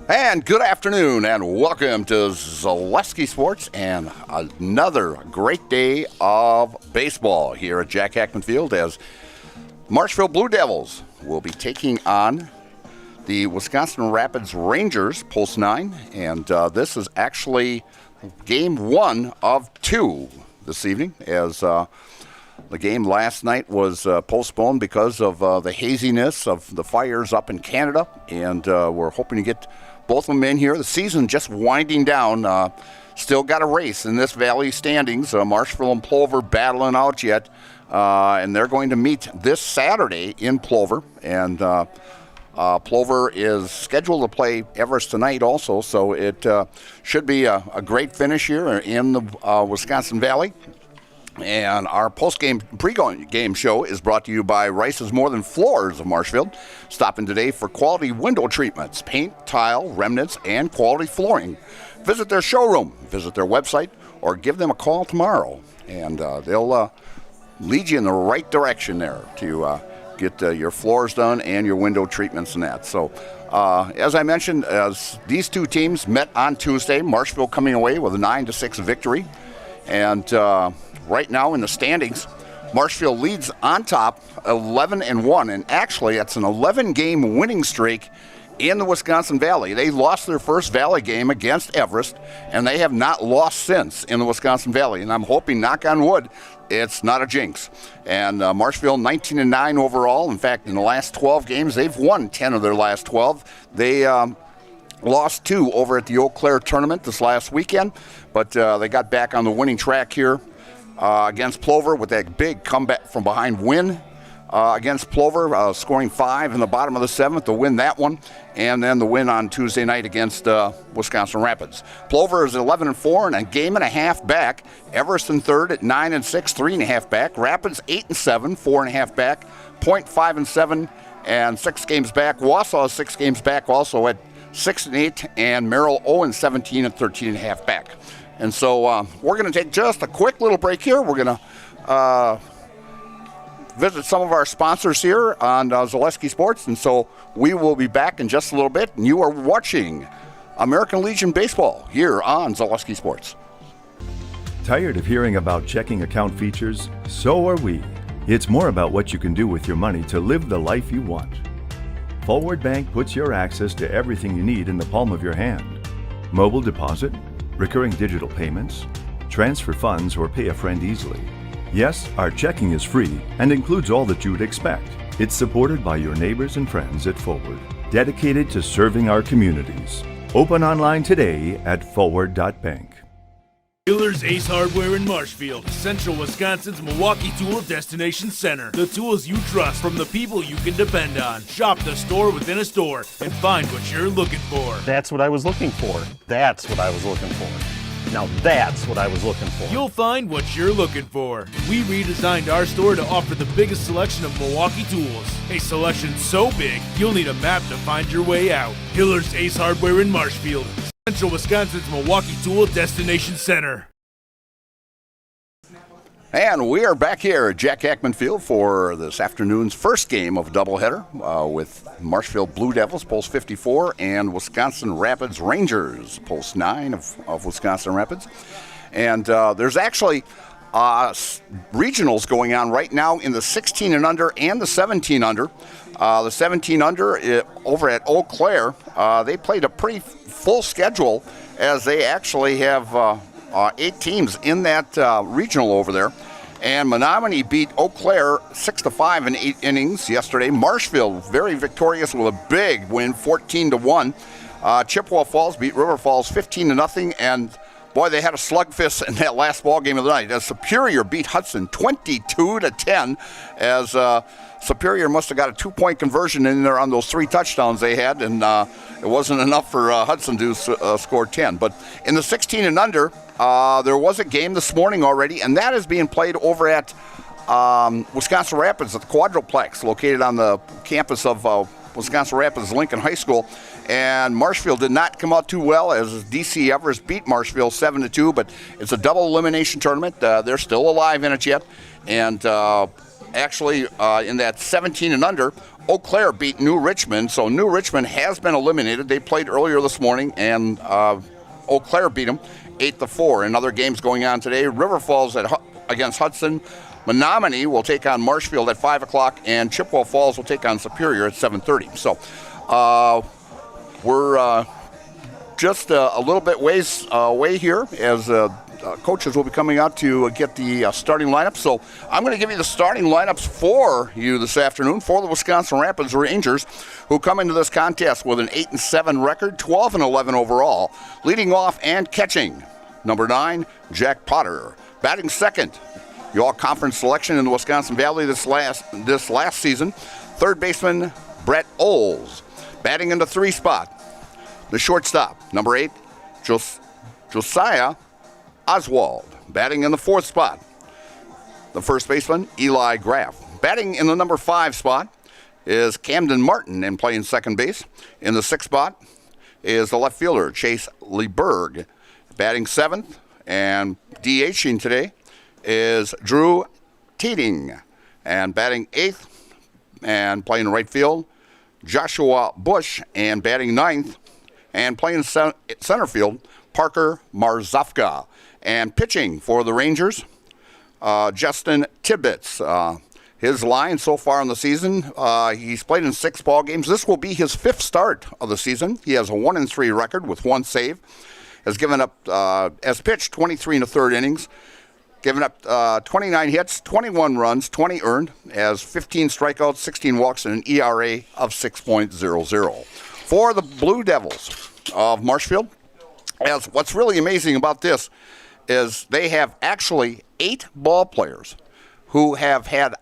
And good afternoon, and welcome to Zaleski Sports and another great day of baseball here at Jack Hackman Field as Marshfield Blue Devils will be taking on the Wisconsin Rapids Rangers, Post 9, and this is actually game one of two this evening as the game last night was postponed because of the haziness of the fires up in Canada, and we're hoping to get both of them in here. The season just winding down. Still got a race in this Valley standings. Marshfield and Plover battling out yet, and they're going to meet this Saturday in Plover. And Plover is scheduled to play Everest tonight also, so it should be a great finish here in the Wisconsin Valley. And our post-game, pre-game show is brought to you by Rice's More Than Floors of Marshfield. Stop in today for quality window treatments, paint, tile, remnants, and quality flooring. Visit their showroom, visit their website, or give them a call tomorrow. And they'll lead you in the right direction there to get your floors done and your window treatments and that. So, as I mentioned, as these two teams met on Tuesday, Marshfield coming away with a 9-6 victory. And right now in the standings, Marshfield leads on top 11-1, and actually that's an 11-game winning streak in the Wisconsin Valley. They lost their first Valley game against Everest, and they have not lost since in the Wisconsin Valley. And I'm hoping, knock on wood, it's not a jinx. And Marshfield 19-9 overall. In fact, in the last 12 games, they've won 10 of their last 12. They lost 2 over at the Eau Claire tournament this last weekend, but they got back on the winning track here against Plover with that big comeback from behind win against Plover, scoring 5 in the bottom of the 7th to win that one, and then the win on Tuesday night against Wisconsin Rapids. Plover is 11-4 and a game and a half back. Everest in third at 9-6, 3.5 back. Rapids 8-7, 4.5 back. Point 5-7 and 6 games back. Wausau is 6 games back also at 6-8, and Merrill 0-17 and 13.5 back. And so we're going to take just a quick little break here. We're going to visit some of our sponsors here on Zaleski Sports, and so we will be back in just a little bit. And you are watching American Legion Baseball here on Zaleski Sports. Tired of hearing about checking account features? So are we. It's more about what you can do with your money to live the life you want. Forward Bank puts your access to everything you need in the palm of your hand. Mobile deposit, recurring digital payments, transfer funds, or pay a friend easily. Yes, our checking is free and includes all that you would expect. It's supported by your neighbors and friends at Forward, dedicated to serving our communities. Open online today at forward.bank. Hiller's Ace Hardware in Marshfield, Central Wisconsin's Milwaukee Tool Destination Center. The tools you trust from the people you can depend on. Shop the store within a store and find what you're looking for. That's what I was looking for. That's what I was looking for. Now that's what I was looking for. You'll find what you're looking for. We redesigned our store to offer the biggest selection of Milwaukee tools. A selection so big, you'll need a map to find your way out. Hiller's Ace Hardware in Marshfield, Central Wisconsin's Milwaukee Tool Destination Center. And we are back here at Jack Hackman Field for this afternoon's first game of a doubleheader with Marshfield Blue Devils, Post 54, and Wisconsin Rapids Rangers, Post 9 of Wisconsin Rapids. And there's actually regionals going on right now in the 16 and under and the 17 under. The 17 under over at Eau Claire, they played a pretty full schedule as they actually have 8 teams in that regional over there. And Menominee beat Eau Claire 6-5 in 8 innings yesterday. Marshfield very victorious with a big win, 14-1. Chippewa Falls beat River Falls 15-0, and boy, they had a slugfest in that last ball game of the night. As Superior beat Hudson 22-10, as Superior must have got a 2-point conversion in there on those 3 touchdowns they had, and it wasn't enough for Hudson to score 10. But in the 16 and under, there was a game this morning already, and that is being played over at Wisconsin Rapids at the Quadruplex, located on the campus of Wisconsin Rapids Lincoln High School. And Marshfield did not come out too well as DC Everest beat Marshfield 7-2, but it's a double elimination tournament. They're still alive in it yet. And actually, in that 17 and under, Eau Claire beat New Richmond. So New Richmond has been eliminated. They played earlier this morning, and Eau Claire beat them 8-4. And other games going on today, River Falls against Hudson. Menominee will take on Marshfield at 5 o'clock, and Chippewa Falls will take on Superior at 7:30. So we're just a little bit ways away here as coaches will be coming out to get the starting lineup. So I'm going to give you the starting lineups for you this afternoon for the Wisconsin Rapids Rangers, who come into this contest with an 8-7 record, 12-11 overall. Leading off and catching, number 9, Jack Potter. Batting second, the all-conference selection in the Wisconsin Valley this last season, third baseman Brett Oles. Batting in the 3 spot, the shortstop, number 8, Josiah Oswald. Batting in the 4th spot, the first baseman Eli Graff. Batting in the number 5 spot is Camden Martin, and playing second base. In the 6th spot is the left fielder Chase Leberg. Batting 7th and DHing today is Drew Teeting, and batting 8th and playing right field, Joshua Bush, and batting 9th and playing center field, Parker Marzofka. And pitching for the Rangers, Justin Tibbetts. His line so far in the season, he's played in 6 ball games. This will be his 5th start of the season. He has a 1-3 record with 1 save. Has given up, has pitched 23 1/3 innings. Given up 29 hits, 21 runs, 20 earned, has 15 strikeouts, 16 walks, and an ERA of 6.00. For the Blue Devils of Marshfield, as what's really amazing about this is they have actually 8 ball players who have had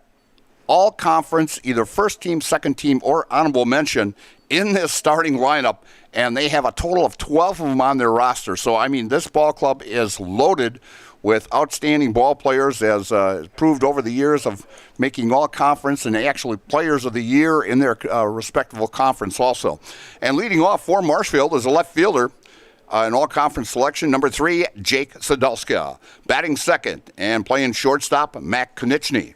all conference, either first team, second team, or honorable mention in this starting lineup, and they have a total of 12 of them on their roster. So, I mean, this ball club is loaded with outstanding ball players, as proved over the years of making all conference and actually players of the year in their respective conference also. And leading off for Marshfield is a left fielder, an all-conference selection, number 3, Jake Sadalska. Batting second and playing shortstop, Matt Konieczny.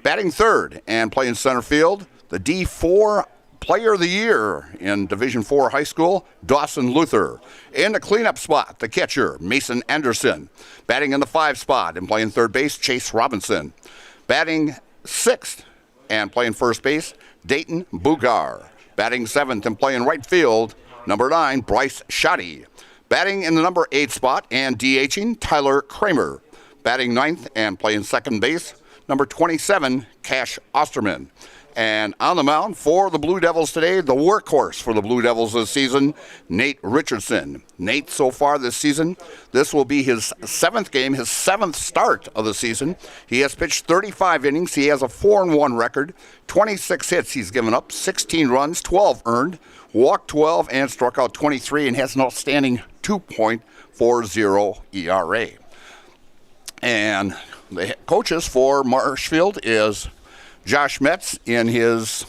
Batting third and playing center field, the D4 Player of the Year in Division IV high school, Dawson Luther. In the cleanup spot, the catcher, Mason Anderson. Batting in the 5 spot and playing third base, Chase Robinson. Batting 6th and playing first base, Dayton Bugar. Batting 7th and playing right field, number 9, Bryce Shoddy. Batting in the number 8 spot and DHing, Tyler Kramer. Batting 9th and playing second base, number 27, Cash Osterman. And on the mound for the Blue Devils today, the workhorse for the Blue Devils this season, Nate Richardson. Nate, so far this season, this will be his 7th game, his 7th start of the season. He has pitched 35 innings. He has a 4-1 record, 26 hits he's given up, 16 runs, 12 earned, walked 12, and struck out 23, and has an outstanding 2.40 ERA. And the coaches for Marshfield is Josh Metz in his,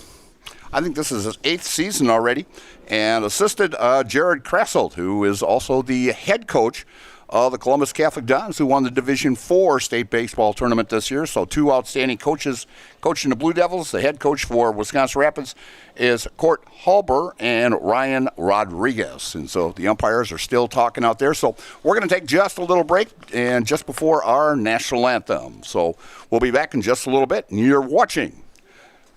I think this is his 8th season already, and assisted Jared Krasselt, who is also the head coach of the Columbus Catholic Dons, who won the Division IV state baseball tournament this year. So 2 outstanding coaches coaching the Blue Devils. The head coach for Wisconsin Rapids is Court Halber and Ryan Rodriguez. And so the umpires are still talking out there. So we're going to take just a little break and just before our national anthem. So we'll be back in just a little bit. And you're watching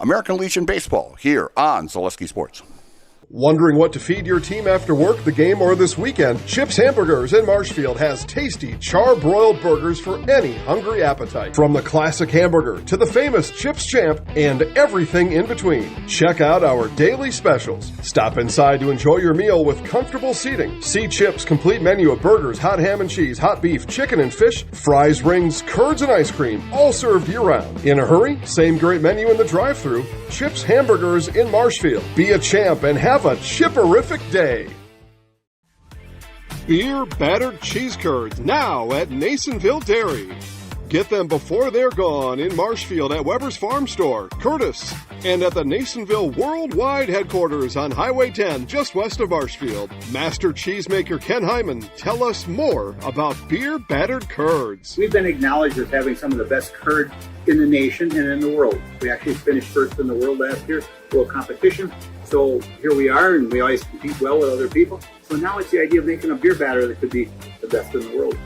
American Legion Baseball here on Zaleski Sports. Wondering what to feed your team after work, the game, or this weekend? Chips Hamburgers in Marshfield has tasty char-broiled burgers for any hungry appetite. From the classic hamburger to the famous Chips Champ and everything in between. Check out our daily specials. Stop inside to enjoy your meal with comfortable seating. See Chips' complete menu of burgers, hot ham and cheese, hot beef, chicken and fish, fries, rings, curds, and ice cream, all served year-round. In a hurry? Same great menu in the drive-thru. Chips Hamburgers in Marshfield. Be a champ and have a chipperific day. Beer battered cheese curds now at Nasonville Dairy. Get them before they're gone in Marshfield at Weber's Farm Store, Curtis, and at the Nasonville Worldwide Headquarters on Highway 10 just west of Marshfield. Master cheesemaker Ken Hyman, tell us more about beer-battered curds. We've been acknowledged as having some of the best curd in the nation and in the world. We actually finished first in the world last year, world competition. So here we are, and we always compete well with other people. So now it's the idea of making a beer batter that could be the best in the world.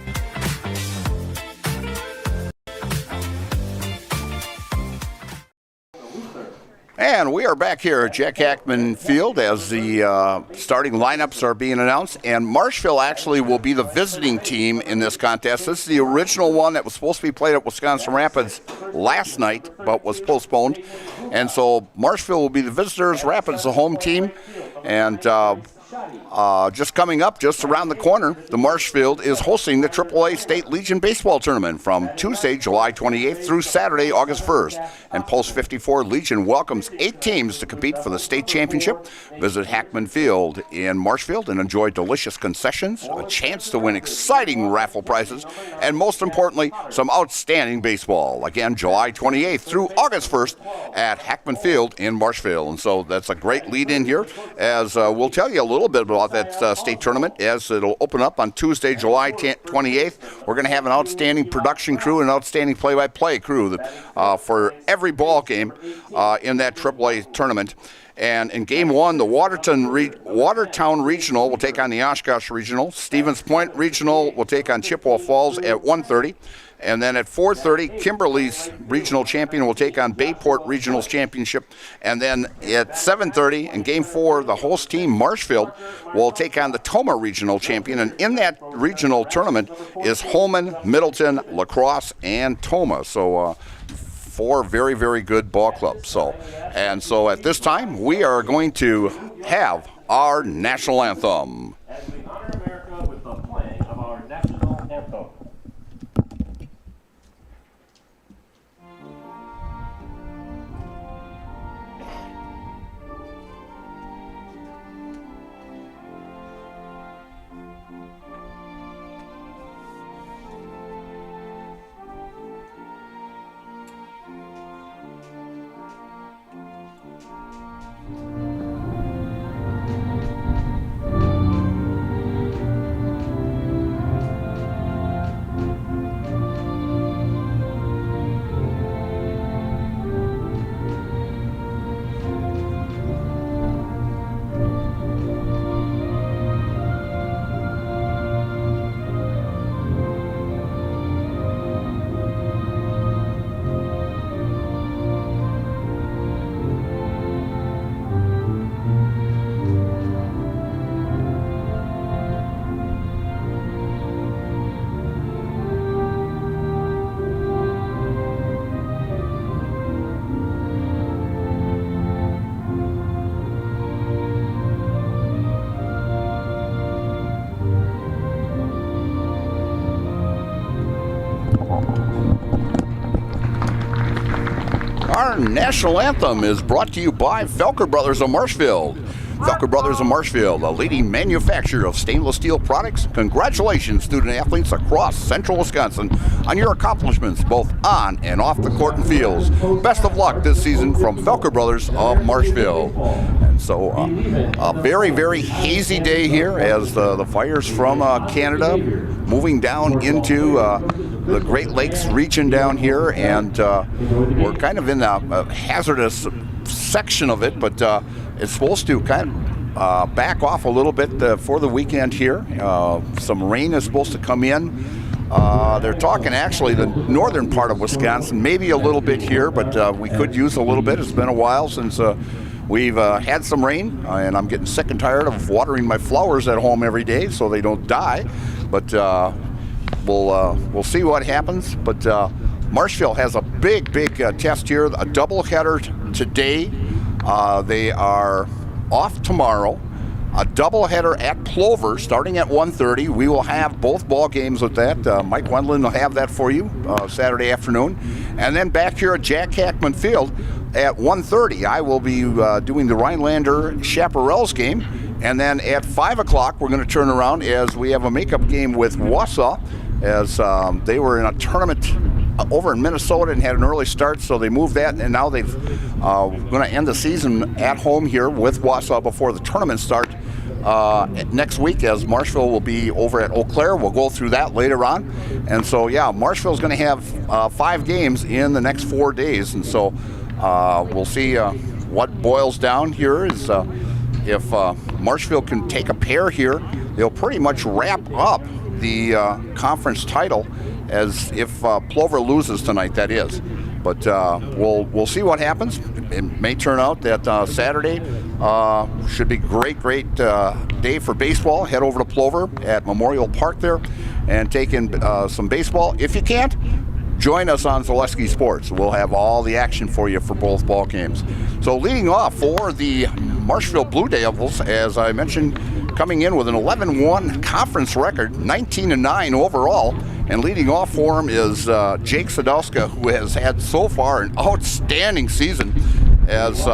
And we are back here at Jack Hackman Field as the starting lineups are being announced. And Marshfield actually will be the visiting team in this contest. This is the original one that was supposed to be played at Wisconsin Rapids last night, but was postponed. And so Marshfield will be the visitors, Rapids the home team. And just coming up, just around the corner, the Marshfield is hosting the AAA State Legion Baseball Tournament from Tuesday, July 28th through Saturday, August 1st. And Post 54 Legion welcomes 8 teams to compete for the state championship. Visit Hackman Field in Marshfield and enjoy delicious concessions, a chance to win exciting raffle prizes, and most importantly, some outstanding baseball. Again, July 28th through August 1st at Hackman Field in Marshfield. And so that's a great lead in here, as we'll tell you a little bit about that state tournament as it'll open up on Tuesday, July 28th. We're going to have an outstanding production crew and an outstanding play-by-play crew for every ball game in that AAA tournament. And in Game 1, the Watertown Regional will take on the Oshkosh Regional. Stevens Point Regional will take on Chippewa Falls at 1:30. And then at 4:30, Kimberly's regional champion will take on Bayport Regional's championship. And then at 7:30, in Game 4, the host team, Marshfield, will take on the Tomah Regional champion. And in that regional tournament is Holman, Middleton, La Crosse, and Tomah. So 4 very, very good ball clubs. So at this time, we are going to have our national anthem. As we honor America with the playing of our national anthem. Our national anthem is brought to you by Felker Brothers of Marshfield. Felker Brothers of Marshfield, a leading manufacturer of stainless steel products. Congratulations, student athletes across central Wisconsin, on your accomplishments both on and off the court and fields. Best of luck this season from Felker Brothers of Marshfield. And so a very, very hazy day here as the fires from Canada moving down into the Great Lakes region down here, and we're kind of in a hazardous section of it, but it's supposed to kind of back off a little bit for the weekend here. Some rain is supposed to come in. They're talking actually the northern part of Wisconsin, maybe a little bit here, but we could use a little bit. It's been a while since we've had some rain, and I'm getting sick and tired of watering my flowers at home every day so they don't die. But we'll see what happens. But Marshfield has a big test here, a doubleheader today. They are off tomorrow. A doubleheader at Plover starting at 1:30. We will have both ball games with that. Mike Wendland will have that for you Saturday afternoon. And then back here at Jack Hackman Field at 1:30, I will be doing the Rhinelander Chaparrals game. And then at 5 o'clock, we're going to turn around as we have a makeup game with Wausau, as they were in a tournament over in Minnesota and had an early start, so they moved that, and now they've going to end the season at home here with Wausau before the tournament start next week, as Marshfield will be over at Eau Claire. We'll go through that later on. And so, yeah, Marshfield's going to have 5 games in the next 4 days, and so we'll see what boils down here is if Marshfield can take a pair here, they'll pretty much wrap up the conference title, as if Plover loses tonight, that is. But we'll see what happens. It may turn out that Saturday should be great day for baseball. Head over to Plover at Memorial Park there and take in some baseball. If you can't, join us on Zaleski Sports. We'll have all the action for you for both ball games. So leading off for the Marshfield Blue Devils, as I mentioned, coming in with an 11-1 conference record, 19-9 overall. And leading off for him is Jake Sadowska, who has had so far an outstanding season, as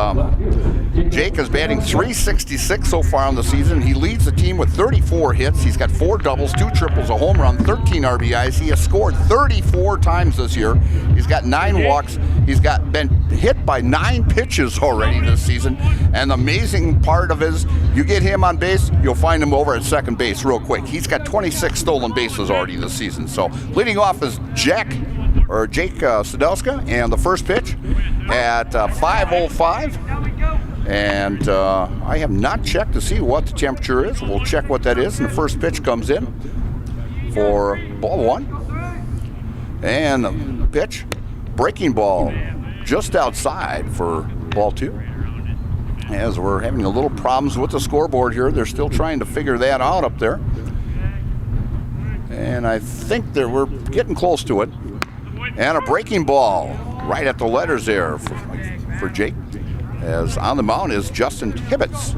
Jake is batting .366 so far on the season. He leads the team with 34 hits. He's got 4 doubles, 2 triples, a home run, 13 RBIs. He has scored 34 times this year. He's got 9 walks. He's been hit by 9 pitches already this season. And the amazing part of it is, you get him on base, you'll find him over at second base real quick. He's got 26 stolen bases already this season. So leading off is Jake Sadowska, and the first pitch at 5:05. And I have not checked to see what the temperature is. We'll check what that is. And the first pitch comes in for ball 1. And the pitch, breaking ball, just outside for ball 2. As we're having a little problems with the scoreboard here. They're still trying to figure that out up there. And I think we're getting close to it. And a breaking ball right at the letters there for Jake. As on the mound is Justin Hibbets.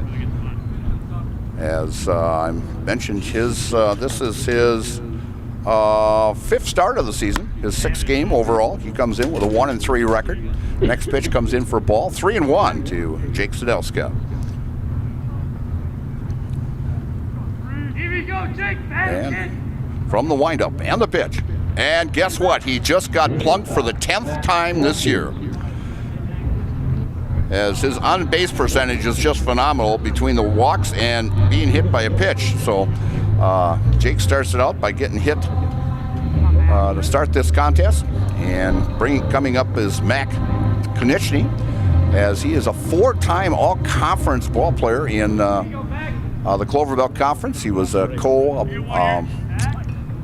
As I mentioned, this is his 5th start of the season, his 6th game overall. He comes in with a 1-3 record. Next pitch comes in for ball 3-1 to Jake Sadowska. Here we go, Jake. And from the windup and the pitch. And guess what? He just got plunked for the 10th time this year. As his on-base percentage is just phenomenal between the walks and being hit by a pitch. So Jake starts it out by getting hit to start this contest. And coming up is Mac Konieczny, as he is a 4-time all-conference ball player in the Cloverbelt Conference. He was a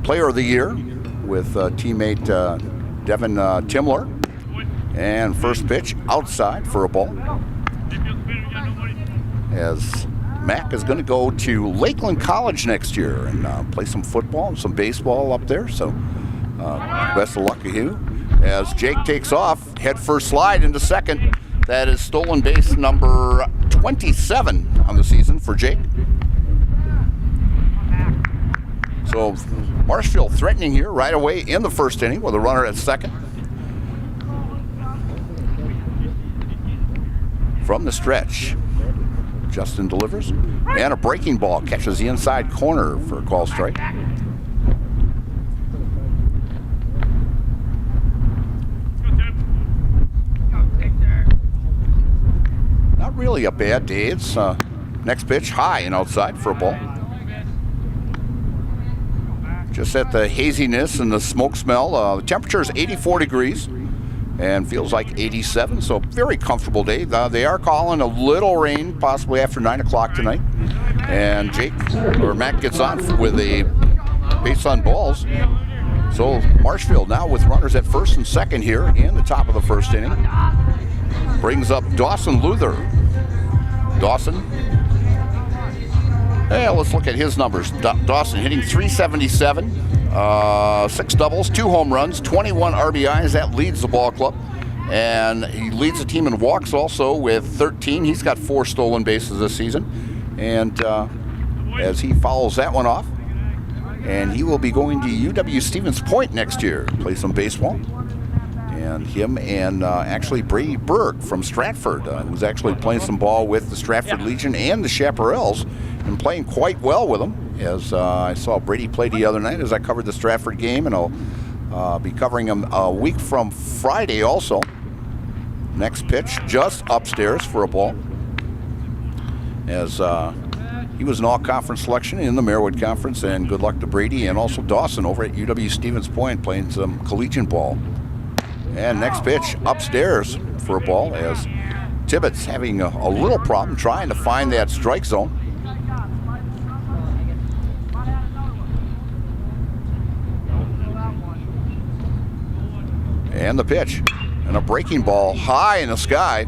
player of the year with teammate Devin Timler. And first pitch outside for a ball. As Mac is going to go to Lakeland College next year and play some football and some baseball up there. So best of luck to you. As Jake takes off, head first slide into second. That is stolen base number 27 on the season for Jake. So Marshfield threatening here right away in the first inning with a runner at second. From the stretch, Justin delivers, and a breaking ball catches the inside corner for a call strike. Not really a bad day. It's next pitch high and outside for a ball. Just at the haziness and the smoke smell. The temperature is 84 degrees. And feels like 87, so very comfortable day. They are calling a little rain, possibly after 9 o'clock tonight. And Mac gets on with a base on balls. So Marshfield now with runners at first and second here in the top of the first inning. Brings up Dawson Luther. Dawson. Let's look at his numbers. Dawson hitting .377. 6 doubles, 2 home runs, 21 RBIs. That leads the ball club. And he leads the team in walks also with 13. He's got 4 stolen bases this season. And as he follows that one off, and he will be going to UW Stevens Point next year to play some baseball. And him and actually Brady Berg from Stratford, who's actually playing some ball with the Stratford Legion and the Chaparrals, and playing quite well with them. As I saw Brady play the other night as I covered the Stratford game, and I'll Be covering him a week from Friday also. Next pitch just upstairs for a ball. As he was an all-conference selection in the Marewood Conference, and good luck to Brady and also Dawson over at UW Stevens Point playing some collegiate ball. And next pitch upstairs for a ball as Tibbetts having a little problem trying to find that strike zone. And the pitch. And a breaking ball high in the sky.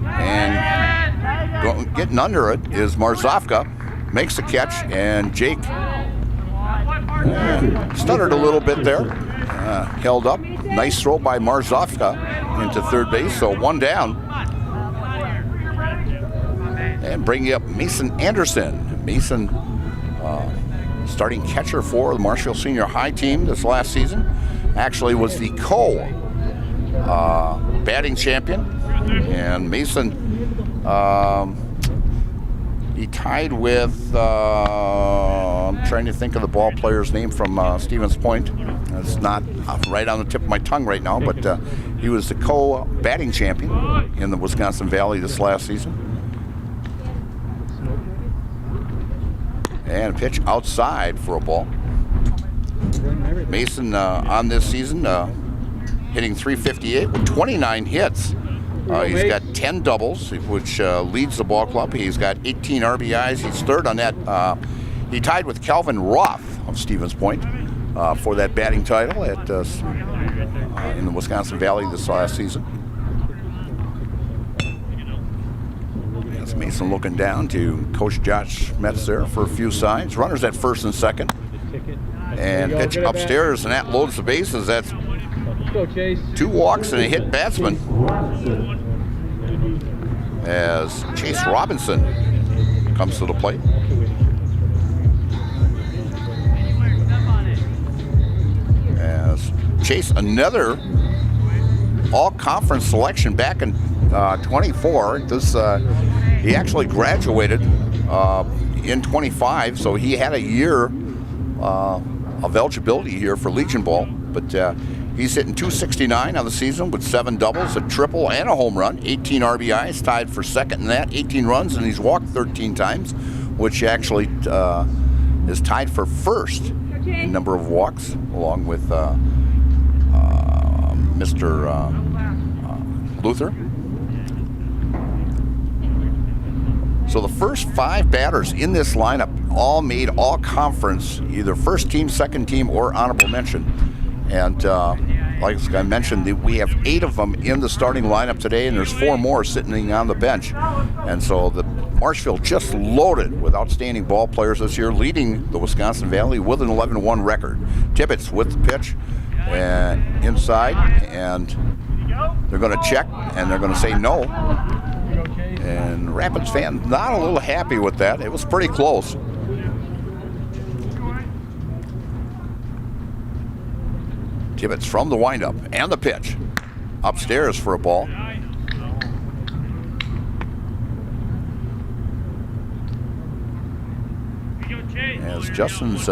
And getting under it is Marzofka. Makes the catch, and Jake stuttered a little bit there. Held up. Nice throw by Marzofka into third base, so one down. And bringing up Mason Anderson. Mason, starting catcher for the Marshfield Senior High team this last season. Actually was the batting champion. And Mason, he tied with, I'm trying to think of the ball player's name from Stevens Point. It's not right on the tip of my tongue right now, but he was the co-batting champion in the Wisconsin Valley this last season. And a pitch outside for a ball. Mason on this season hitting .358 with 29 hits. He's got 10 doubles, which leads the ball club. He's got 18 RBIs. He's third on that. He tied with Calvin Roth of Stevens Point for that batting title at in the Wisconsin Valley this last season. That's Mason looking down to Coach Josh Metz there for a few signs. Runners at first and second. And pitch upstairs, and that loads the bases. That's 2 walks and a hit batsman. As Chase Robinson comes to the plate. As Chase, another all-conference selection back in 24. He actually graduated in 25, so he had a year of eligibility here for Legion Ball, but he's hitting .269 on the season with 7 doubles, a triple, and a home run. 18 RBIs, tied for second in that. 18 runs, and he's walked 13 times, which actually is tied for first in number of walks, along with Mr. Luther. So the first 5 batters in this lineup all made all conference, either first team, second team, or honorable mention. And like I mentioned, we have 8 of them in the starting lineup today, and there's 4 more sitting on the bench. And so the Marshfield just loaded with outstanding ball players this year, leading the Wisconsin Valley with an 11-1 record. Tibbetts with the pitch and inside, and they're going to check, and they're going to say no. And Rapids fan not a little happy with that. It was pretty close. Tibbetts from the windup and the pitch. Upstairs for a ball. As Justin's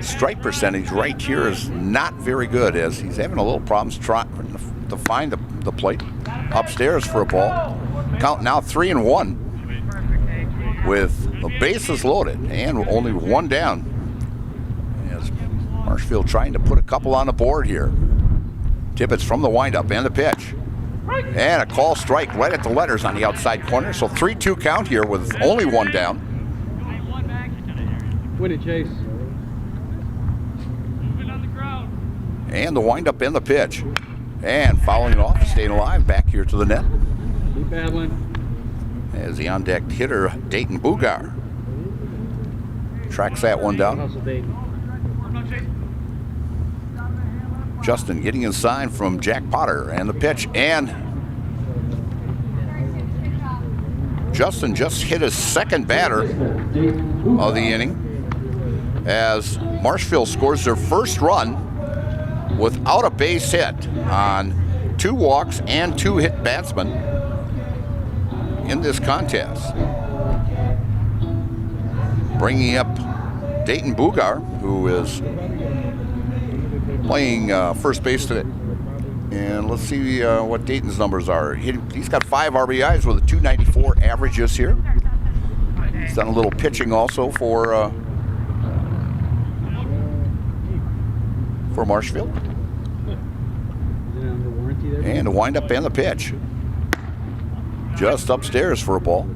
strike percentage right here is not very good, as he's having a little problems trying to find the plate. Upstairs for a ball. Count now 3-1 with the bases loaded and only 1 down. As Marshfield trying to put a couple on the board here. Tibbetts from the windup and the pitch. And a call strike right at the letters on the outside corner. So 3-2 count here with only 1 down. Win it, Chase. And the windup and the pitch. And fouling it off and staying alive back here to the net. Keep battling. As the on-deck hitter, Dayton Bugar, tracks that one down. Justin getting a sign from Jack Potter and the pitch. And Justin just hit his second batter of the inning as Marshfield scores their first run without a base hit on 2 walks and 2 hit batsmen in this contest. Bringing up Dayton Bugar, who is playing first base today. And let's see what Dayton's numbers are. He's got 5 RBIs with a 294 average this year. He's done a little pitching also for Marshfield. And the windup and the pitch. Just upstairs for a ball.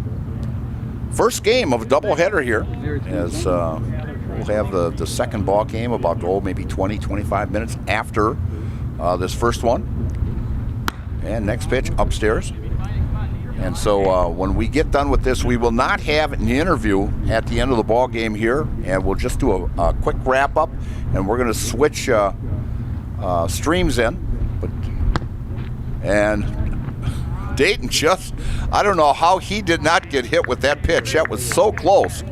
First game of a doubleheader here, as we'll have the second ball game about, maybe 20, 25 minutes after this first one. And next pitch upstairs. And so when we get done with this, we will not have an interview at the end of the ball game here, and we'll just do a quick wrap up, and we're going to switch streams in. And Dayton I don't know how he did not get hit with that pitch. That was so close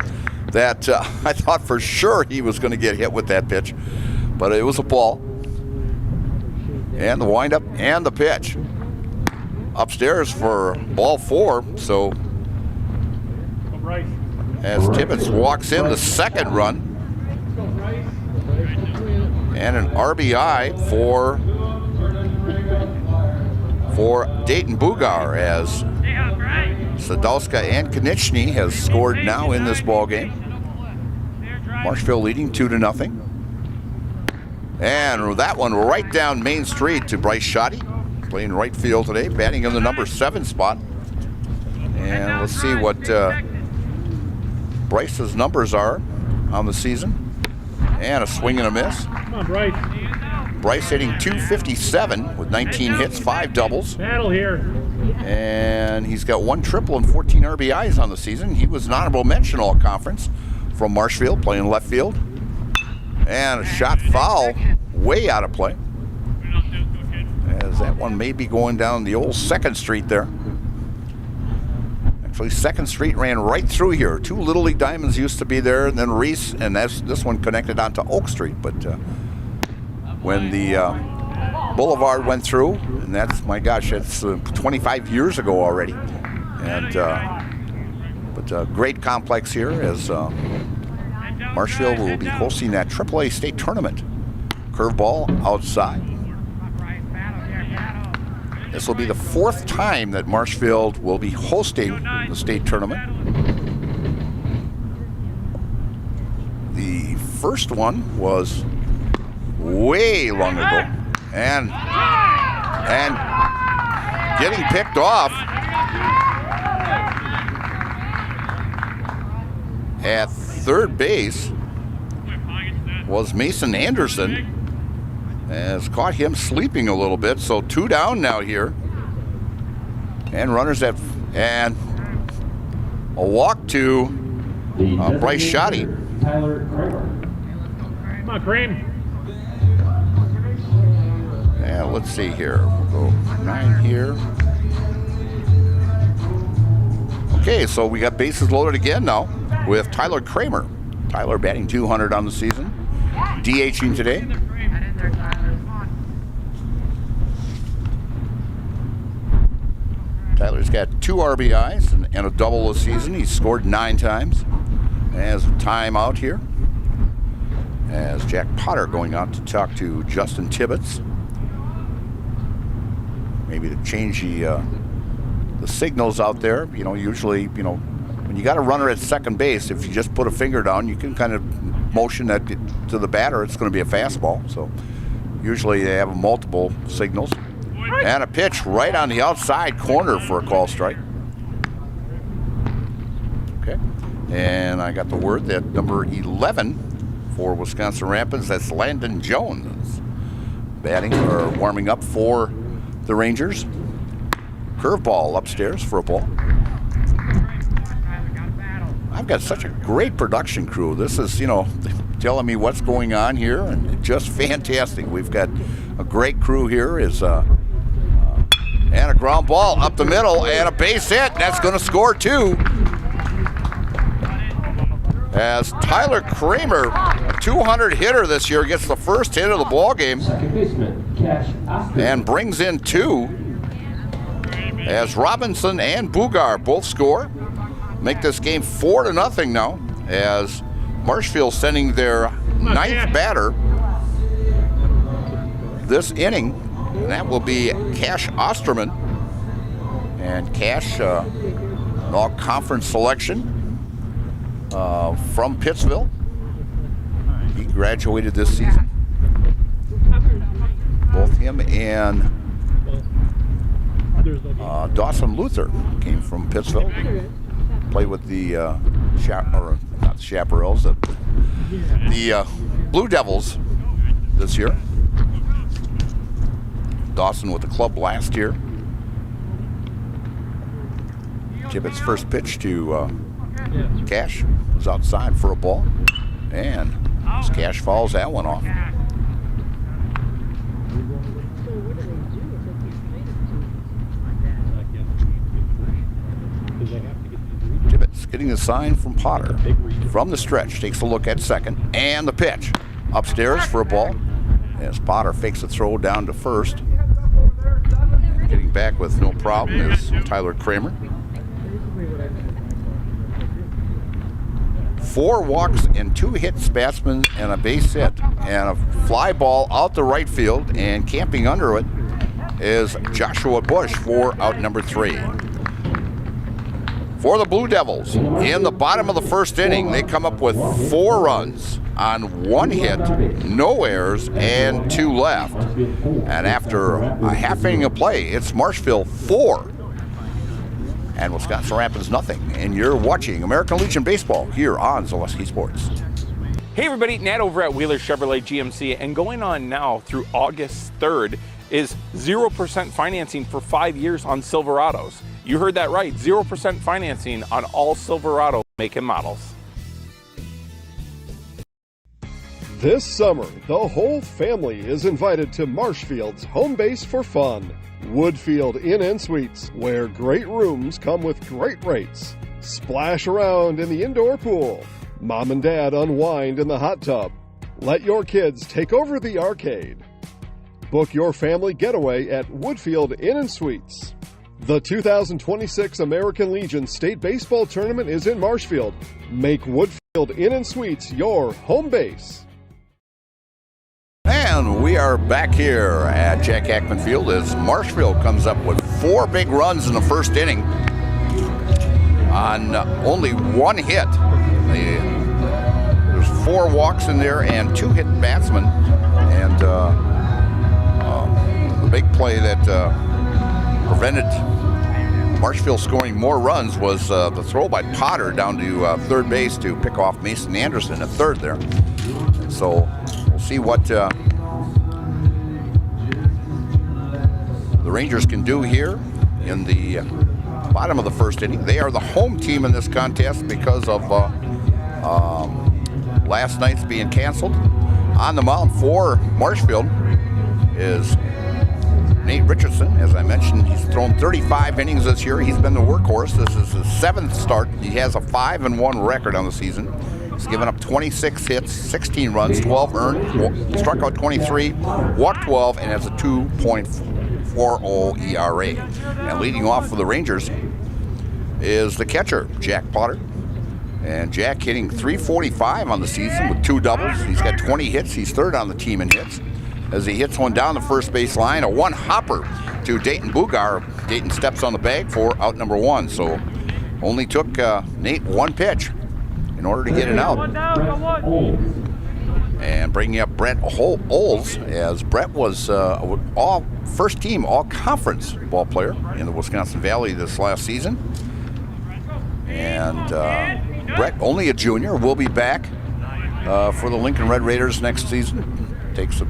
that I thought for sure he was going to get hit with that pitch, but it was a ball. And the windup and the pitch. Upstairs for ball 4, so as Tibbetts walks in the second run, and an RBI for Dayton Bugar, as Sadowska and Konieczny has scored now in this ball game. Marshfield leading 2-0. And that one right down Main Street to Bryce Shoddy, playing right field today, batting in the number 7 spot. And let's see what Bryce's numbers are on the season. And a swing and a miss. Come on, Bryce. Bryce hitting .257 with 19 hits, 5 doubles. Battle here. And he's got 1 triple and 14 RBIs on the season. He was an honorable mention all conference from Marshfield, playing left field. And a shot foul, way out of play. As that one may be going down the old 2nd Street there. Actually, 2nd Street ran right through here. 2 Little League Diamonds used to be there, and then Reese, and this one connected onto Oak Street. But when the Boulevard went through, and that's, my gosh, that's 25 years ago already. And but great complex here, as Marshfield will be hosting that AAA state tournament. Curveball outside. This will be the 4th time that Marshfield will be hosting the state tournament. The first one was way long ago, and getting picked off at third base was Mason Anderson. Has caught him sleeping a little bit, so 2 down now here. And runners and a walk to Bryce Shoddy. Tyler Kramer. Come on, Cream. Yeah, let's see here. We'll go 9 here. Okay, so we got bases loaded again now with Tyler Kramer. Tyler batting .200 on the season, DHing today. Tyler's got 2 RBIs and a double this season. He's scored 9 times. As a timeout here, as Jack Potter going out to talk to Justin Tibbetts. Maybe to change the signals out there. You know, usually, when you got a runner at second base, if you just put a finger down, you can kind of motion that to the batter. It's going to be a fastball. So usually they have multiple signals. And a pitch right on the outside corner for a call strike. Okay. And I got the word that number 11 for Wisconsin Rapids, that's Landon Jones, batting or warming up for the Rangers. Curveball upstairs for a ball. I've got such a great production crew. This is, telling me what's going on here, and just fantastic. We've got a great crew here. And a ground ball up the middle and a base hit. That's going to score 2. As Tyler Kramer, a .200 hitter this year, gets the first hit of the ball game and brings in 2. As Robinson and Bugar both score, make this game 4-0 now. As Marshfield sending their 9th batter. this inning. And that will be Cash Osterman. And Cash, an all-conference selection from Pittsville. He graduated this season. Both him and Dawson Luther came from Pittsville. Played with the not the Chaparrals, the Blue Devils this year. Dawson with the club last year. Tibbetts' first pitch to Cash was outside for a ball, and as Cash fouls that one off. Tibbetts getting the sign from Potter from the stretch, takes a look at second, and the pitch upstairs for a ball as Potter fakes the throw down to first. And getting back with no problem is Tyler Kramer. 4 walks and 2 hits batsmen and a base hit and a fly ball out to right field, and camping under it is Joshua Bush for out number 3. For the Blue Devils, in the bottom of the first inning, they come up with 4 runs on 1 hit, no errors, and 2 left. And after a half inning of play, it's Marshfield 4 and Wisconsin Rapids nothing. And you're watching American Legion Baseball here on Zaleski Sports. Hey everybody, Nat over at Wheeler Chevrolet GMC, and going on now through August 3rd is 0% financing for 5 years on Silverados. You heard that right, 0% financing on all Silverado make and models. This summer, the whole family is invited to Marshfield's home base for fun. Woodfield Inn & Suites, where great rooms come with great rates. Splash around in the indoor pool. Mom and Dad unwind in the hot tub. Let your kids take over the arcade. Book your family getaway at Woodfield Inn & Suites. The 2026 American Legion State Baseball Tournament is in Marshfield. Make Woodfield Inn & Suites your home base. And we are back here at Jack Hackman Field as Marshfield comes up with 4 big runs in the first inning on only 1 hit. There's 4 walks in there and 2 hit batsmen. And the big play that prevented Marshfield scoring more runs was the throw by Potter down to third base to pick off Mason Anderson at third there. So we'll see what the Rangers can do here in the bottom of the first inning. They are the home team in this contest because of last night's being canceled. On the mound for Marshfield is Nate Richardson. As I mentioned, he's thrown 35 innings this year. He's been the workhorse. This is his 7th start. He has a 5-1 record on the season. He's given up 26 hits, 16 runs, 12 earned, struck out 23, walked 12, and has a 2.40 ERA. And leading off for the Rangers is the catcher, Jack Potter. And Jack hitting .345 on the season with 2 doubles. He's got 20 hits. He's 3rd on the team in hits. As he hits one down the first base line, a 1-hopper to Dayton Bugar. Dayton steps on the bag for out number 1. So only took Nate 1 pitch in order to get it out. And bringing up Brett Oles, as Brett was all first team all conference ball player in the Wisconsin Valley this last season. And Brett, only a junior, will be back for the Lincoln Red Raiders next season. Takes a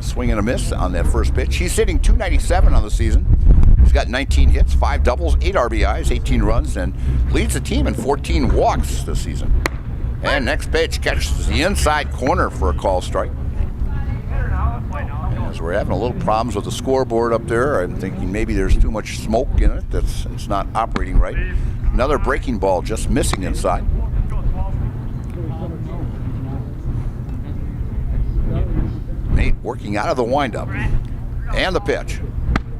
swing and a miss on that first pitch. He's hitting .297 on the season. He's got 19 hits, 5 doubles, 8 RBIs, 18 runs, and leads the team in 14 walks this season. And next pitch catches the inside corner for a call strike. And as we're having a little problems with the scoreboard up there, I'm thinking maybe there's too much smoke in it. It's not operating right. Another breaking ball just missing inside. Nate working out of the windup. And the pitch.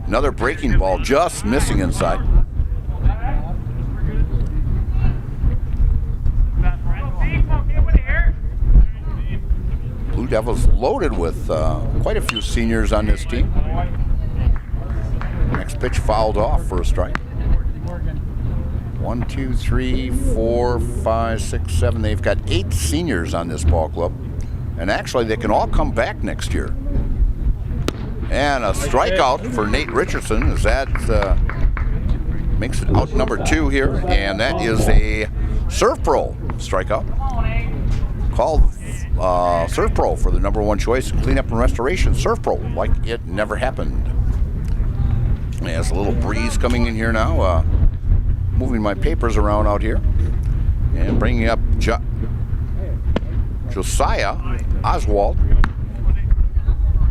Another breaking ball just missing inside. Blue Devils loaded with quite a few seniors on this team. Next pitch fouled off for a strike. 1, 2, 3, 4, 5, 6, 7. They've got 8 seniors on this ball club. And actually, they can all come back next year. And a strikeout for Nate Richardson as that makes it out number 2 here. And that is a Serve Pro strikeout. Called Serve Pro for the number 1 choice in cleanup and restoration. Serve Pro, like it never happened. There's a little breeze coming in here now. Moving my papers around out here. And bringing up Josiah Oswald.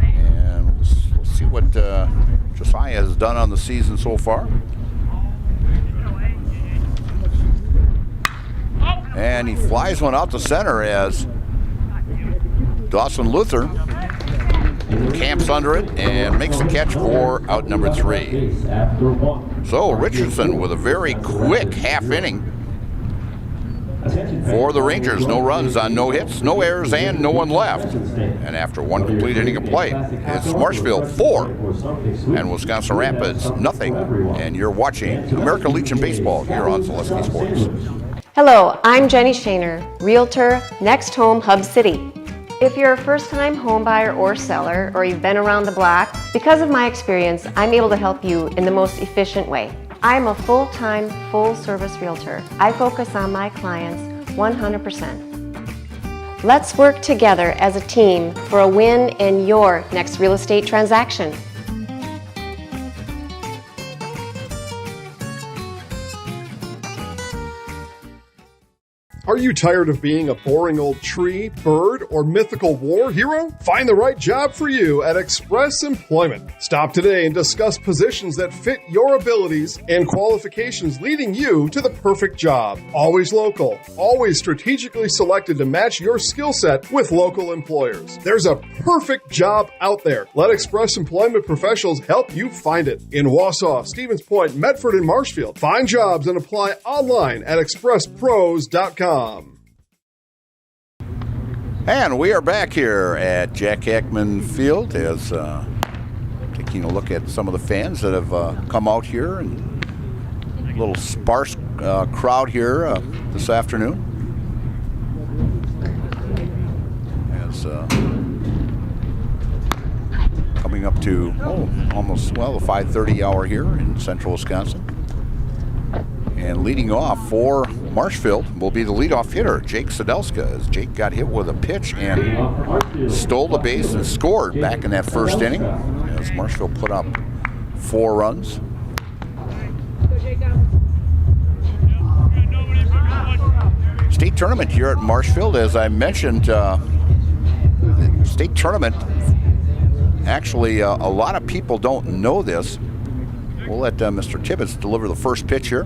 And let's see what Josiah has done on the season so far. And he flies one out to center as Dawson Luther camps under it and makes the catch for out number 3. So Richardson with a very quick half inning for the Rangers. No runs on no hits, no errors, and no one left. And after 1 complete inning of play, it's Marshfield 4 and Wisconsin Rapids nothing. And you're watching American Legion Baseball here on Zaleski Sports. Hello, I'm Jenny Shaner, Realtor, Next Home Hub City. If you're a first-time home buyer or seller, or you've been around the block, because of my experience, I'm able to help you in the most efficient way. I'm a full-time, full-service realtor. I focus on my clients 100%. Let's work together as a team for a win in your next real estate transaction. Are you tired of being a boring old tree, bird, or mythical war hero? Find the right job for you at Express Employment. Stop today and discuss positions that fit your abilities and qualifications, leading you to the perfect job. Always local, always strategically selected to match your skill set with local employers. There's a perfect job out there. Let Express Employment professionals help you find it. In Wausau, Stevens Point, Medford, and Marshfield. Find jobs and apply online at expresspros.com. And we are back here at Jack Hackman Field as taking a look at some of the fans that have come out here, and a little sparse crowd here this afternoon. As coming up to almost the 5:30 hour here in central Wisconsin. And leading off for Marshfield will be the leadoff hitter, Jake Sadelska, as Jake got hit with a pitch and stole the base and scored back in that first inning as Marshfield put up 4 runs. State tournament here at Marshfield, as I mentioned, the state tournament, actually a lot of people don't know this. We'll let Mr. Tibbetts deliver the first pitch here.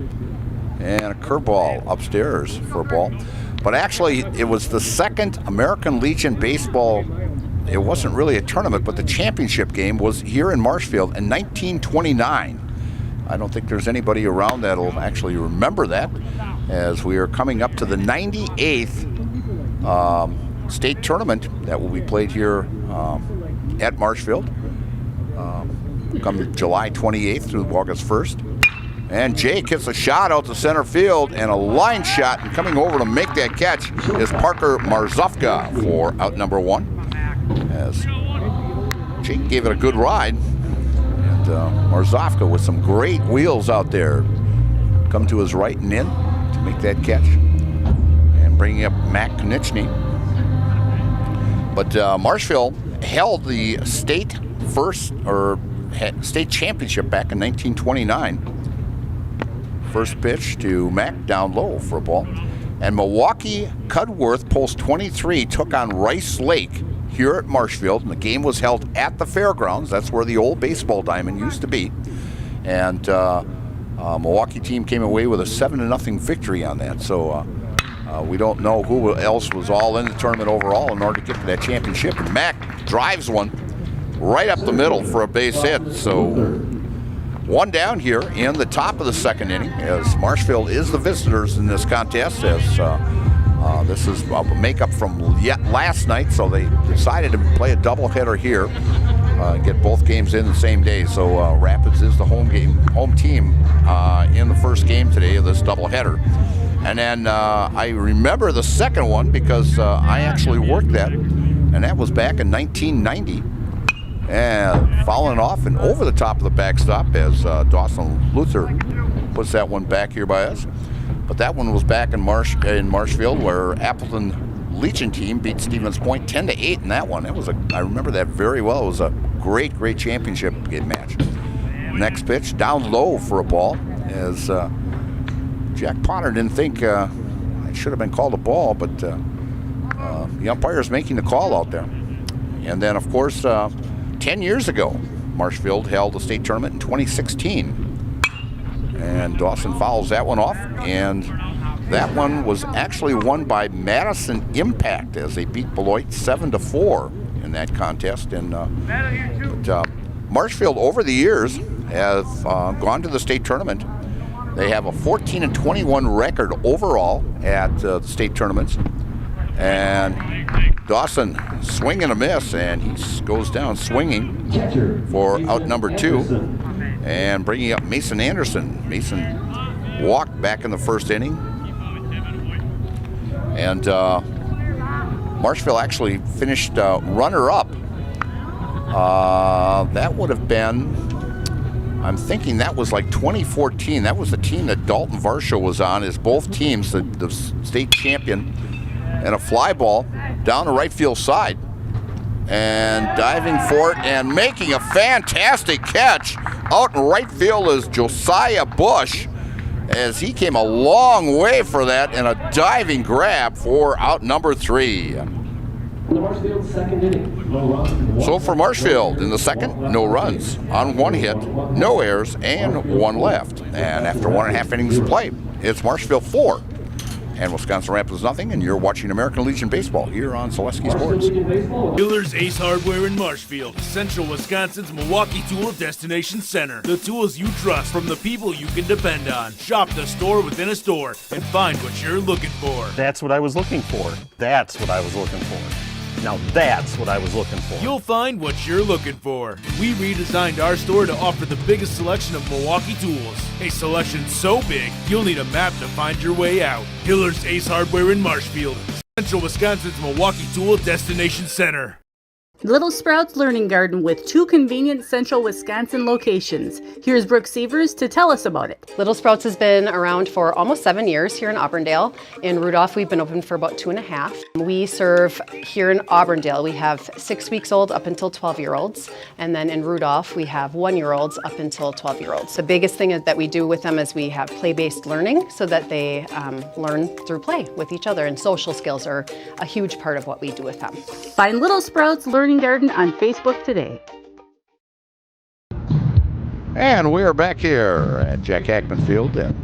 And a curveball upstairs for a ball. But actually, it was the second American Legion Baseball, it wasn't really a tournament, but the championship game was here in Marshfield in 1929. I don't think there's anybody around that'll actually remember that, as we are coming up to the 98th state tournament that will be played here at Marshfield come July 28th through August 1st. And Jake hits a shot out to center field and a line shot, and coming over to make that catch is Parker Marzofka for out number 1. As Jake gave it a good ride, and Marzofka with some great wheels out there come to his right and in to make that catch, and bringing up Matt Konieczny. But Marshfield held the state state championship back in 1929. First pitch to Mac down low for a ball. And Milwaukee Cudworth Post 23 took on Rice Lake here at Marshfield, and the game was held at the fairgrounds. That's where the old baseball diamond used to be. And Milwaukee team came away with a 7-0 victory on that. So we don't know who else was all in the tournament overall in order to get to that championship. And Mac drives one right up the middle for a base hit. So 1 down here in the top of the second inning, as Marshfield is the visitors in this contest, as This is a makeup from last night, so they decided to play a doubleheader here, get both games in the same day. So Rapids is the home team in the first game today of this doubleheader. And then I remember the second one because I actually worked that, and that was back in 1990. And fouling off and over the top of the backstop as Dawson Luther puts that one back here by us. But that one was back in Marshfield, where Appleton Legion team beat Stevens Point 10-8 in that one. I remember that very well. It was a great championship game match. Next pitch, down low for a ball, as Jack Potter didn't think it should have been called a ball, but the umpire's making the call out there. And then, of course, 10 years ago, Marshfield held a state tournament in 2016. And Dawson fouls that one off, and that one was actually won by Madison Impact as they beat Beloit 7-4 in that contest. And Marshfield over the years have gone to the state tournament. They have a 14-21 record overall at the state tournaments. And Dawson swing and a miss, and he goes down swinging for out number 2. And bringing up Mason Anderson. Mason walked back in the first inning. And Marshfield actually finished runner-up. That would have been, I'm thinking that was like 2014. That was the team that Dalton Varsho was on, as both teams, the state champion, and a fly ball down the right field side. And diving for it and making a fantastic catch out in right field is Josiah Bush, as he came a long way for that, and a diving grab for out number 3. So for Marshfield in the second, no runs on 1 hit, no errors, and 1 left. And after 1.5 innings of play, it's Marshfield 4 and Wisconsin Rapids nothing, and you're watching American Legion Baseball here on Zaleski Sports. Hiller's Ace Hardware in Marshfield, Central Wisconsin's Milwaukee Tool Destination Center. The tools you trust from the people you can depend on. Shop the store within a store and find what you're looking for. That's what I was looking for. That's what I was looking for. Now that's what I was looking for. You'll find what you're looking for. We redesigned our store to offer the biggest selection of Milwaukee tools. A selection so big, you'll need a map to find your way out. Hiller's Ace Hardware in Marshfield, Central Wisconsin's Milwaukee Tool Destination Center. Little Sprouts Learning Garden with 2 convenient Central Wisconsin locations. Here's Brooke Sievers to tell us about it. Little Sprouts has been around for almost 7 years here in Auburndale. In Rudolph, we've been open for about 2.5. We serve here in Auburndale. We have 6 weeks old up until 12-year-olds. And then in Rudolph, we have 1-year-olds up until 12-year-olds. The biggest thing that we do with them is we have play-based learning so that they learn through play with each other. And social skills are a huge part of what we do with them. Find Little Sprouts Learning Garden on Facebook today. And we're back here at Jack Hackman Field and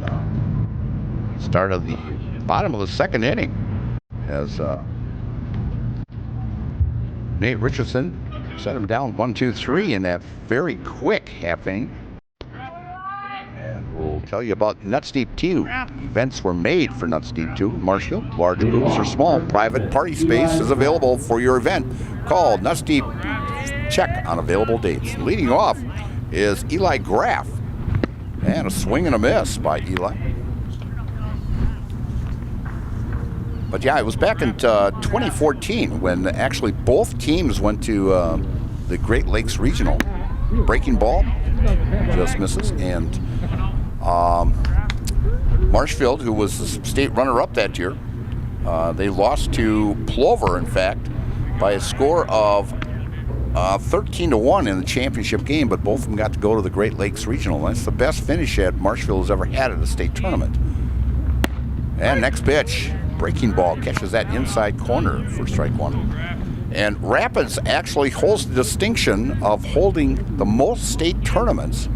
start of the bottom of the second inning as Nate Richardson set him down 1-2-3 in that very quick half inning. And we'll tell you about Nuts Deep 2. Events were made for Nuts Deep 2 in Marshfield. Large groups or small private party space is available for your event. Call Nuts Deep. Check on available dates. Leading off is Eli Graff. And a swing and a miss by Eli. But yeah, it was back in 2014 when actually both teams went to the Great Lakes Regional. Breaking ball just misses, and Marshfield, who was the state runner-up that year, they lost to Plover, in fact, by a score of 13-1 in the championship game, but both of them got to go to the Great Lakes Regional. That's the best finish that Marshfield has ever had at a state tournament. And next pitch, breaking ball, catches that inside corner for strike 1. And Rapids actually holds the distinction of holding the most state tournaments.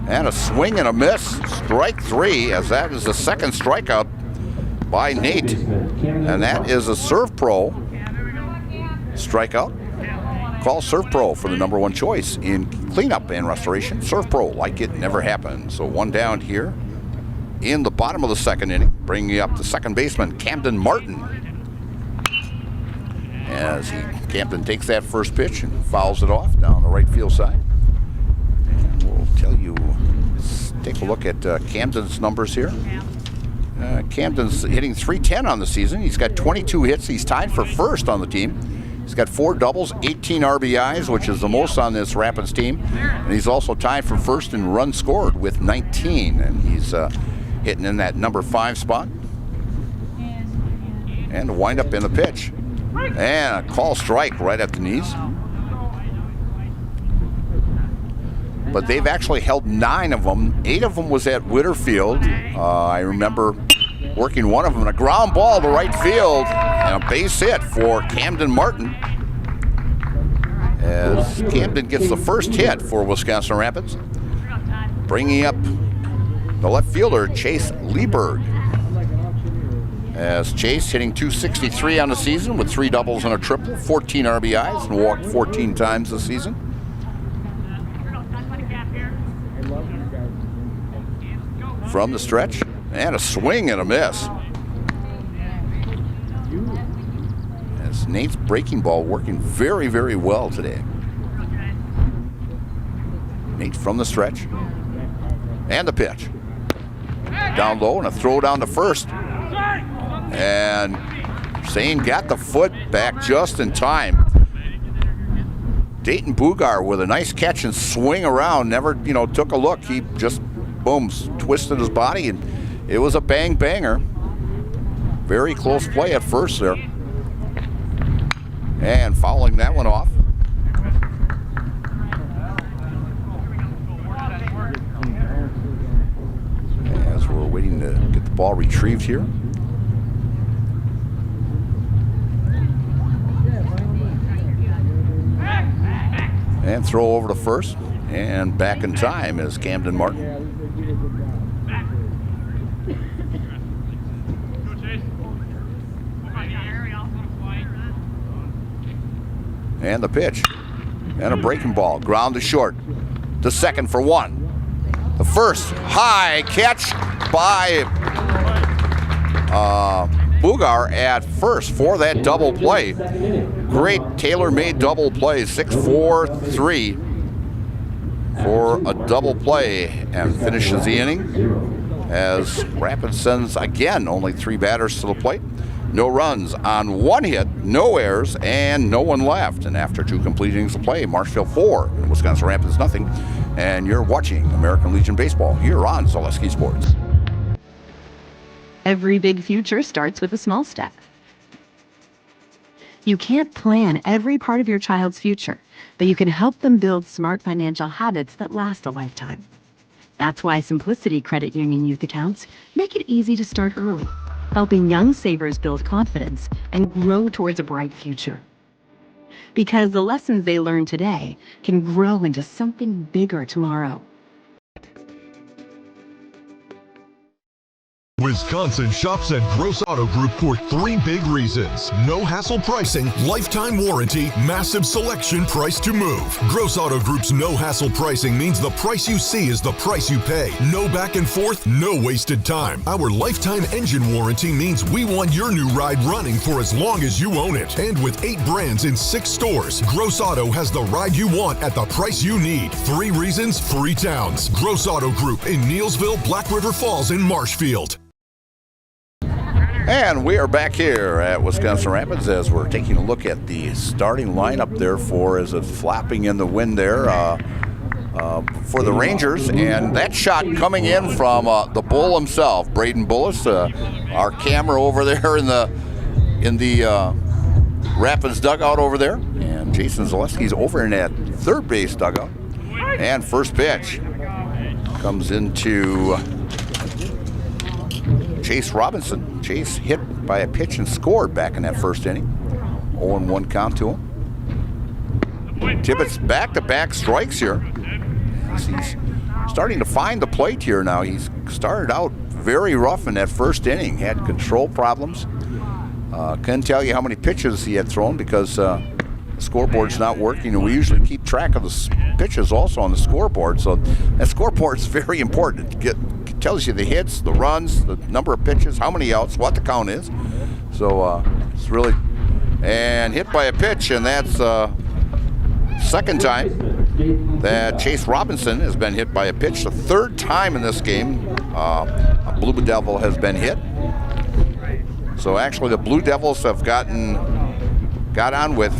And a swing and a miss, strike 3, as that is the second strikeout by Nate. And that is a Serve Pro strikeout. Call Serve Pro for the #1 choice in cleanup and restoration. Serve Pro, like it never happened. So 1 down here in the bottom of the second inning, bringing up the second baseman, Camden Martin. As Camden takes that first pitch and fouls it off down the right field side. And we'll tell you, let's take a look at Camden's numbers here. Camden's hitting .310 on the season. He's got 22 hits. He's tied for first on the team. He's got 4 doubles, 18 RBIs, which is the most on this Rapids team. And he's also tied for first in runs scored with 19. And he's hitting in that number 5 spot. And the windup in the pitch. And a call strike right at the knees. But they've actually held 9 of them. 8 of them was at Whitterfield. I remember working one of them, a ground ball to right field, and a base hit for Camden Martin. As Camden gets the first hit for Wisconsin Rapids. Bringing up the left fielder, Chase Lieberg. As Chase hitting .263 on the season with 3 doubles and a triple, 14 RBIs, and walked 14 times this season. From the stretch, and a swing and a miss. As Nate's breaking ball working very, very well today. Nate from the stretch, and the pitch. Down low, and a throw down to first. And Zane got the foot back just in time. Dayton Bugar with a nice catch and swing around, never, took a look. He just, boom, twisted his body, and it was a bang-banger. Very close play at first there. And fouling that one off. As we're waiting to get the ball retrieved here. And throw over to first, and back in time is Camden Martin. And the pitch, and a breaking ball, ground to short, to second for 1. The first high catch by Bugar at first for that double play. Great tailor-made double play, 6-4-3 for a double play, and finishes the inning as Rapids sends again only 3 batters to the plate. No runs on 1 hit, no errors, and no one left. And after 2 complete innings of play, Marshfield 4 and Wisconsin Rapids nothing. And you're watching American Legion Baseball here on Zaleski Sports. Every big future starts with a small step. You can't plan every part of your child's future, but you can help them build smart financial habits that last a lifetime. That's why Simplicity Credit Union Youth Accounts make it easy to start early, helping young savers build confidence and grow towards a bright future. Because the lessons they learn today can grow into something bigger tomorrow. Wisconsin shops at Gross Auto Group for 3 big reasons. No hassle pricing, lifetime warranty, massive selection, price to move. Gross Auto Group's no hassle pricing means the price you see is the price you pay. No back and forth, no wasted time. Our lifetime engine warranty means we want your new ride running for as long as you own it. And with 8 brands in 6 stores, Gross Auto has the ride you want at the price you need. 3 reasons, 3 towns. Gross Auto Group in Neelsville, Black River Falls, and Marshfield. And we are back here at Wisconsin Rapids as we're taking a look at the starting lineup there for, as it's flapping in the wind there, for the Rangers. And that shot coming in from the Bull himself, Braden Bullis, our camera over there in the Rapids dugout over there. And Jason Zaleski's over in that third base dugout. And first pitch comes into Chase Robinson. Chase hit by a pitch and scored back in that first inning. 0-1 count to him. Tippett's back-to-back strikes here. He's starting to find the plate here now. He's started out very rough in that first inning. Had control problems. Couldn't tell you how many pitches he had thrown because the scoreboard's not working, and we usually keep track of the pitches also on the scoreboard. So that scoreboard is very important to tells you the hits, the runs, the number of pitches, how many outs, what the count is. So it's really, and hit by a pitch, and that's second time that Chase Robinson has been hit by a pitch. The third time in this game a Blue Devil has been hit. So actually the Blue Devils have got on with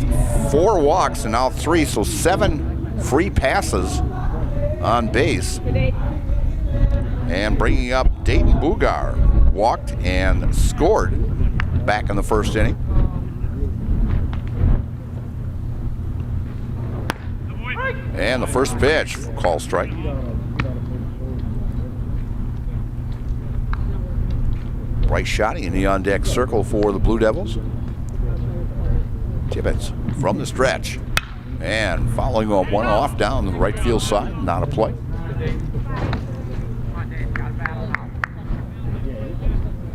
4 walks and now 3, so 7 free passes on base. And bringing up Dayton Bugar, walked and scored back in the first inning. And the first pitch, call strike. Bryce Schotty in the on-deck circle for the Blue Devils. Tibbetts from the stretch. And following on one off down the right field side, not a play.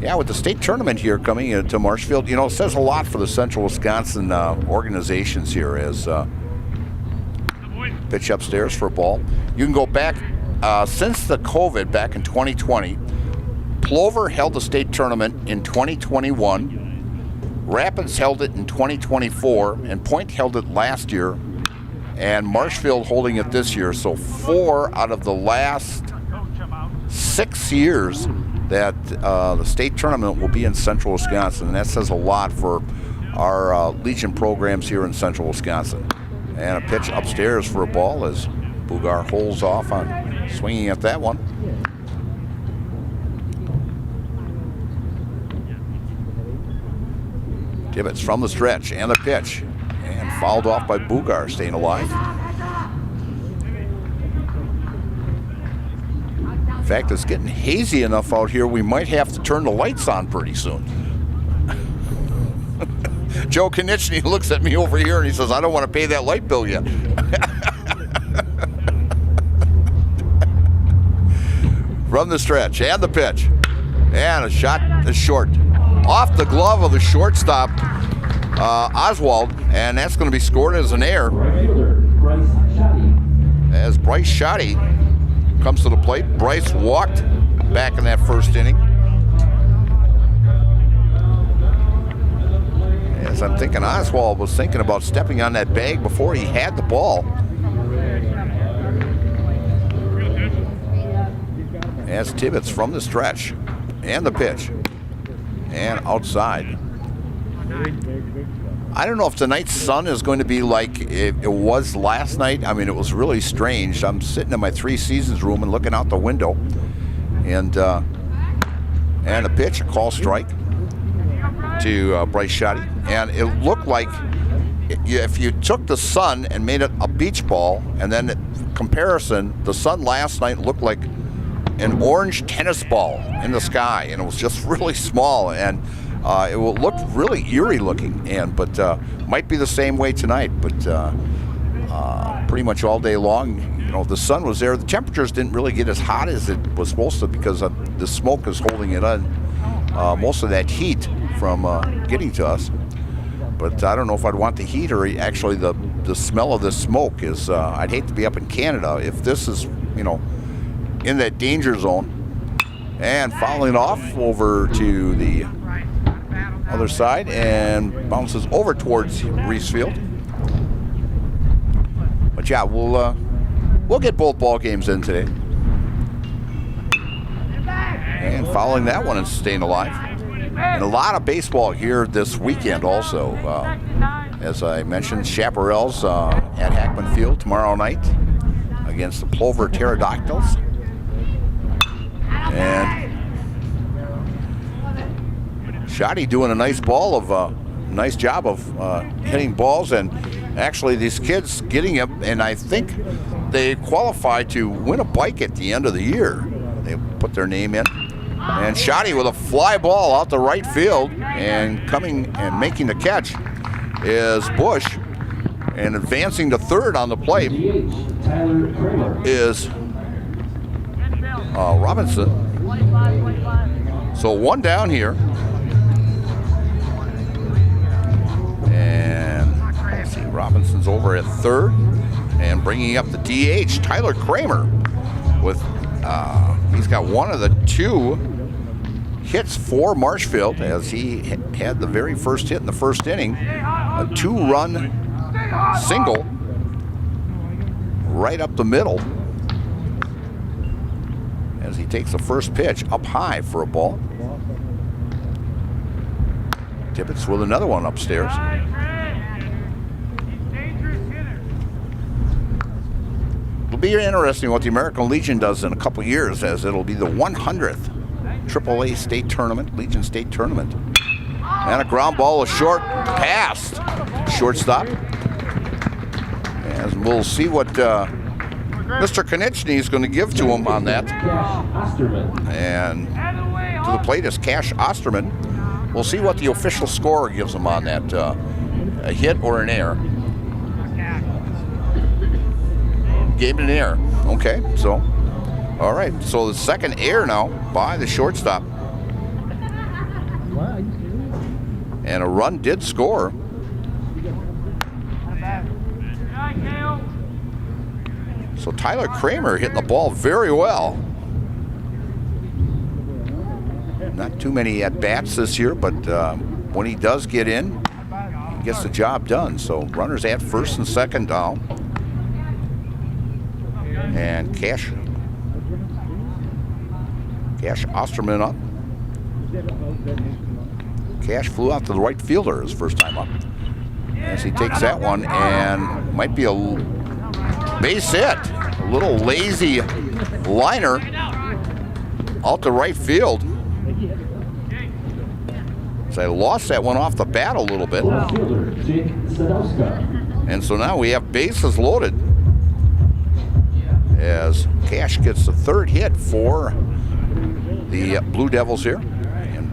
Yeah, with the state tournament here coming into Marshfield, it says a lot for the Central Wisconsin organizations here as pitch upstairs for a ball. You can go back, since the COVID back in 2020, Plover held the state tournament in 2021, Rapids held it in 2024, and Point held it last year, and Marshfield holding it this year. So 4 out of the last 6 years that the state tournament will be in Central Wisconsin, and that says a lot for our Legion programs here in Central Wisconsin. And a pitch upstairs for a ball as Bugar holds off on swinging at that one. Tibbetts from the stretch and the pitch, and fouled off by Bugar, staying alive. In fact, it's getting hazy enough out here, we might have to turn the lights on pretty soon. Joe Konieczny looks at me over here and he says, I don't want to pay that light bill yet. From the stretch and the pitch. And a shot is short. Off the glove of the shortstop, Oswald, and that's going to be scored as an error. As Bryce Schotty comes to the plate. Bryce walked back in that first inning. As I'm thinking, Oswald was thinking about stepping on that bag before he had the ball. As Tibbetts from the stretch and the pitch and outside. I don't know if tonight's sun is going to be like it was last night. I mean, it was really strange. I'm sitting in my Three Seasons room and looking out the window, and the pitch, a call strike to Bryce Schotty. And it looked like if you took the sun and made it a beach ball, and then comparison, the sun last night looked like an orange tennis ball in the sky, and it was just really small, and it looked really eerie looking. But might be the same way tonight. But pretty much all day long, the sun was there. The temperatures didn't really get as hot as it was supposed to because the smoke is holding it on. Most of that heat from getting to us. But I don't know if I'd want the heat or actually the smell of the smoke is, I'd hate to be up in Canada if this is, in that danger zone. And fouling off over to the other side and bounces over towards Reesefield. But yeah, we'll get both ball games in today. And fouling that one and staying alive. And a lot of baseball here this weekend also. As I mentioned, Chaparrals at Hackman Field tomorrow night against the Plover Pterodactyls. And Schotty doing a nice job of hitting balls, and actually these kids getting it, and I think they qualify to win a bike at the end of the year. They put their name in. And Schotty with a fly ball out the right field, and coming and making the catch is Bush, and advancing to third on the plate is Robinson. So one down here. And let's see, Robinson's over at third, and bringing up the DH, Tyler Kramer, with He's got one of the two hits for Marshfield, as he had the very first hit in the first inning. A 2-run single right up the middle as he takes the first pitch up high for a ball. Tibbetts with another one upstairs. It'll be interesting what the American Legion does in a couple years, as it'll be the 100th AAA state tournament, Legion State Tournament. And a ground ball, a short pass, shortstop. As we'll see what Mr. Konechny is going to give to him on that. And to the plate is Cash Osterman. We'll see what the official scorer gives him on that, a hit or an error. Gave it an error. Okay, so, all right. So the second error now by the shortstop. And a run did score. So Tyler Kramer hitting the ball very well. Not too many at-bats this year, but when he does get in, he gets the job done. So runners at first and second down. And Cash Osterman up. Cash flew out to the right fielder his first time up. As he takes that one, and might be a base hit. A little lazy liner out to right field. So I lost that one off the bat a little bit. And so now we have bases loaded, as Cash gets the third hit for the Blue Devils here. And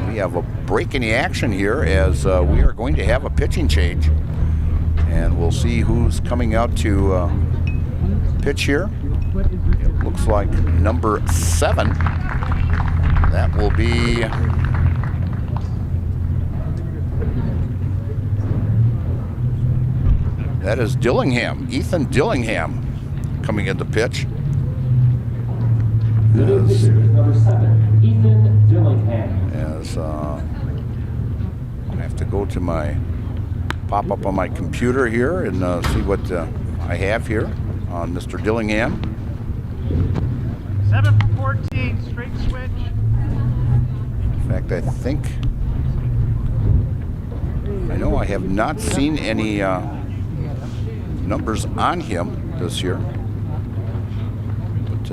we have a break in the action here, as we are going to have a pitching change. And we'll see who's coming out to pitch here. It looks like number 7. That will be that is Dillingham, Ethan Dillingham, coming in to pitch. Number 7, Ethan Dillingham. As I have to go to my pop up on my computer here and see what I have here on Mr. Dillingham. 7 for 14, straight switch. In fact, I think I know I have not seen any numbers on him this year. But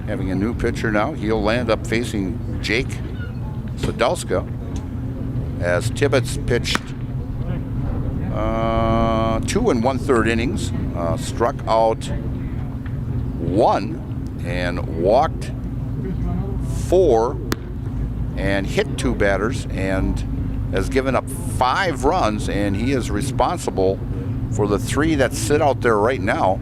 having a new pitcher now, he'll land up facing Jake Sadowska, as Tibbetts pitched 2 1/3 innings, struck out 1 and walked 4 and hit 2 batters, and has given up 5 runs, and he is responsible for the 3 that sit out there right now.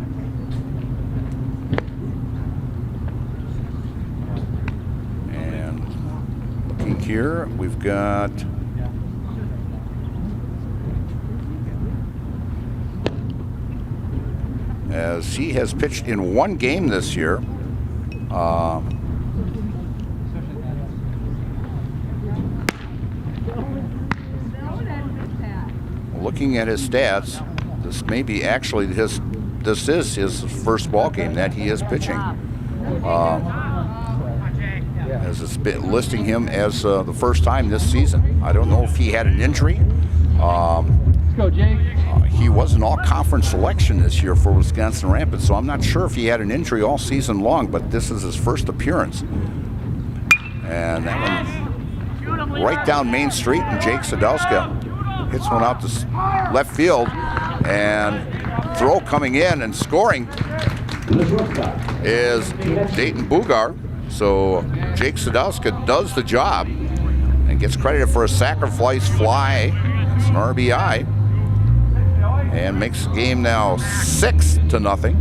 And looking here, we've got as he has pitched in 1 game this year. Looking at his stats, this may be actually this is his first ball game that he is pitching. As it's been listing him as the first time this season. I don't know if he had an injury. He was an all-conference selection this year for Wisconsin Rapids, so I'm not sure if he had an injury all season long, but this is his first appearance. And that one right down Main Street, and Jake Sadowska hits one out to left field, and throw coming in and scoring is Dayton Bugar. So Jake Sadowska does the job and gets credited for a sacrifice fly. It's an RBI. And makes the game now 6-0,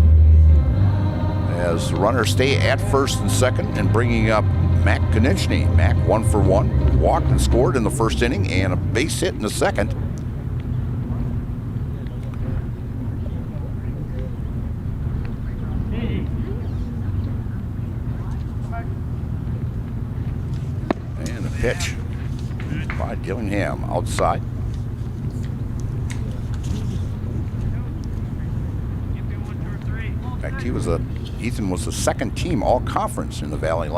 as runners stay at first and second, and bringing up Mac Konechny. Mac 1 for 1, walked and scored in the first inning, and a base hit in the second. pitch by Dillingham outside. In fact, Ethan was the second team all-conference in the Valley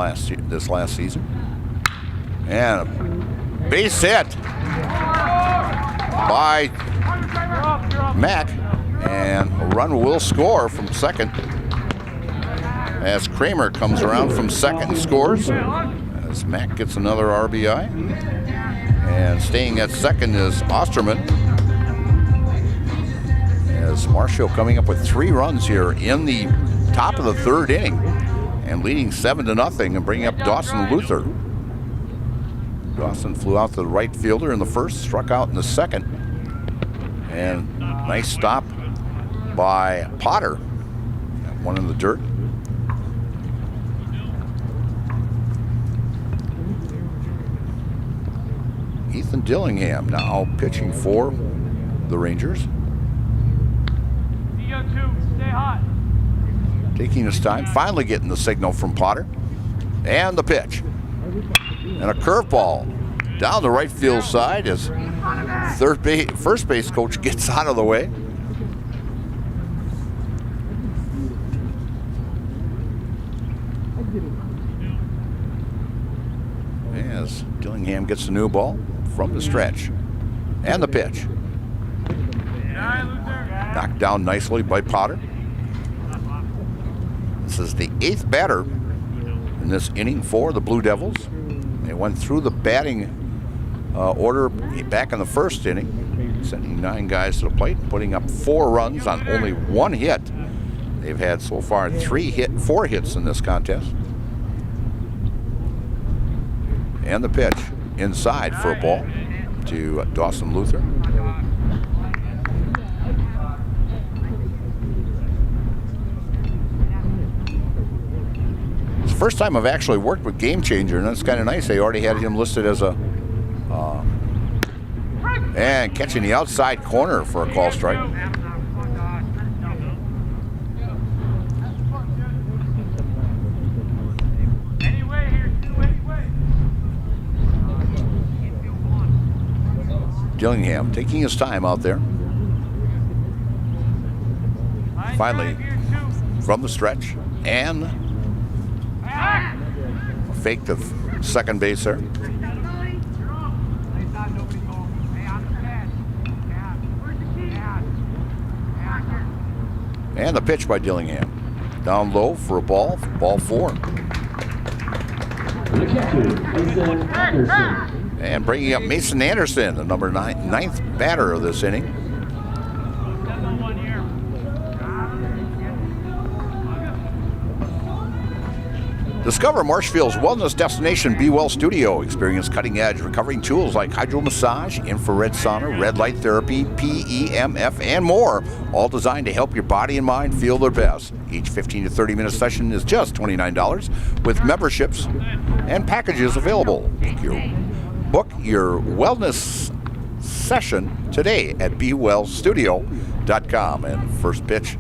this last season. And a base hit by Mack, and a run will score from second as Kramer comes around from second and scores as Mack gets another RBI. And staying at second is Osterman, as Marshfield coming up with 3 runs here in the top of the third inning and leading 7-0 and bringing up Dawson Luther. Dawson flew out to the right fielder in the first, struck out in the second. And nice stop by Potter. Got one in the dirt. Ethan Dillingham now pitching for the Rangers. Taking his time, finally getting the signal from Potter. And the pitch. And a curveball down the right field side as first base coach gets out of the way. As Dillingham gets the new ball from the stretch. And the pitch. Knocked down nicely by Potter. This is the 8th batter in this inning for the Blue Devils. They went through the batting order back in the first inning, sending 9 guys to the plate, putting up 4 runs on only 1 hit. They've had so far 4 hits in this contest. And the pitch inside for a ball to Dawson Luther. It's the first time I've actually worked with Game Changer, and that's kind of nice. They already had him listed as a and catching the outside corner for a call strike. Dillingham taking his time out there. Finally, from the stretch, and fake to second base there. And the pitch by Dillingham. Down low for a ball 4. And bringing up Mason Anderson, the number 9th batter of this inning. Discover Marshfield's wellness destination, Be Well Studio. Experience cutting-edge recovering tools like hydro massage, infrared sauna, red light therapy, PEMF, and more, all designed to help your body and mind feel their best. Each 15 to 30-minute session is just $29 with memberships and packages available. Book your wellness session today at BeWellStudio.com. And first pitch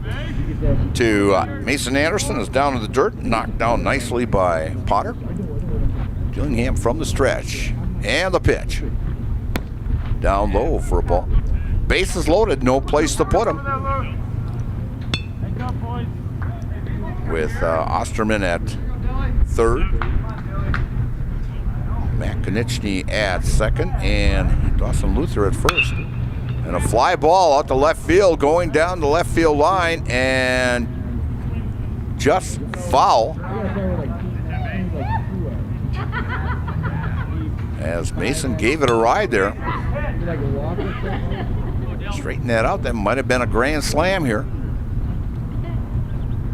to Mason Anderson is down in the dirt, knocked down nicely by Potter. Dillingham from the stretch. And the pitch. Down low for a ball. Bases loaded, no place to put him. With Osterman at third. Matt Konieczny at second, and Dawson Luther at first. And a fly ball out to left field, going down the left field line, and just foul. As Mason gave it a ride there. Straighten that out. That might have been a grand slam here.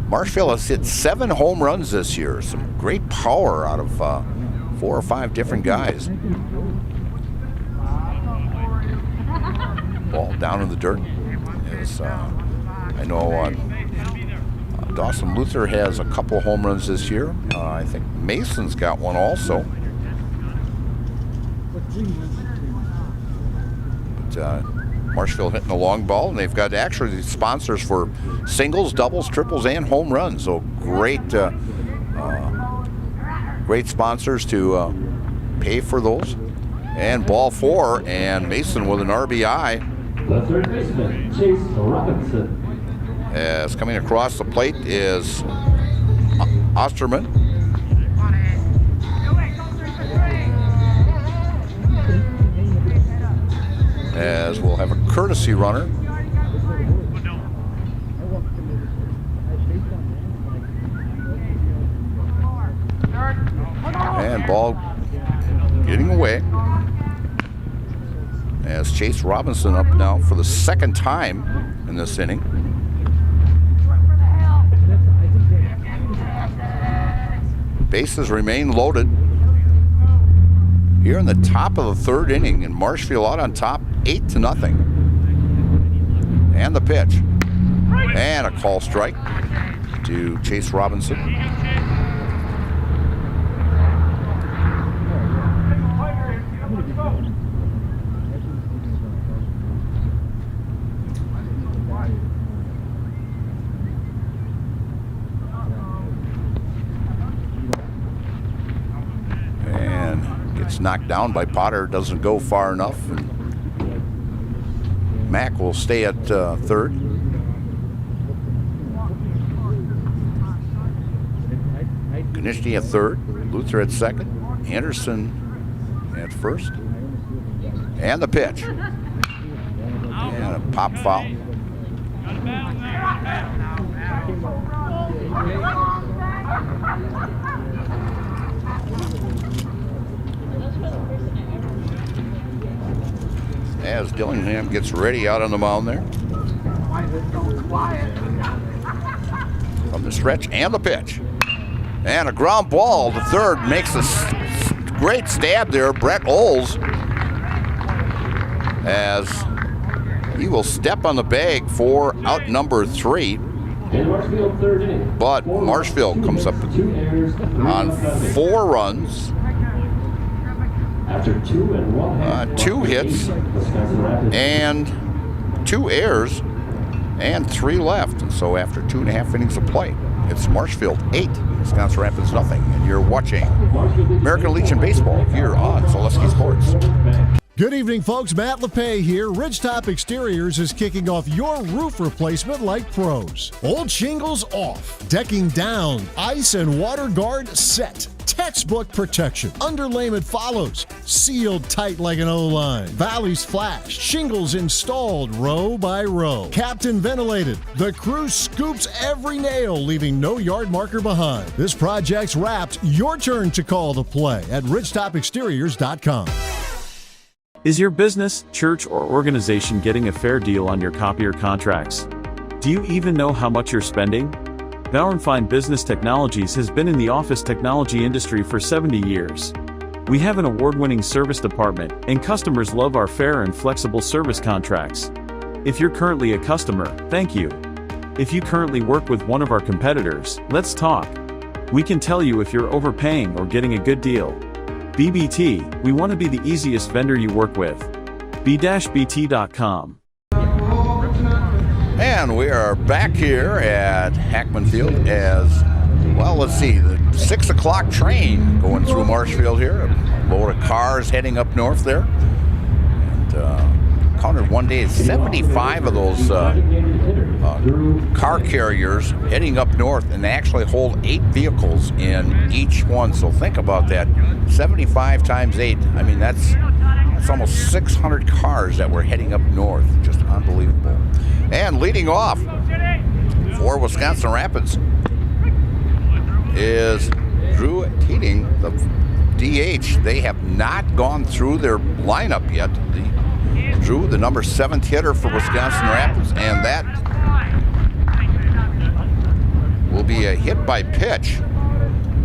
Marshfield has hit 7 home runs this year. Some great power out of 4 or 5 different guys. Ball down in the dirt. I know Dawson Luther has a couple home runs this year. I think Mason's got one also. But Marshfield hitting a long ball, and they've got actually sponsors for singles, doubles, triples, and home runs. So great sponsors to pay for those. And ball 4, and Mason with an RBI. The third baseman, Chase Robinson. As coming across the plate is Osterman. As we'll have a courtesy runner. And ball getting away. As Chase Robinson up now for the second time in this inning. Bases remain loaded. Here in the top of the third inning, and Marshfield out on top, 8-0. And the pitch. And a call strike to Chase Robinson. Knocked down by Potter, doesn't go far enough. And Mack will stay at third. Konishny at third, Luther at second, Anderson at first. And the pitch. And a pop foul. As Dillingham gets ready out on the mound there. From the stretch, and the pitch. And a ground ball. The third makes a great stab there. Brett Oles, as he will step on the bag for out number 3. But Marshfield comes up on 4 runs. After 2 and 1 2 hits and 2 errors and 3 left. And so after 2.5 innings of play, it's Marshfield 8, Wisconsin Rapids nothing. And you're watching American Legion Baseball here on Zaleski Sports. Good evening, folks. Matt LePay here. Ridgetop Exteriors is kicking off your roof replacement like pros. Old shingles off, decking down, ice and water guard set. Textbook protection. Underlayment follows. Sealed tight like an O-line. Valleys flashed. Shingles installed row by row. Captain ventilated. The crew scoops every nail, leaving no yard marker behind. This project's wrapped. Your turn to call the play at ridgetopexteriors.com. Is your business, church, or organization getting a fair deal on your copier contracts? Do you even know how much you're spending? Bauer & Fine Business Technologies has been in the office technology industry for 70 years. We have an award-winning service department, and customers love our fair and flexible service contracts. If you're currently a customer, thank you. If you currently work with one of our competitors, let's talk. We can tell you if you're overpaying or getting a good deal. BBT, we want to be the easiest vendor you work with. b-bt.com. And we are back here at Hackman Field as, well, let's see, the 6 o'clock train going through Marshfield here. A load of cars heading up north there. And counted one day 75 of those car carriers heading up north, and they actually hold 8 vehicles in each one. So think about that. 75 times 8. I mean, that's almost 600 cars that were heading up north. Just unbelievable. And leading off for Wisconsin Rapids is Drew Teeting, the DH. They have not gone through their lineup yet. Drew, the number 7th hitter for Wisconsin Rapids, and that will be a hit by pitch,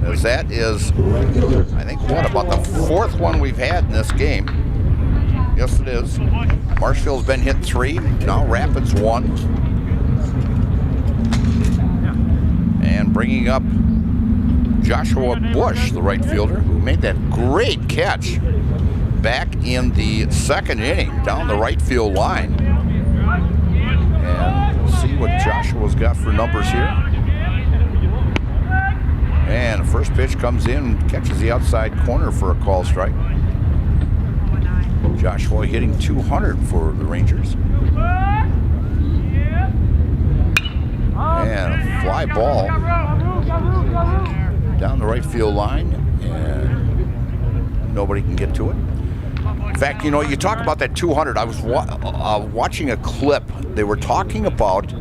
as that is, I think, about the 4th one we've had in this game. Yes, it is. Marshfield's been hit 3, now Rapids 1. And bringing up Joshua Bush, the right fielder, who made that great catch back in the 2nd inning down the right field line. And we'll see what Joshua's got for numbers here. And the first pitch comes in, catches the outside corner for a call strike. Joshua hitting 200 for the Rangers. And a fly ball down the right field line, and nobody can get to it. In fact, you know, you talk about that 200. I was watching a clip. They were talking about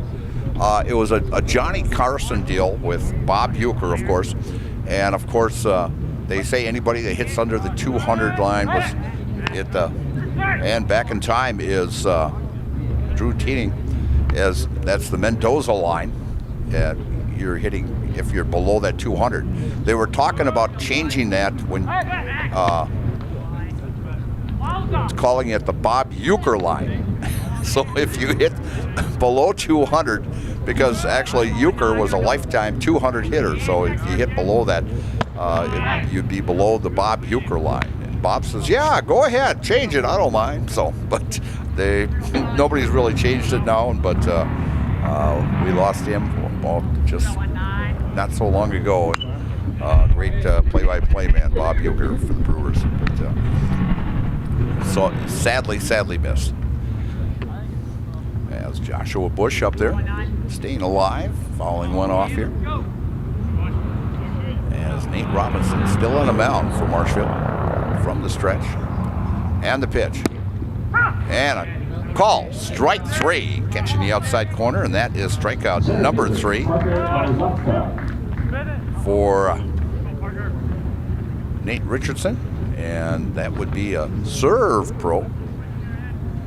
it was a Johnny Carson deal with Bob Uecker, of course, and of course they say anybody that hits under the 200 line was hit the. And back in time is Drew Teening, that's the Mendoza line. You're hitting if you're below that 200. They were talking about changing that when calling it the Bob Uecker line. So if you hit below 200, because actually Uecker was a lifetime 200 hitter, so if you hit below that, you'd be below the Bob Uecker line. And Bob says, "Yeah, go ahead, change it. I don't mind." So, but nobody's really changed it now. But we lost him just not so long ago. Great play-by-play man, Bob Uecker for the Brewers. But, so sadly missed. As Joshua Bush up there, staying alive, fouling one off here. As Nate Robinson still on the mound for Marshfield from the stretch. And the pitch. And a call, strike 3, catching the outside corner, and that is strikeout number 3 for Nate Richardson. And that would be a Serve Pro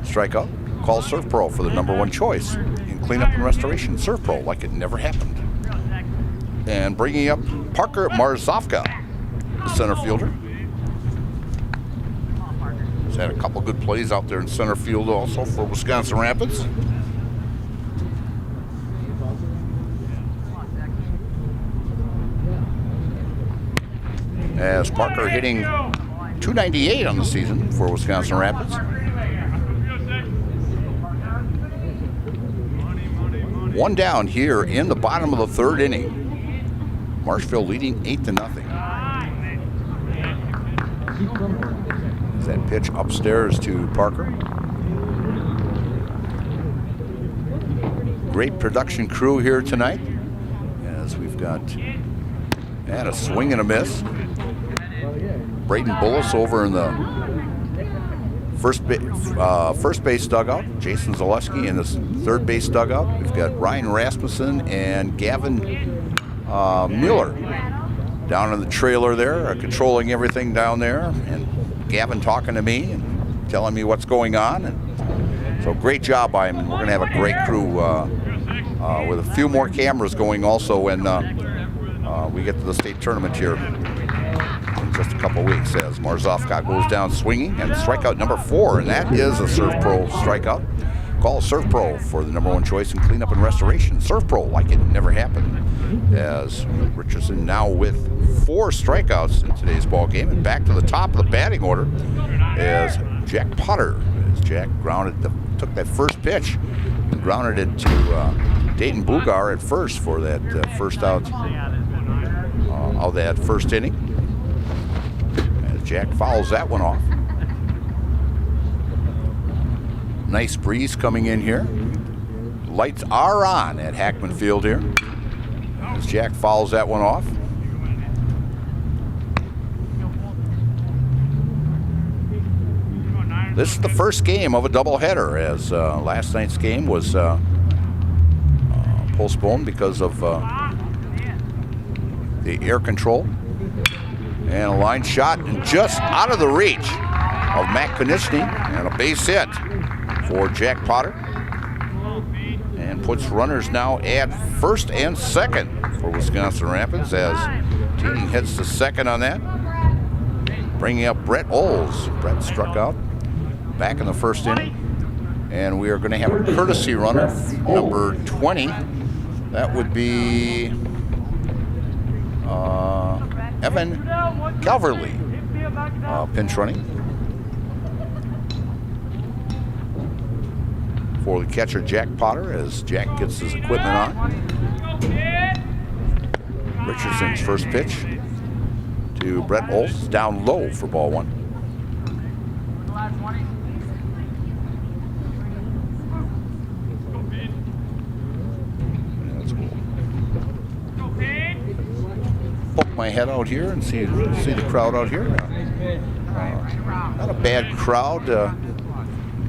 strikeout. Call Serve Pro for the number 1 choice in cleanup and restoration. Serve Pro like it never happened. And bringing up Parker Marzovka, the center fielder. He's had a couple good plays out there in center field also for Wisconsin Rapids. As Parker hitting .298 on the season for Wisconsin Rapids. One down here in the bottom of the 3rd inning. Marshfield leading 8-0. That pitch upstairs to Parker. Great production crew here tonight, as we've got and a swing and a miss. Braden Bullis over in the first base dugout. Jason Zaleski in the 3rd base dugout. We've got Ryan Rasmussen and Gavin Mueller down in the trailer there, controlling everything down there, and Gavin talking to me and telling me what's going on. And so great job by him, and we're going to have a great crew with a few more cameras going also when we get to the state tournament here in just a couple weeks, as Marzovka goes down swinging, and strikeout number 4, and that is a Serve Pro strikeout. Call Serve Pro for the number 1 choice in cleanup and restoration. Serve Pro like it never happened, as Richardson now with 4 strikeouts in today's ball game, and back to the top of the batting order as Jack Potter. As Jack took that first pitch and grounded it to Dayton Bugar at first for that first out of that first inning. As Jack fouls that one off. Nice breeze coming in here. Lights are on at Hackman Field here. As Jack fouls that one off. This is the first game of a doubleheader, as last night's game was postponed because of the air control. And a line shot, and just out of the reach of Matt Konechny, and a base hit for Jack Potter. And puts runners now at 1st and 2nd for Wisconsin Rapids, as Teating hits the 2nd on that. Bringing up Brett Oles. Brett struck out back in the 1st inning. And we are going to have a courtesy runner, number 20. That would be Evan Calverley, pinch running for the catcher Jack Potter, as Jack gets his equipment on. Richardson's first pitch to Brett Olds, down low for ball one. Poke my head out here and see the crowd out here. Not a bad crowd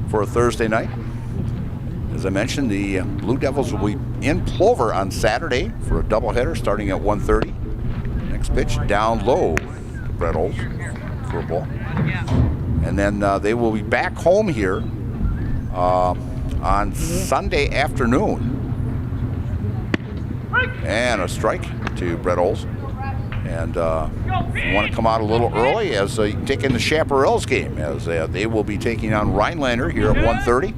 for a Thursday night. As I mentioned, the Blue Devils will be in Plover on Saturday for a doubleheader starting at 1:30. Next pitch down low to Brett Olds for a ball. And then they will be back home here on Sunday afternoon. And a strike to Brett Olds. And you want to come out a little early as you take in the Chaparrals game, as they will be taking on Rhinelander here at 1:30.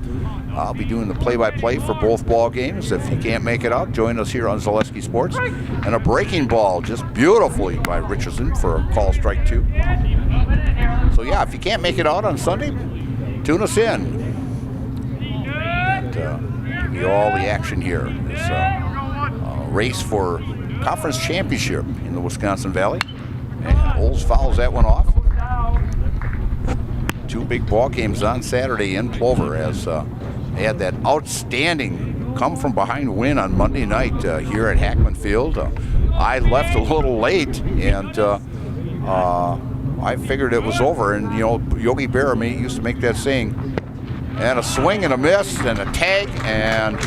I'll be doing the play-by-play for both ball games. If you can't make it out, join us here on Zaleski Sports. And a breaking ball just beautifully by Richardson for a call strike 2. So yeah, if you can't make it out on Sunday, tune us in. And give you all the action here. It's a race for conference championship in the Wisconsin Valley. And Olds fouls that one off. 2 big ball games on Saturday in Plover as they had that outstanding come-from-behind win on Monday night here at Hackman Field. I left a little late, and I figured it was over. And, you know, Yogi Berra used to make that saying, and a swing and a miss and a tag and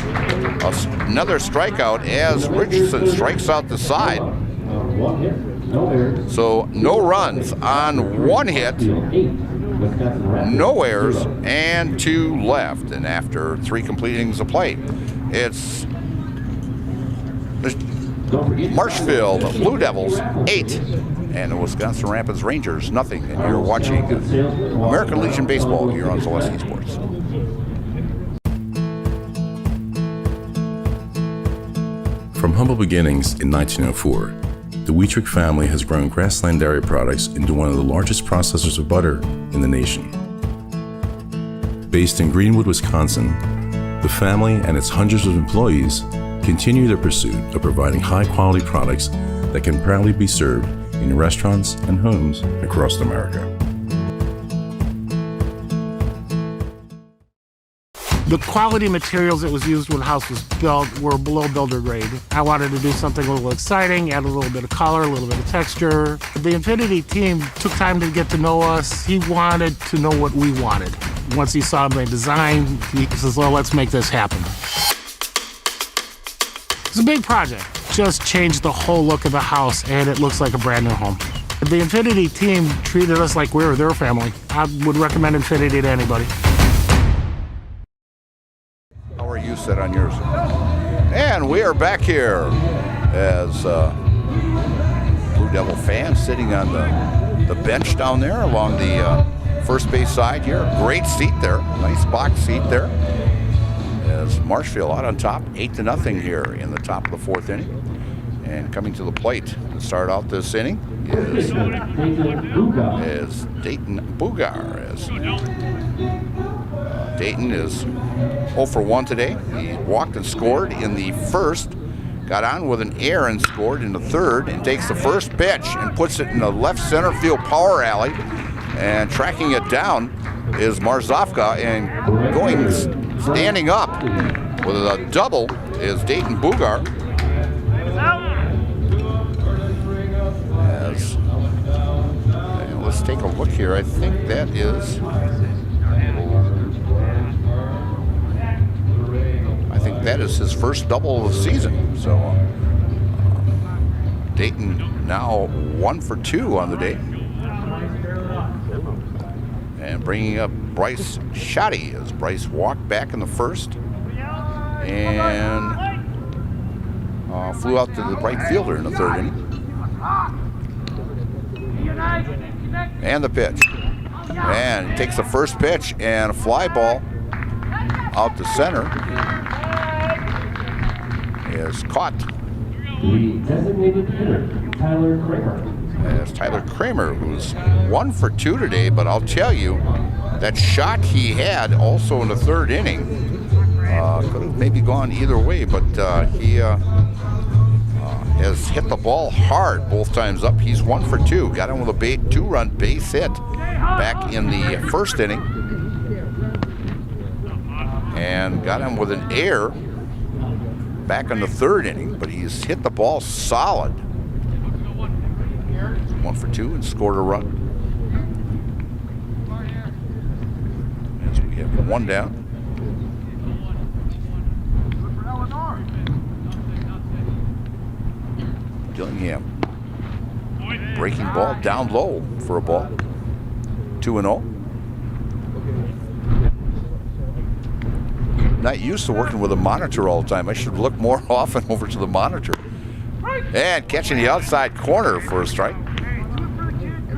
another strikeout as Richardson strikes out the side. So no runs on 1 hit. No errors, and 2 left. And after 3 complete innings of play, it's Marshfield Blue Devils 8 and the Wisconsin Rapids Rangers nothing. And you're watching American Legion Baseball here on Zaleski Sports. From humble beginnings in 1904, the Wheatrick family has grown Grassland Dairy Products into one of the largest processors of butter in the nation. Based in Greenwood, Wisconsin, the family and its hundreds of employees continue their pursuit of providing high-quality products that can proudly be served in restaurants and homes across America. The quality materials that was used when the house was built were below builder grade. I wanted to do something a little exciting, add a little bit of color, a little bit of texture. The Infinity team took time to get to know us. He wanted to know what we wanted. Once he saw my design, he says, well, let's make this happen. It's a big project. Just changed the whole look of the house, and it looks like a brand new home. The Infinity team treated us like we were their family. I would recommend Infinity to anybody. How are you set on yours? And we are back here as Blue Devil fans sitting on the bench down there along the first base side here. Great seat there, nice box seat there. As Marshfield out on top, 8-0 here in the top of the 4th inning. And coming to the plate to start out this inning is Dayton Bugar. Dayton is 0 for 1 today. He walked and scored in the first, got on with an error and scored in the third, and takes the first pitch and puts it in the left center field power alley. And tracking it down is Marzovka, and standing up with a double is Dayton Bugar. Let's take a look here. I think that is. That is his first double of the season. So Dayton now 1 for 2 on the day. And bringing up Bryce Shoddy as Bryce walked back in the first and flew out to the right fielder in the 3rd inning. And the pitch. And he takes the first pitch and a fly ball out to center. Is caught. The designated hitter, Tyler Kramer. As Tyler Kramer, who's 1 for 2 today, but I'll tell you, that shot he had also in the 3rd inning could have maybe gone either way, but he has hit the ball hard both times up. He's 1 for 2. Got him with a 2-run base hit back in the first inning. And got him with an error back in the third inning, but he's hit the ball solid. 1 for 2 and scored a run. As we have 1 down. Dillingham. Breaking ball down low for a ball. 2-0. Not used to working with a monitor all the time. I should look more often over to the monitor. And catching the outside corner for a strike.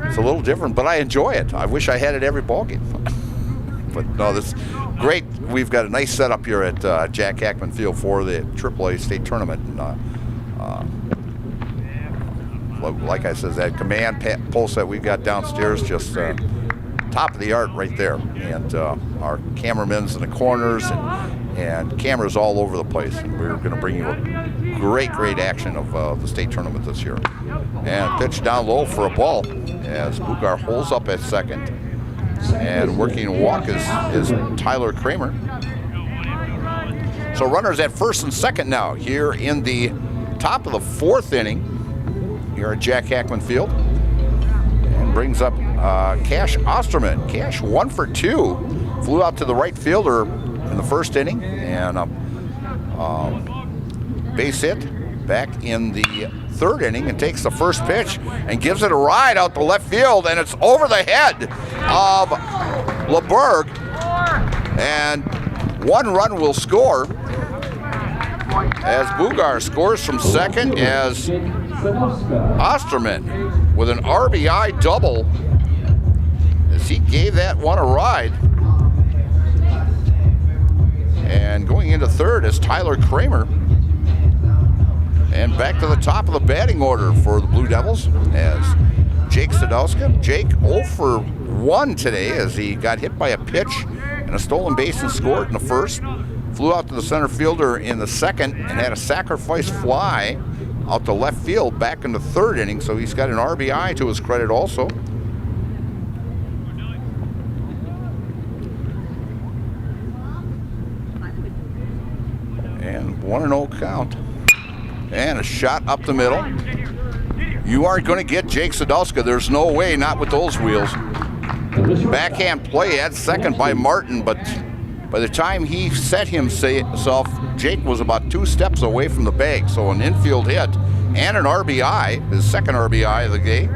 It's a little different, but I enjoy it. I wish I had it every ballgame. But no, this is great. We've got a nice setup here at Jack Hackman Field for the AAA state tournament. Like I said, that command post that we've got downstairs, just top of the art right there. And our cameramen's in the corners and cameras all over the place. And we're going to bring you a great action of the state tournament this year. And pitch down low for a ball as Bugar holds up at second. And working a walk is Tyler Kramer. So runners at first and second now here in the top of the fourth inning here at Jack Hackman Field. And brings up Cash Osterman. Cash 1 for 2. Flew out to the right fielder in the first inning. And base hit back in the third inning and takes the first pitch and gives it a ride out to left field, and it's over the head of LeBerg, and 1 run will score as Bugar scores from second as Osterman with an RBI double as he gave that one a ride. And going into third is Tyler Kramer. And back to the top of the batting order for the Blue Devils as Jake Sadowska. Jake 0 for 1 today as he got hit by a pitch and a stolen base and scored in the first. Flew out to the center fielder in the second and had a sacrifice fly out to left field back in the third inning. So he's got an RBI to his credit also. And 1-0 count. And a shot up the middle. You aren't going to get Jake Sadowska. There's no way, not with those wheels. Backhand play at second by Martin, but by the time he set himself, Jake was about 2 steps away from the bag. So an infield hit and an RBI, his second RBI of the game.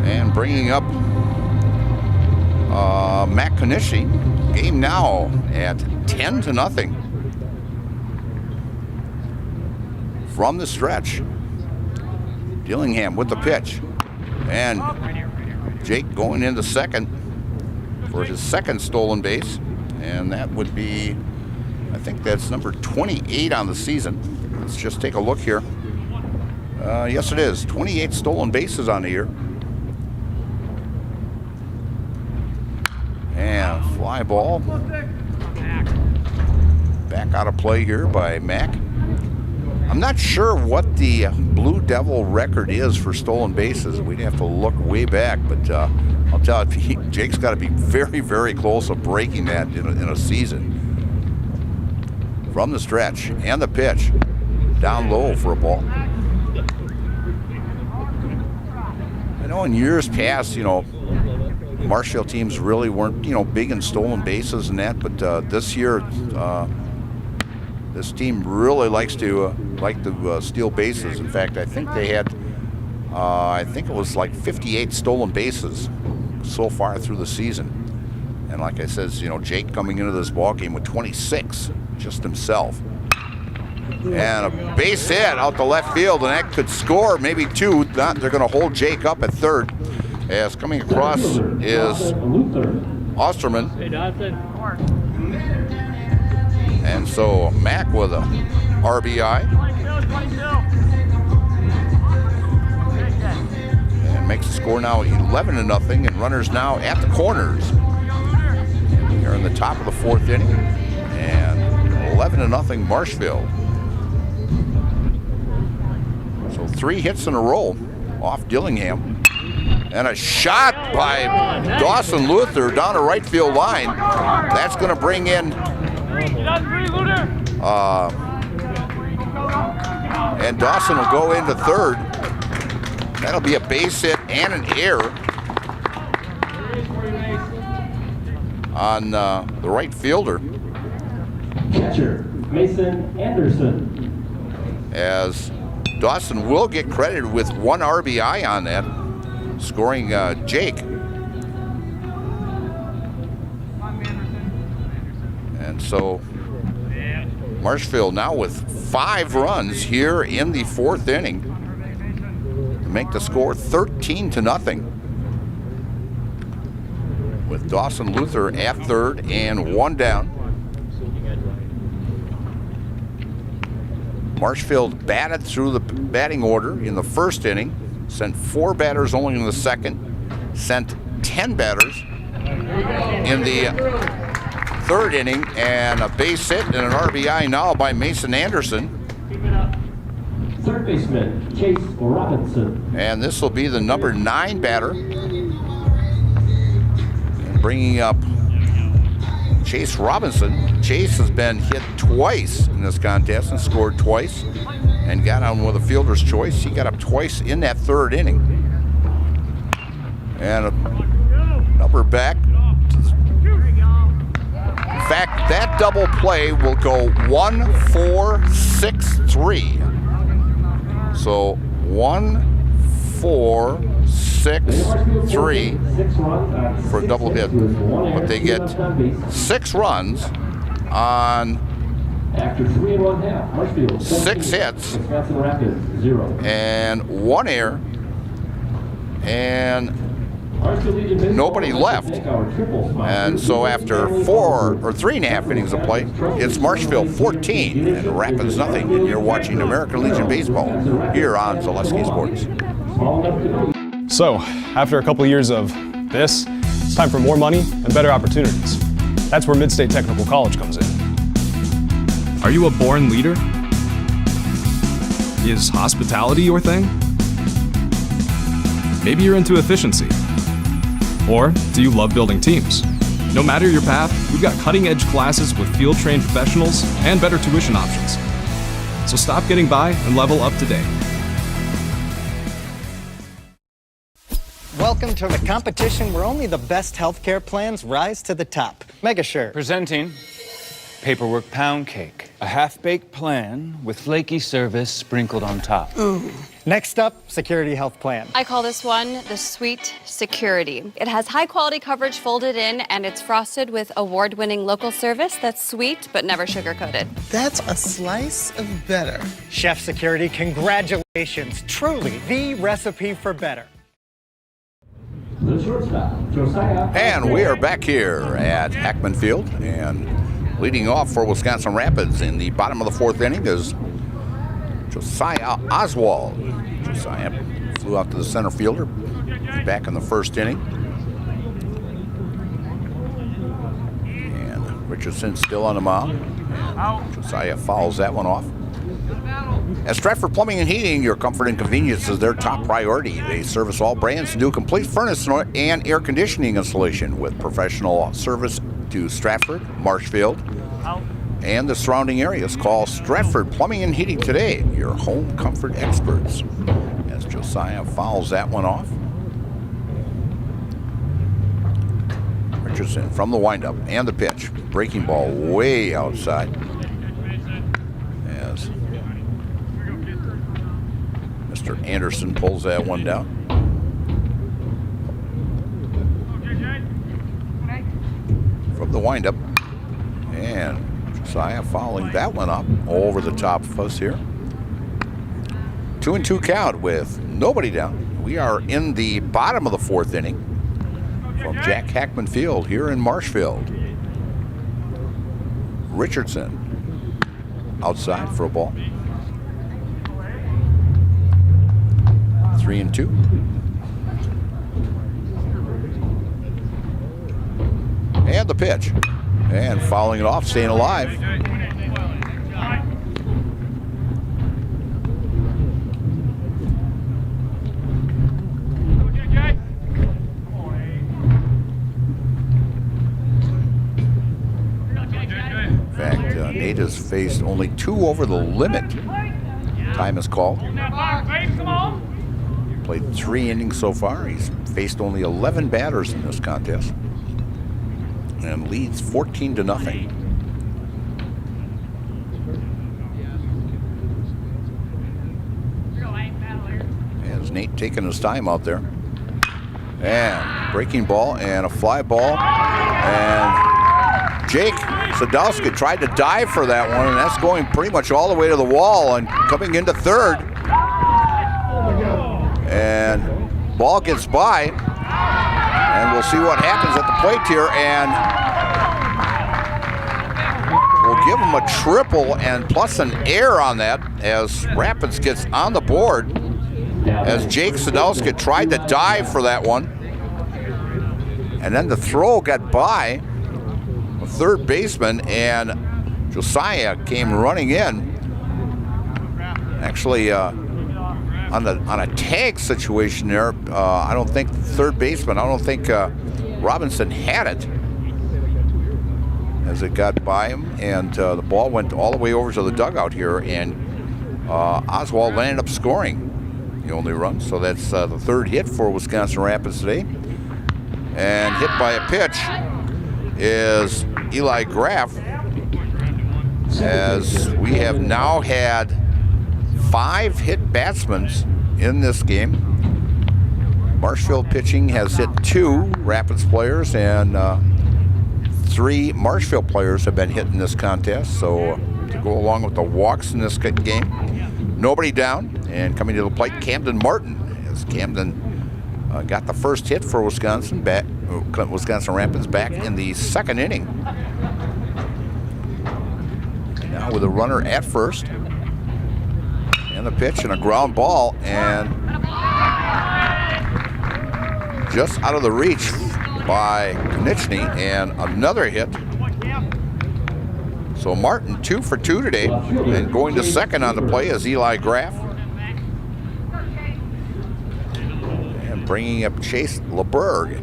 And bringing up Matt Kanishi. Game now at 10-0 from the stretch. Dillingham with the pitch, and Jake going into second for his second stolen base, and that would be, I think that's number 28 on the season. Let's just take a look here. Yes, it is 28 stolen bases on the year. And fly ball back out of play here by Mack. I'm not sure what the Blue Devil record is for stolen bases. We'd have to look way back, but I'll tell you, Jake's got to be very, very close to breaking that in a season. From the stretch and the pitch, down low for a ball. I know in years past, Marshfield teams really weren't, big in stolen bases and that, but this year, this team really likes to steal bases. In fact, I think they had, it was like 58 stolen bases so far through the season. And like I said, Jake coming into this ball game with 26 just himself. And a base hit out to left field, and that could score maybe 2. They're going to hold Jake up at third. As coming across is Osterman. And so Mack with a RBI. And makes the score now 11-0, and runners now at the corners. Here in the top of the fourth inning. And 11-0 Marshfield. So 3 hits in a row off Dillingham. And a shot by Dawson Luther down the right field line. That's going to bring in and Dawson will go into third. That'll be a base hit and an error on the right fielder. Catcher, Mason Anderson. As Dawson will get credited with 1 RBI on that, scoring Jake. And so Marshfield now with 5 runs here in the 4th inning to make the score 13-0. With Dawson Luther at third and 1 down. Marshfield batted through the batting order in the 1st inning, sent 4 batters only in the 2nd, sent 10 batters in the 3rd inning, and a base hit and an RBI now by Mason Anderson. Third baseman, Chase Robinson. And this will be the number 9 batter. And bringing up Chase Robinson. Chase has been hit twice in this contest and scored twice and got on with a fielder's choice. He got up twice in that 3rd inning. And a number back. In fact, that double play will go 1-4-6-3. So 1-4-6-3 for a double hit. But they get 6 runs on 6 hits and 1 error and nobody left. And so after 4 or 3.5 innings of play, it's Marshfield 14 and Rapids nothing. And you're watching American Legion Baseball here on Zaleski Sports. So, after a couple of years of this, it's time for more money and better opportunities. That's where Mid-State Technical College comes in. Are you a born leader? Is hospitality your thing? Maybe you're into efficiency. Or do you love building teams? No matter your path, we've got cutting-edge classes with field-trained professionals and better tuition options. So stop getting by and level up today. Welcome to the competition where only the best healthcare plans rise to the top. Megasure. Presenting Paperwork Pound Cake, a half-baked plan with flaky service sprinkled on top. Ooh. Next up, Security Health Plan. I call this one the Sweet Security. It has high-quality coverage folded in, and it's frosted with award-winning local service that's sweet but never sugar-coated. That's a slice of better. Chef Security, congratulations. Truly the recipe for better. The shortstop, Josiah. And we are back here at Hackman Field, and leading off for Wisconsin Rapids in the bottom of the 4th inning is Josiah Oswald. Josiah flew out to the center fielder. Back in the 1st inning. And Richardson still on the mound. And Josiah fouls that one off. At Stratford Plumbing and Heating, your comfort and convenience is their top priority. They service all brands and do complete furnace and air conditioning installation with professional service to Stratford, Marshfield, and the surrounding areas. Call Stratford Plumbing and Heating today, your home comfort experts. As Josiah fouls that one off. Richardson from the windup and the pitch. Breaking ball way outside. As Mr. Anderson pulls that one down. From the windup. And Josiah fouling that one up over the top of us here. 2-2 count with nobody down. We are in the bottom of the 4th inning from Jack Hackman Field here in Marshfield. Richardson outside for a ball. 3-2. And the pitch. And fouling it off, staying alive. has faced only 2 over the limit. Time is called. Played 3 innings so far. He's faced only 11 batters in this contest and leads 14-0. As Nate taking his time out there. And breaking ball and a fly ball. And Jake Sadowski tried to dive for that one, and that's going pretty much all the way to the wall and coming into third. And ball gets by, and we'll see what happens at the plate here. And we'll give him a triple and plus an error on that as Rapids gets on the board. As Jake Sadowski tried to dive for that one. And then the throw got by a third baseman, and Josiah came running in. Actually, on a tag situation there, I don't think the third baseman, Robinson had it as it got by him, and the ball went all the way over to the dugout here, and Oswald landed up scoring the only run. So that's the third hit for Wisconsin Rapids today. And hit by a pitch is Eli Graff, as we have now had 5 hit batsmen in this game. Marshfield pitching has hit 2 Rapids players, and 3 Marshfield players have been hit in this contest. So to go along with the walks in this game, nobody down. And coming to the plate, Camden Martin, as Camden got the first hit for Wisconsin Rapids back in the second inning. Now with a runner at first, and the pitch and a ground ball, and just out of the reach by Konechny, and another hit. So Martin 2 for 2 today, and going to second on the play is Eli Graff. Bringing up Chase LeBerg.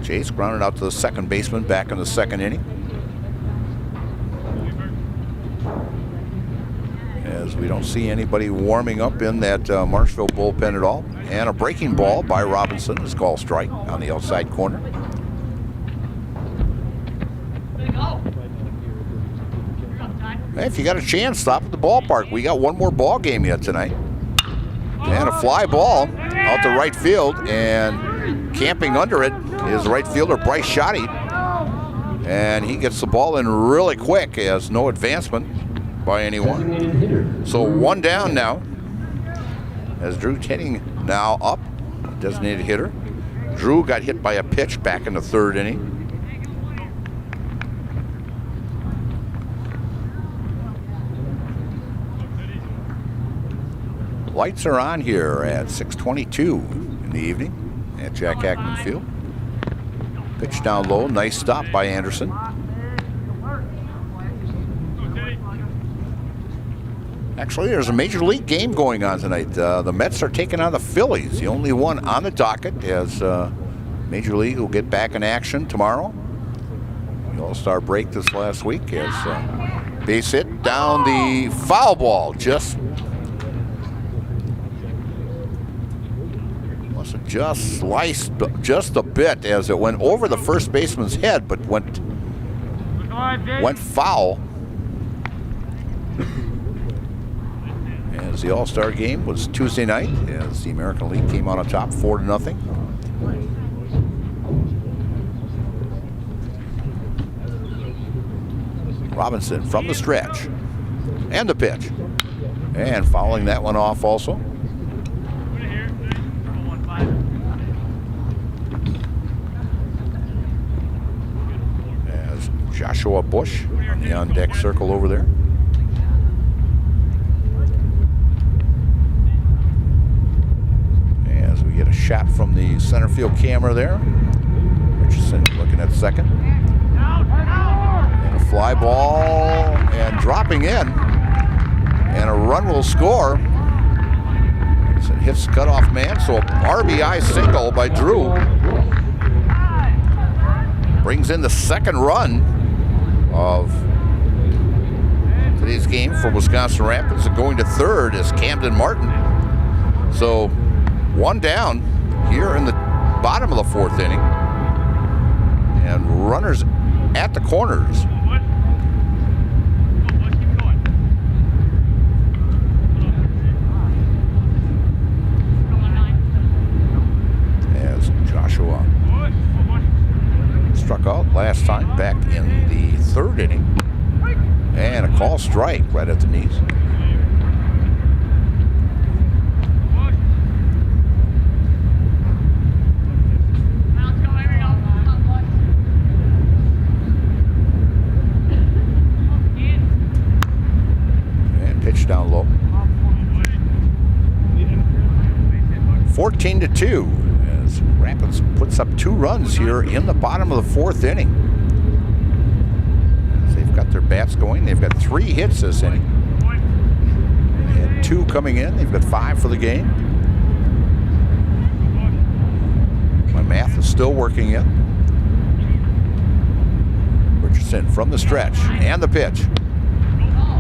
Chase grounded out to the second baseman back in the second inning. As we don't see anybody warming up in that Marshfield bullpen at all. And a breaking ball by Robinson is called strike on the outside corner. Hey, if you got a chance, stop at the ballpark. We got one more ball game yet tonight. And a fly ball out to right field, and camping under it is right fielder Bryce Schotty. And he gets the ball in really quick, as no advancement by anyone. So 1 down now, as Drew Tenning now up, designated hitter. Drew got hit by a pitch back in the third inning. Lights are on here at 6:22 in the evening at Jack Hackman Field. Pitch down low, nice stop by Anderson. Actually, there's a Major League game going on tonight. The Mets are taking on the Phillies, the only one on the docket, as Major League will get back in action tomorrow. The All-Star break this last week, as base hit down the foul ball, just sliced just a bit as it went over the first baseman's head, but went foul. As the All-Star game was Tuesday night, as the American League came out on top 4-0. Robinson from the stretch, and the pitch, and fouling that one off also. Joshua Bush on the on-deck circle over there. As we get a shot from the center field camera there. Richardson looking at second. And a fly ball, and dropping in. And a run will score. As it hits cutoff man, so a RBI single by Drew. Brings in the second run of today's game for Wisconsin Rapids. And going to third is Camden Martin. So one down here in the bottom of the fourth inning. And runners at the corners. As Joshua struck out last time back in the third inning. And a call strike right at the knees. And pitch down low. 14-2 as Rapids puts up 2 runs here in the bottom of the fourth inning. As they've got their bats going. They've got 3 hits this inning. They had 2 coming in. They've got 5 for the game. My math is still working in. Richardson from the stretch and the pitch.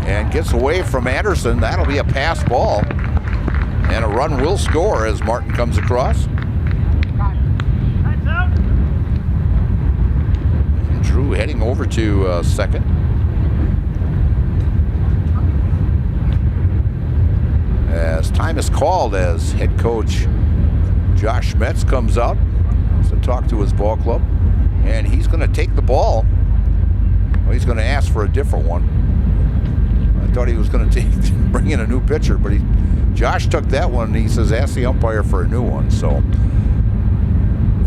And gets away from Anderson. That'll be a pass ball. And a run will score as Martin comes across. And Drew heading over to second. As time is called as head coach Josh Metz comes out to talk to his ball club. And he's going to take the ball. Well, he's going to ask for a different one. I thought he was going to bring in a new pitcher, but Josh took that one, and he says, ask the umpire for a new one. So,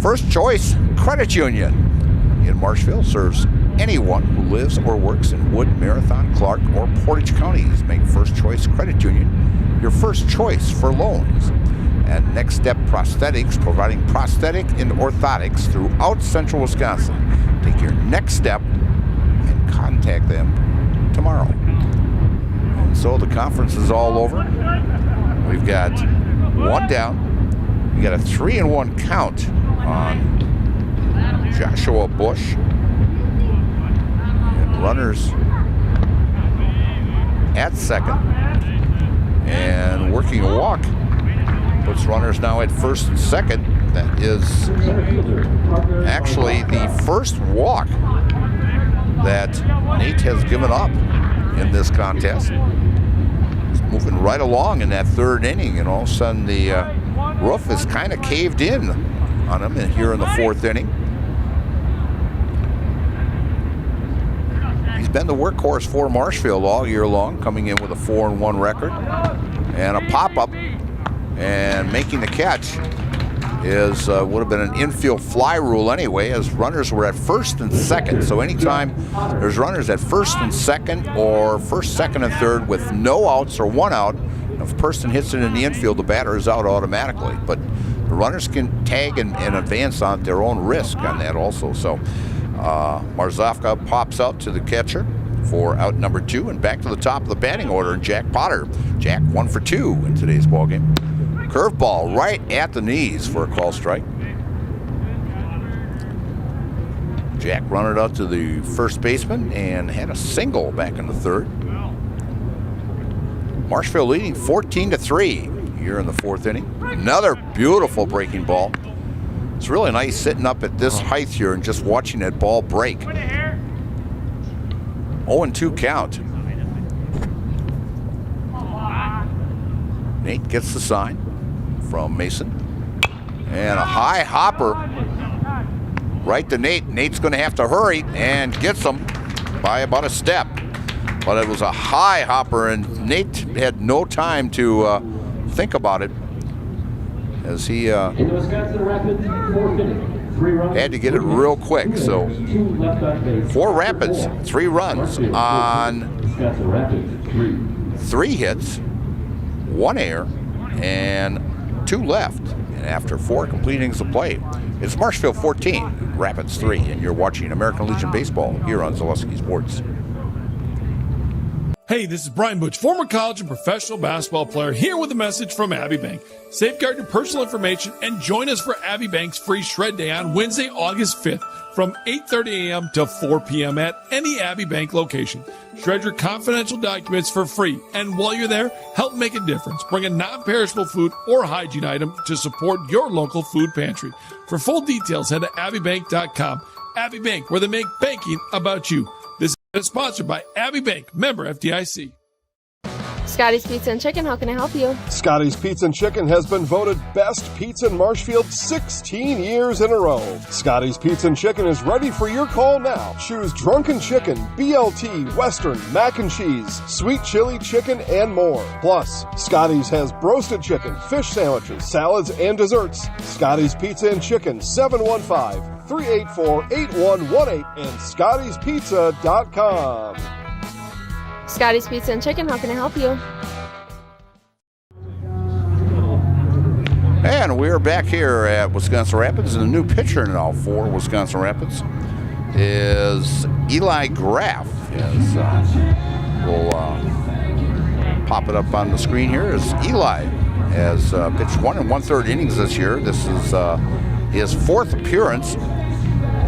First Choice Credit Union in Marshfield serves anyone who lives or works in Wood, Marathon, Clark, or Portage counties. Make First Choice Credit Union your first choice for loans. And Next Step Prosthetics, providing prosthetic and orthotics throughout central Wisconsin. Take your next step and contact them tomorrow. And so the conference is all over. We've got 1 down. We got a 3-1 count on Joshua Bush. And runners at second. And working a walk puts runners now at first and second. That is actually the first walk that Nate has given up in this contest. He's moving right along in that third inning, and all of a sudden the roof is kind of caved in on him here in the fourth inning. He's been the workhorse for Marshfield all year long, coming in with a 4-1 record and a pop-up, and making the catch is would have been an infield fly rule anyway, as runners were at first and second. So anytime there's runners at first and second, or first, second, and third with no outs or 1 out, if a person hits it in the infield, the batter is out automatically. But the runners can tag and advance on their own risk on that also. So Marzovka pops out to the catcher for out number 2, and back to the top of the batting order, Jack Potter. Jack 1 for 2 in today's ballgame. Curveball right at the knees for a call strike. Jack running out to the first baseman and had a single back in the third. Marshfield leading 14-3 here in the fourth inning. Another beautiful breaking ball. It's really nice sitting up at this height here and just watching that ball break. 0-2 count. Nate gets the sign from Mason. And a high hopper right to Nate. Nate's going to have to hurry, and gets him by about a step. But it was a high hopper, and Nate had no time to think about it, as he had to get it real quick. So for Rapids, 3 runs on 3 hits, 1 error, and 2 left. And after 4 complete innings of play, it's Marshfield 14, Rapids 3, and you're watching American Legion Baseball here on Zaleski Sports. Hey, this is Brian Butch, former college and professional basketball player, here with a message from Abbey Bank. Safeguard your personal information and join us for Abbey Bank's free shred day on Wednesday, August 5th from 8:30 a.m. to 4 p.m. at any Abbey Bank location. Shred your confidential documents for free, and while you're there, help make a difference. Bring a non-perishable food or hygiene item to support your local food pantry. For full details, head to abbeybank.com. Abbey Bank, where they make banking about you. This is sponsored by Abbey Bank, member FDIC. Scotty's Pizza and Chicken, how can I help you? Scotty's Pizza and Chicken has been voted best pizza in Marshfield 16 years in a row. Scotty's Pizza and Chicken is ready for your call now. Choose drunken chicken, BLT, Western, mac and cheese, sweet chili chicken, and more. Plus, Scotty's has broasted chicken, fish sandwiches, salads, and desserts. Scotty's Pizza and Chicken, 715-384-8118 and scottyspizza.com. Scotty's Pizza and Chicken, how can I help you? And we're back here at Wisconsin Rapids, and the new pitcher now for Wisconsin Rapids is Eli Graff. We'll pop it up on the screen here. As Eli has pitched 1 1/3 innings this year. This is his 4th appearance,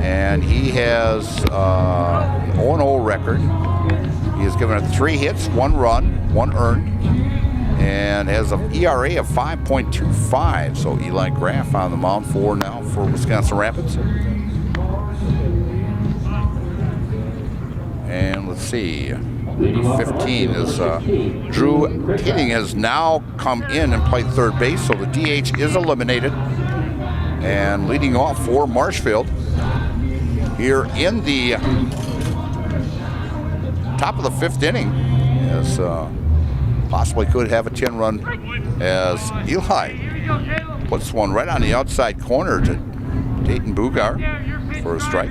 and he has an 0-0 record. He has given it 3 hits, 1 run, 1 earned, and has an ERA of 5.25. So Eli Graff on the mound for Wisconsin Rapids. And let's see, 15 is Drew Hitting has now come in and played third base, so the DH is eliminated. And leading off for Marshfield here in the top of the 5th inning, as possibly could have a 10-run, as Eli puts one right on the outside corner to Dayton Bugar for a strike.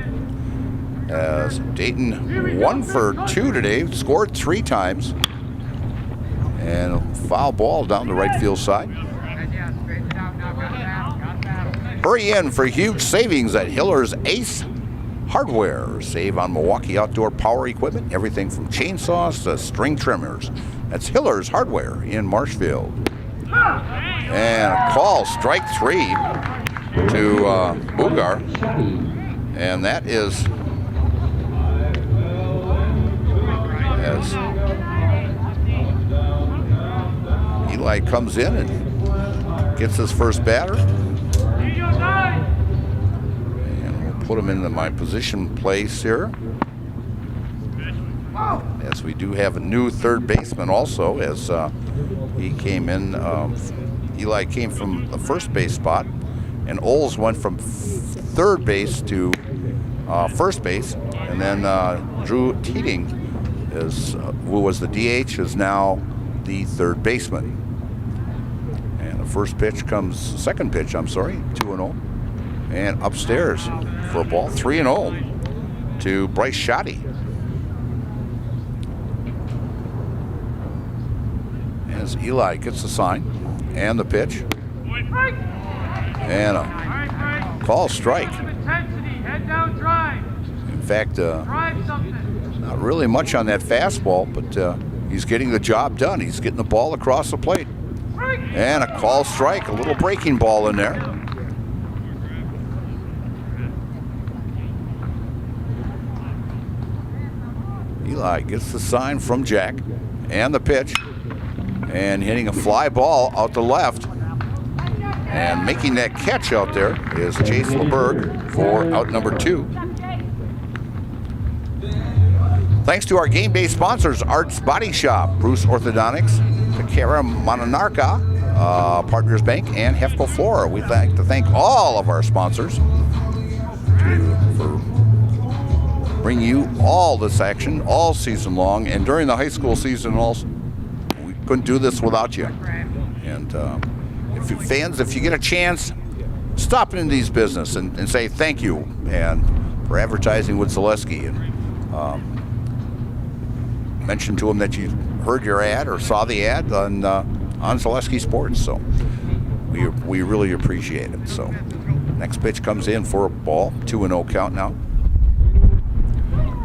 As Dayton 1 for 2 today, scored 3 times, and a foul ball down the right field side. Hurry in for huge savings at Hiller's Ace Hardware. Save on Milwaukee outdoor power equipment, everything from chainsaws to string trimmers. That's Hiller's Hardware in Marshfield. And a call, strike 3 to Bugar. And that is as Eli comes in and gets his first batter. Put him into my position place here, as we do have a new third baseman also, as he came in. Eli came from the first base spot, and Oles went from third base to first base, and then Drew Teeting, who was the DH, is now the third baseman. And the second pitch, 2-0. And upstairs for a ball, 3-0 to Bryce Shoddy. As Eli gets the sign and the pitch. And a call strike. In fact, not really much on that fastball, but he's getting the job done. He's getting the ball across the plate. And a call strike, a little breaking ball in there. Eli gets the sign from Jack and the pitch, and hitting a fly ball out to left, and making that catch out there is Chase LeBerg for out number 2. Thanks to our game day sponsors, Art's Body Shop, Bruce Orthodontics, Takara Mononarca, Partners Bank, and Hefco Flora. We'd like to thank all of our sponsors for bring you all this action all season long, and during the high school season also. We couldn't do this without you. And if you get a chance, stop into these business and say thank you and for advertising with Zaleski, and mention to them that you heard your ad or saw the ad on Zaleski Sports. So we really appreciate it. So next pitch comes in for a ball, 2-0 count now.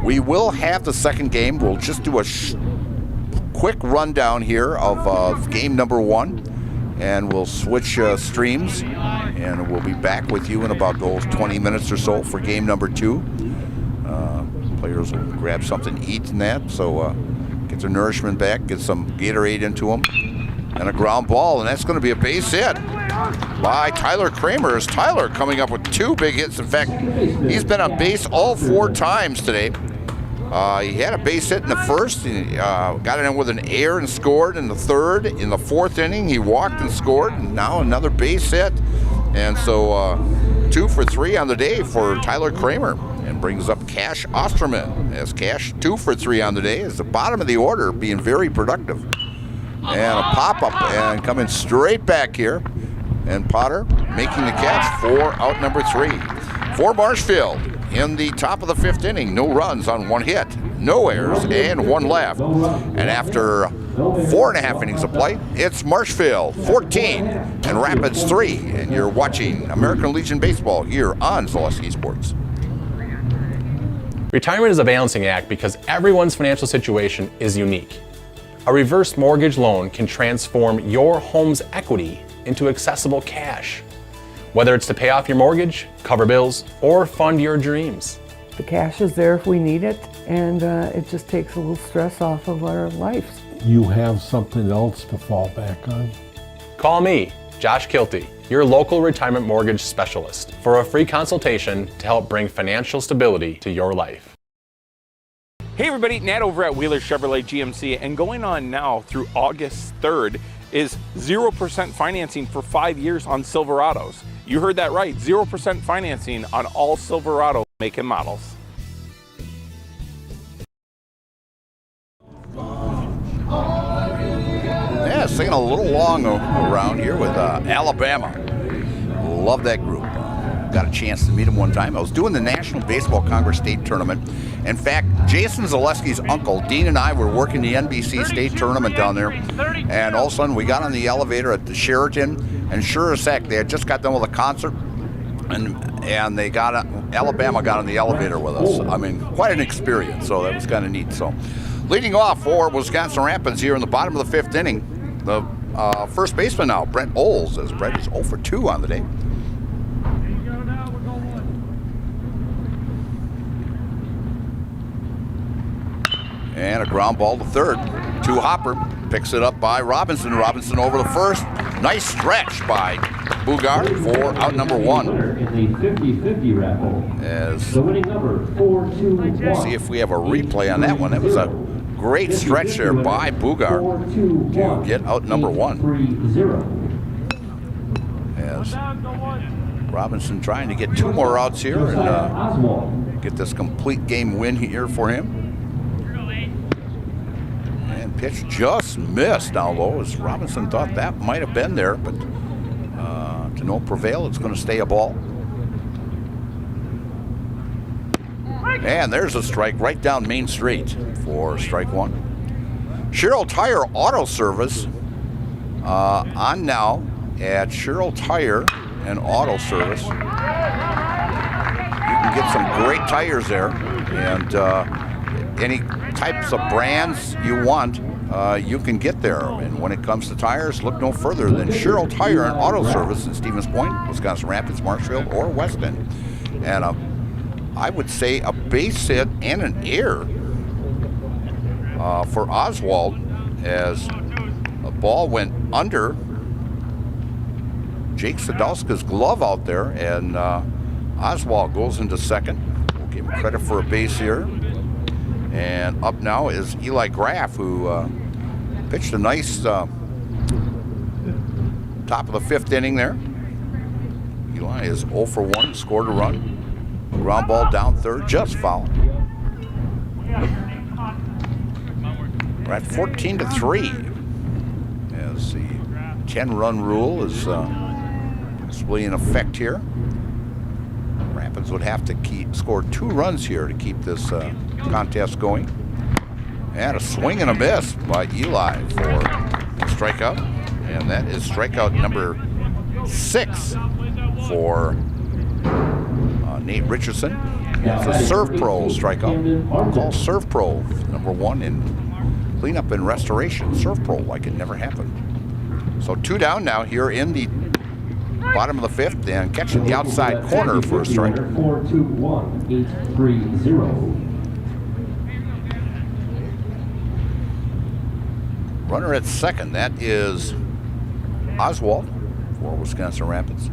We will have the second game. We'll just do a quick rundown here of game number 1, and we'll switch streams, and we'll be back with you in about those 20 minutes or so for game number 2. Players will grab something to eat and that, so get their nourishment back, get some Gatorade into them, and a ground ball, and that's going to be a base hit by Tyler Kramer. Is Tyler coming up with 2 big hits? In fact, he's been on base all 4 times today. He had a base hit in the first, he got it in with an error and scored in the third. In the 4th inning, he walked and scored, and now another base hit. And so 2 for 3 on the day for Tyler Kramer, and brings up Cash Osterman as Cash 2 for 3 on the day, is the bottom of the order, being very productive. And a pop-up and coming straight back here. And Potter making the catch for out number 3. For Marshfield in the top of the 5th inning, no runs on 1 hit, no errors, and 1 left. And after 4.5 innings of play, it's Marshfield 14 and Rapids 3. And you're watching American Legion Baseball here on Zaleski Sports. Retirement is a balancing act because everyone's financial situation is unique. A reverse mortgage loan can transform your home's equity into accessible cash, whether it's to pay off your mortgage, cover bills, or fund your dreams. The cash is there if we need it, and it just takes a little stress off of our lives. You have something else to fall back on. Call me, Josh Kilty, your local retirement mortgage specialist, for a free consultation to help bring financial stability to your life. Hey everybody, Nat over at Wheeler Chevrolet GMC, and going on now through August 3rd is 0% financing for 5 years on Silverados. You heard that right, 0% financing on all Silverado make and models. Yeah, singing a little long around here with Alabama. Love that group. Got a chance to meet him one time. I was doing the National Baseball Congress State Tournament. In fact, Jason Zaleski's uncle, Dean, and I were working the NBC State Tournament down there. And all of a sudden, we got on the elevator at the Sheraton. And sure as heck, they had just got done with a concert. And they Alabama got on the elevator with us. I mean, quite an experience. So that was kind of neat. So leading off for Wisconsin Rapids here in the bottom of the 5th inning, the first baseman now, Brent Oles, as Brent is 0 for 2 on the day. And a ground ball to third. To Hopper. Picks it up by Robinson. Robinson over the first. Nice stretch by Bugard for out number 1. As the winning number 4-2-1. See if we have a replay on that one. That was a great stretch there by Bugard to get out number 1. As Robinson trying to get 2 more outs here and get this complete game win here for him. Pitch just missed down low, as Robinson thought that might have been there, but to no prevail, it's going to stay a ball. And there's a strike right down Main Street for strike 1. Sherrill Tire Auto Service on now at Sherrill Tire and Auto Service. You can get some great tires there, and any types of brands you want, you can get there. And when it comes to tires, look no further than Sherrill Tire and Auto Service in Stevens Point, Wisconsin Rapids, Marshfield, or Weston. And I would say a base hit and an error for Oswald, as a ball went under Jake Sadowska's glove out there, and Oswald goes into second. We'll give him credit for a base here. And up now is Eli Graff, who pitched a nice top of the 5th inning there. Eli is 0 for 1, scored a run. Ground ball down third, just foul. We're at 14-3 as the 10-run rule is still in effect here. Rapids would have to score 2 runs here to keep this contest going. And a swing and a miss by Eli for a strikeout. And that is strikeout number 6 for Nate Richardson. It's a Serve Pro strikeout. Call Serve Pro number 1 in cleanup and restoration, Surf Pro, like it never happened. So 2 down now here in the bottom of the 5th, and catching the outside corner for a strike. 4-2-1-8-3-0. Runner at second, that is Oswald for Wisconsin Rapids.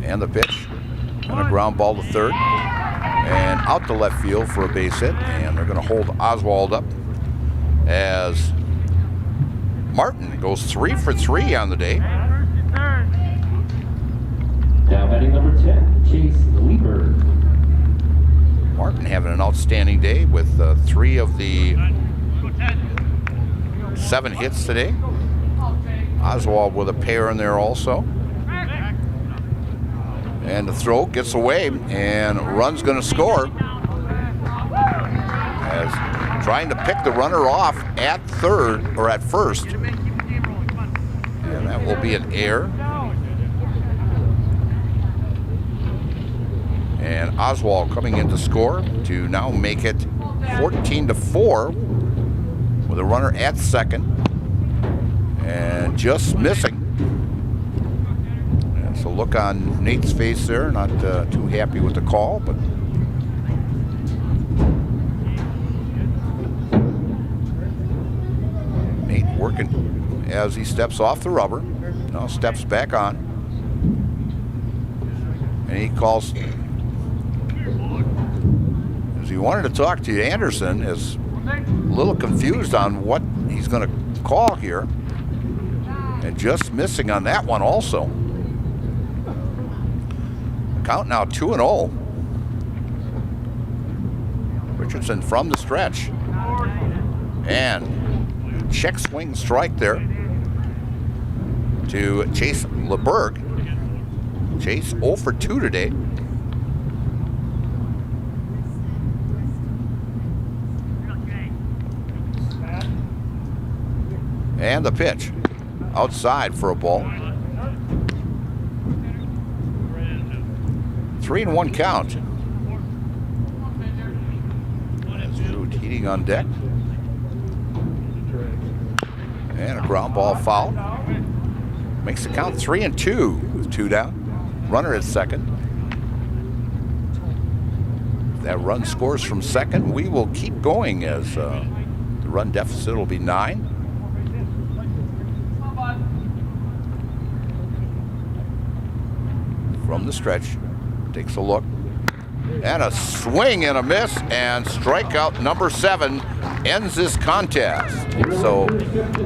And the pitch, and a ground ball to third, and out to left field for a base hit, and they're going to hold Oswald up as Martin goes 3 for 3 on the day. Now batting number 10, Chase Lieber. Martin having an outstanding day with 3 of the 7 hits today. Oswald with a pair in there also. And the throw gets away, and run's going to score. As trying to pick the runner off at third, or at first. And that will be an error. And Oswald coming in to score to now make it 14-4 with a runner at second. And just missing. And so look on Nate's face there, not too happy with the call, but Nate working as he steps off the rubber. Now steps back on. And he calls, as he wanted to talk to Anderson, is a little confused on what he's going to call here. And just missing on that one also. Count now 2-0. Richardson from the stretch. And check swing strike there to Chase LeBerg. Chase 0 for 2 today. And the pitch. Outside for a ball. 3-1 count. As Drew Heating on deck. And a ground ball foul. Makes the count 3-2 with 2 down. Runner at second. If that run scores from second, we will keep going as the run deficit will be 9. From the stretch, takes a look, and a swing and a miss, and strikeout number 7 ends this contest. So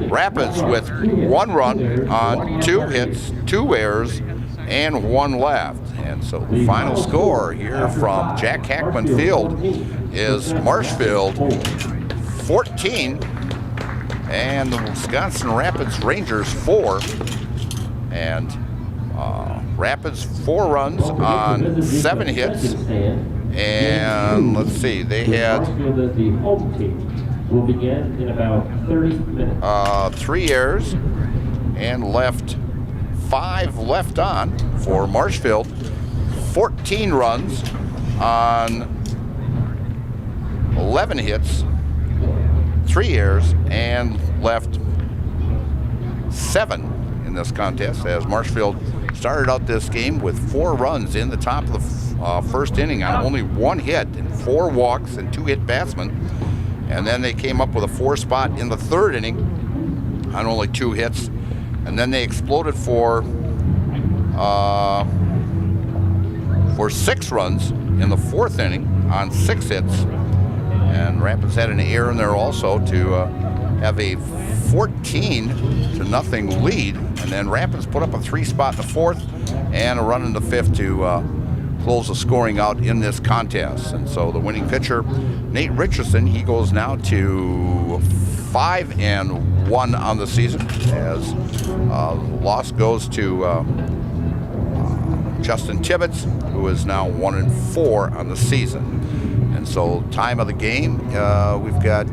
Rapids with 1 run on 2 hits, 2 errors, and 1 left. And so the final score here from Jack Hackman Field is Marshfield 14 and the Wisconsin Rapids Rangers 4. And Rapids 4 runs on 7 hits, and let's see, they had will begin in about 30 minutes. 3 errors and left 5 left on for Marshfield. 14 runs on 11 hits, 3 errors, and left 7 in this contest as Marshfield started out this game with 4 runs in the top of the first inning on only 1 hit and 4 walks and 2 hit batsmen. And then they came up with a 4 spot in the 3rd inning on only 2 hits. And then they exploded for 6 runs in the 4th inning on 6 hits. And Rapids had an error in there also to have a 14-0 lead, and then Rapids put up a 3 spot in the 4th and a run in the 5th to close the scoring out in this contest. And so the winning pitcher, Nate Richardson, he goes now to 5-1 on the season, as the loss goes to Justin Tibbetts, who is now 1-4 on the season. And so time of the game, we've got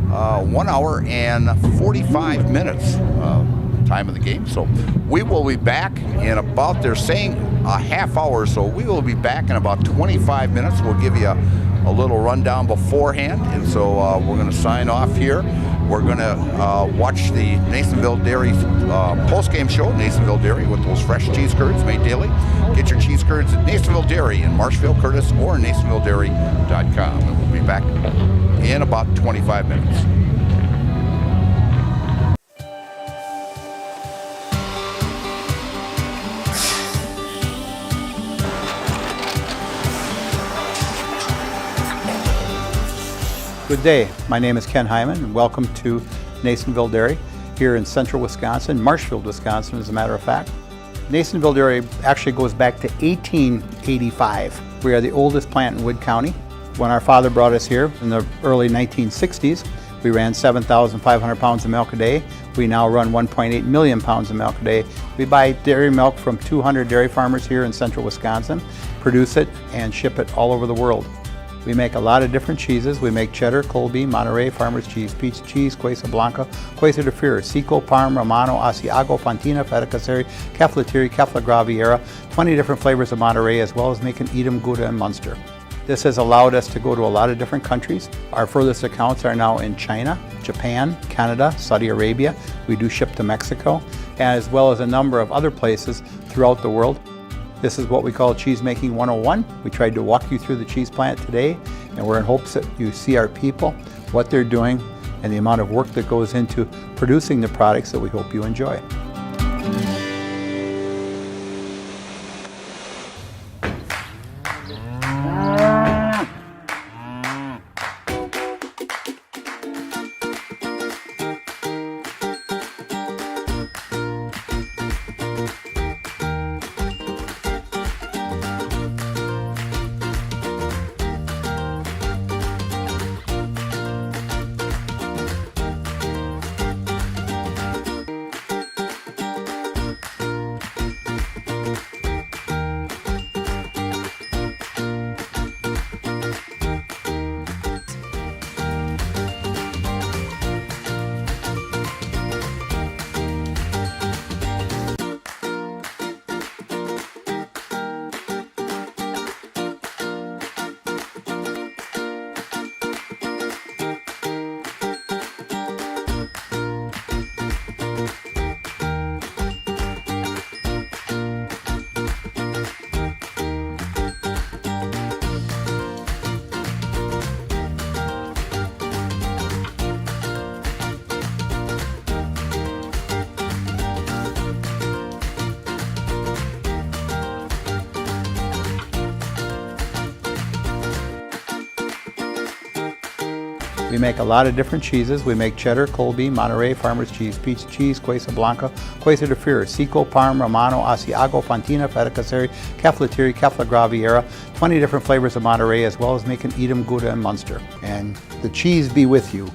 1 hour and 45 minutes time of the game. So we will be back in about, they're saying a half hour, so we will be back in about 25 minutes. We'll give you a little rundown beforehand, and so we're going to sign off here. We're going to watch the Nasonville Dairy post-game show, Nasonville Dairy, with those fresh cheese curds made daily. Get your cheese curds at Nasonville Dairy in Marshfield, Curtis, or NasonvilleDairy.com. And we'll be back in about 25 minutes. Good day. My name is Ken Hyman, and welcome to Nasonville Dairy here in central Wisconsin, Marshfield, Wisconsin, as a matter of fact. Nasonville Dairy actually goes back to 1885. We are the oldest plant in Wood County. When our father brought us here in the early 1960s, we ran 7,500 pounds of milk a day. We now run 1.8 million pounds of milk a day. We buy dairy milk from 200 dairy farmers here in central Wisconsin, produce it, and ship it all over the world. We make a lot of different cheeses. We make cheddar, Colby, Monterey, Farmer's Cheese, Peach Cheese, Quesa Blanca, Quesa de Freer, Seco, Parm, Romano, Asiago, Fontina, Feta Caseri, Caflatiri, Cafla Graviera, 20 different flavors of Monterey, as well as making Edam, Gouda, and Munster. This has allowed us to go to a lot of different countries. Our furthest accounts are now in China, Japan, Canada, Saudi Arabia. We do ship to Mexico, as well as a number of other places throughout the world. This is what we call Cheese Making 101. We tried to walk you through the cheese plant today, and we're in hopes that you see our people, what they're doing, and the amount of work that goes into producing the products that we hope you enjoy. We make a lot of different cheeses. We make cheddar, Colby, Monterey, Farmer's Cheese, Peach Cheese, Quesa Blanca, Quesa de Freer, Seco, Parm, Romano, Asiago, Fontina, Feta Caseri, Caflatiri, Cafla Graviera, 20 different flavors of Monterey, as well as making Edam, Gouda, and Munster. And the cheese be with you.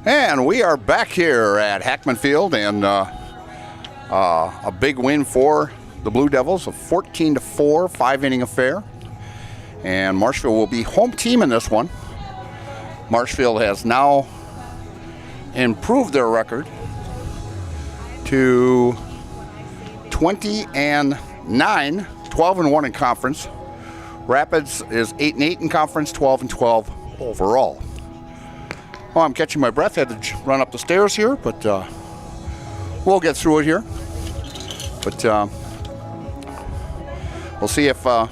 And we are back here at Hackman Field, and a big win for the Blue Devils, a 14-4 5-inning affair. And Marshfield will be home team in this one. Marshfield has now improved their record to 20-9, 12-1 in conference. Rapids is 8-8 in conference, 12-12 overall. Well, I'm catching my breath. Had to run up the stairs here, but we'll get through it here. But we'll see if the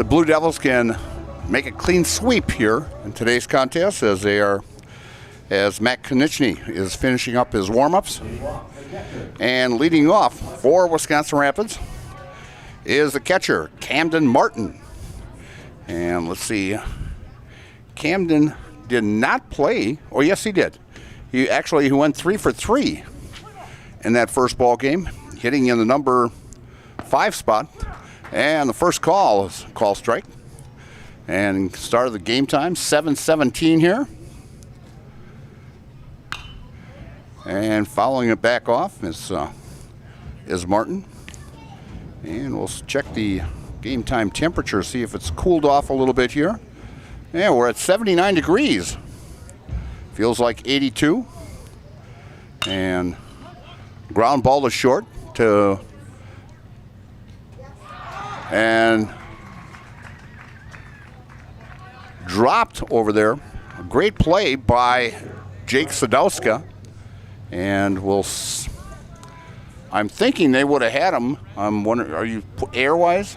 Blue Devils can make a clean sweep here in today's contest, as Matt Konieczny is finishing up his warm-ups. And leading off for Wisconsin Rapids is the catcher, Camden Martin. And let's see, Camden did not play. Oh, yes, he did. He went 3 for 3 in that first ball game, hitting in the number 5 spot. And the first call is call strike. And start of the game time, 7:17 here. And following it back off is Martin. And we'll check the game time temperature, see if it's cooled off a little bit here. Yeah, we're at 79 degrees. Feels like 82. And ground ball is short and dropped over there. A great play by Jake Sadowska. And I'm thinking they would have had him. I'm wondering, are you air-wise?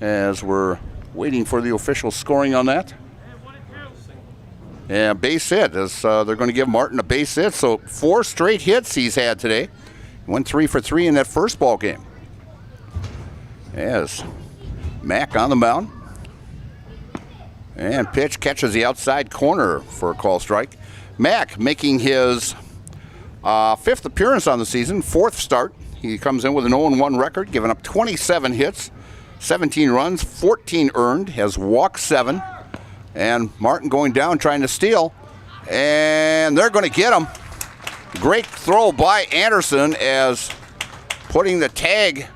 As we're waiting for the official scoring on that. Yeah, base hit. They're going to give Martin a base hit. So 4 straight hits he's had today. Went 3 for 3 in that first ball game. As Mack on the mound. And pitch catches the outside corner for a call strike. Mack making his 5th appearance on the season, 4th start. He comes in with an 0-1 record, giving up 27 hits, 17 runs, 14 earned, has walked 7. And Martin going down trying to steal. And they're going to get him. Great throw by Anderson, as putting the tag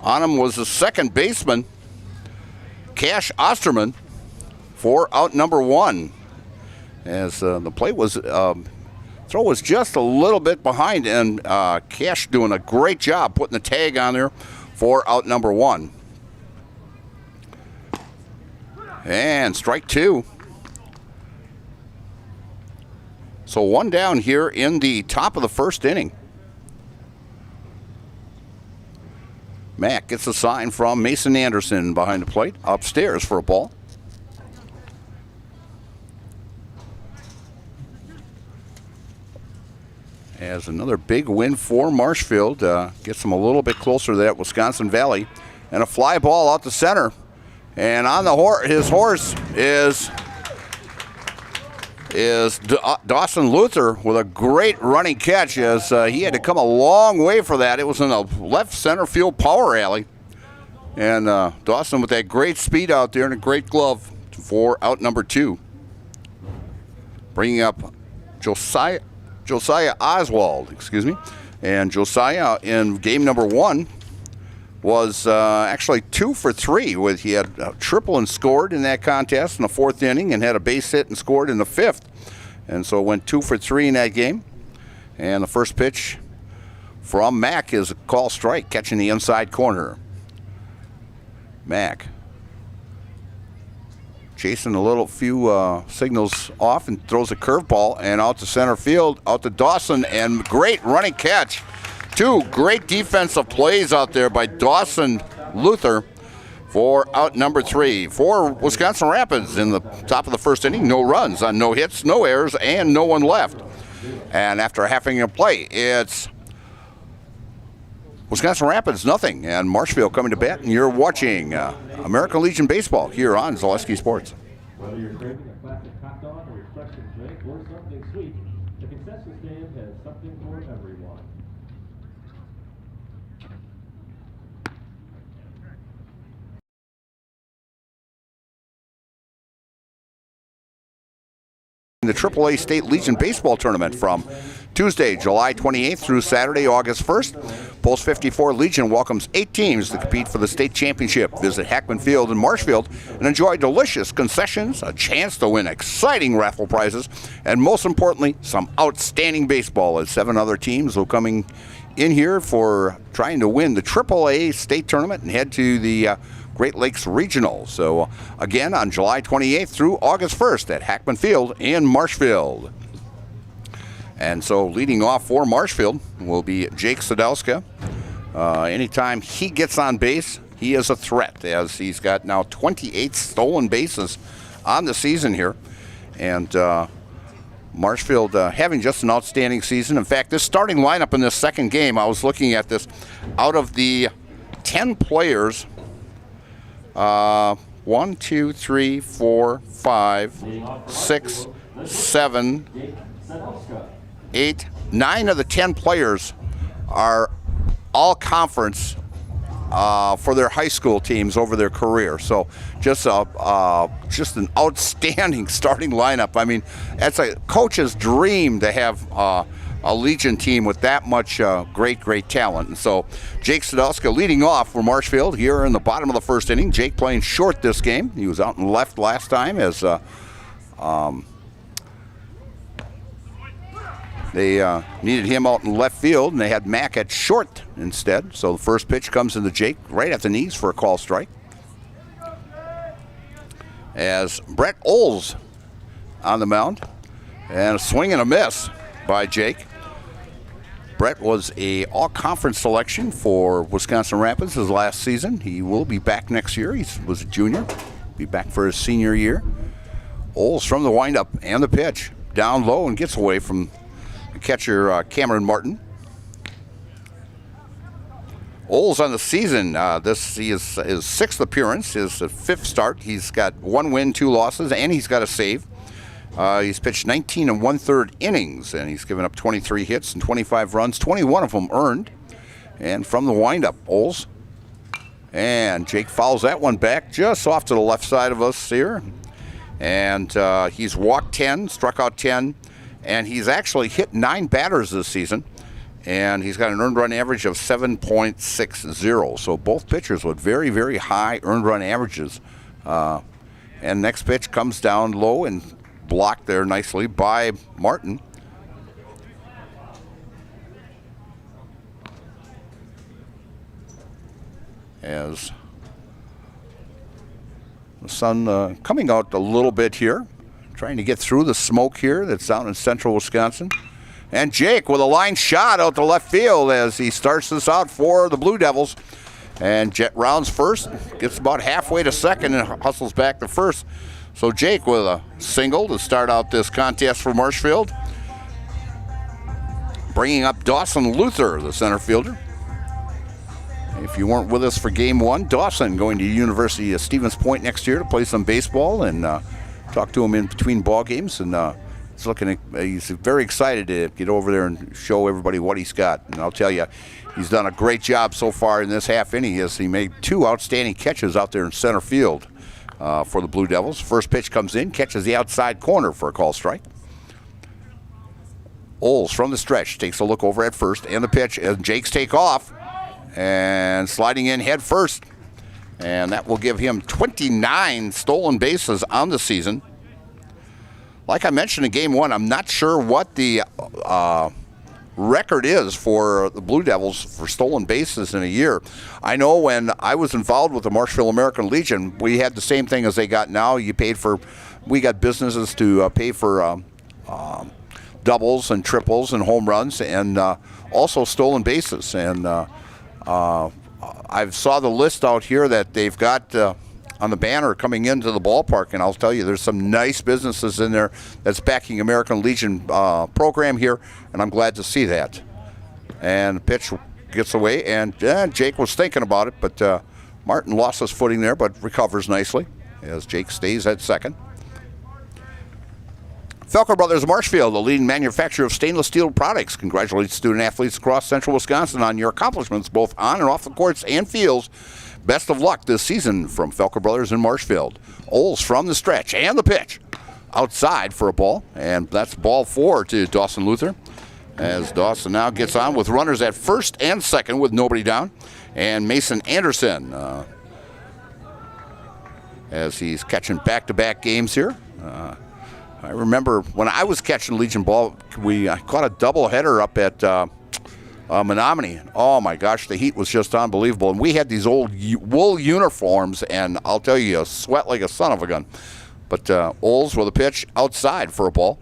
on him was the second baseman, Cash Osterman, for out number 1. As the play was, throw was just a little bit behind, and Cash doing a great job putting the tag on there for out number 1. And strike 2. So 1 down here in the top of the first inning. Mack gets a sign from Mason Anderson behind the plate, upstairs for a ball. As another big win for Marshfield, gets them a little bit closer to that Wisconsin Valley. And a fly ball out to center. And on his horse is Dawson Luther with a great running catch, as he had to come a long way for that. It was in a left center field power alley. And Dawson with that great speed out there and a great glove for out number 2. Bringing up Josiah Oswald, And Josiah in game number 1 was actually 2 for 3. He had a triple and scored in that contest in the 4th inning, and had a base hit and scored in the 5th. And so went 2 for 3 in that game. And the first pitch from Mack is a call strike, catching the inside corner. Mack chasing a few signals off, and throws a curveball and out to center field, out to Dawson, and great running catch. 2 great defensive plays out there by Dawson Luther for out number 3 for Wisconsin Rapids in the top of the first inning. No runs on no hits, no errors, and no one left. And after a half inning of play, it's Wisconsin Rapids nothing, and Marshfield coming to bat. And you're watching American Legion Baseball here on Zaleski Sports. Whether you're craving a classic hot dog, a refreshing drink, or something sweet, the concession stand has something for everyone. the AAA State Legion Baseball Tournament from Tuesday, July 28th through Saturday, August 1st. Post 54 Legion welcomes 8 teams to compete for the state championship. Visit Hackman Field in Marshfield and enjoy delicious concessions, a chance to win exciting raffle prizes, and most importantly, some outstanding baseball as 7 other teams will coming in here for trying to win the AAA State Tournament and head to the Great Lakes Regional. So again, on July 28th through August 1st at Hackman Field in Marshfield. And so leading off for Marshfield will be Jake Sadowska. Anytime he gets on base, he is a threat, as he's got now 28 stolen bases on the season here. And Marshfield having just an outstanding season. In fact, this starting lineup in this second game, I was looking at this, out of the 10 players, 1, 2, 3, 4, 5, 6, 7, 8, 9 of the 10 players are all conference for their high school teams over their career. So just an outstanding starting lineup. I mean, that's a coach's dream to have a Legion team with that much great talent. And so Jake Sadowska leading off for Marshfield here in the bottom of the first inning. Jake playing short this game. He was out in left last time as they needed him out in left field, and they had Mack at short instead. So the first pitch comes into Jake right at the knees for a call strike. As Brett Oles on the mound, and a swing and a miss by Jake. Brett was a all-conference selection for Wisconsin Rapids his last season. He will be back next year. He was a junior, be back for his senior year. Oles from the windup and the pitch, down low and gets away from catcher Cameron Martin. Oles on the season, this is his 6th appearance, his 5th start. He's got 1 win, 2 losses, and he's got a save. He's pitched 19 1/3 innings, and he's given up 23 hits and 25 runs, 21 of them earned. And from the windup, Oles. And Jake fouls that one back just off to the left side of us here. And he's walked 10, struck out 10, and he's actually hit 9 batters this season. And he's got an earned run average of 7.60. So both pitchers with very high earned run averages. And next pitch comes down low and blocked there nicely by Martin. As the sun coming out a little bit here, trying to get through the smoke here that's down in central Wisconsin. And Jake with a line shot out to left field as he starts this out for the Blue Devils. And Jet rounds first, gets about halfway to second and hustles back to first. So Jake with a single to start out this contest for Marshfield. Bringing up Dawson Luther, the center fielder. If you weren't with us for game 1, Dawson going to University of Stevens Point next year to play some baseball, and talk to him in between ball games. And he's very excited to get over there and show everybody what he's got. And I'll tell you, he's done a great job so far in this half inning as he made 2 outstanding catches out there in center field for the Blue Devils. First pitch comes in, catches the outside corner for a call strike. Oles from the stretch takes a look over at first, and the pitch, and Jake's take off and sliding in head first. And that will give him 29 stolen bases on the season. Like I mentioned in game 1, I'm not sure what the record is for the Blue Devils for stolen bases in a year. I know when I was involved with the Marshfield American Legion, we had the same thing as they got now. We got businesses to pay for doubles and triples and home runs, and also stolen bases. And I saw the list out here that they've got on the banner coming into the ballpark, and I'll tell you, there's some nice businesses in there that's backing American Legion program here, and I'm glad to see that. And the pitch gets away, and Jake was thinking about it, but Martin lost his footing there, but recovers nicely as Jake stays at second. Felker Brothers Marshfield, the leading manufacturer of stainless steel products, congratulates student athletes across central Wisconsin on your accomplishments both on and off the courts and fields. Best of luck this season from Felker Brothers in Marshfield. Oles from the stretch and the pitch. outside for a ball, and that's ball 4 to Dawson Luther, as Dawson now gets on with runners at first and second with nobody down, and Mason Anderson, as he's catching back-to-back games here. I remember when I was catching Legion ball, I caught a doubleheader up at Menominee. Oh my gosh, the heat was just unbelievable. And we had these old wool uniforms, and I'll tell you sweat like a son of a gun. But Olds with a pitch outside for a ball.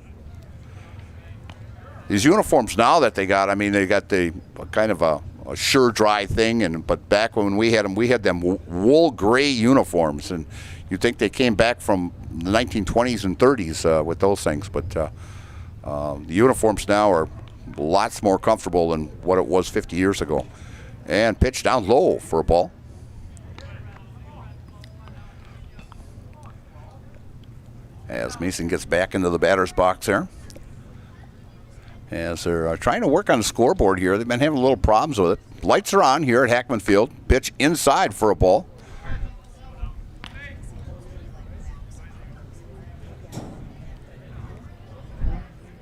These uniforms now that they got, I mean, they got the kind of a sure dry thing, but back when we had them wool gray uniforms, and you'd think they came back from the 1920s and 30s with those things. But the uniforms now are lots more comfortable than what it was 50 years ago. And pitch down low for a ball. As Mason gets back into the batter's box there. As they're trying to work on the scoreboard here. They've been having a little problems with it. Lights are on here at Hackman Field. Pitch inside for a ball.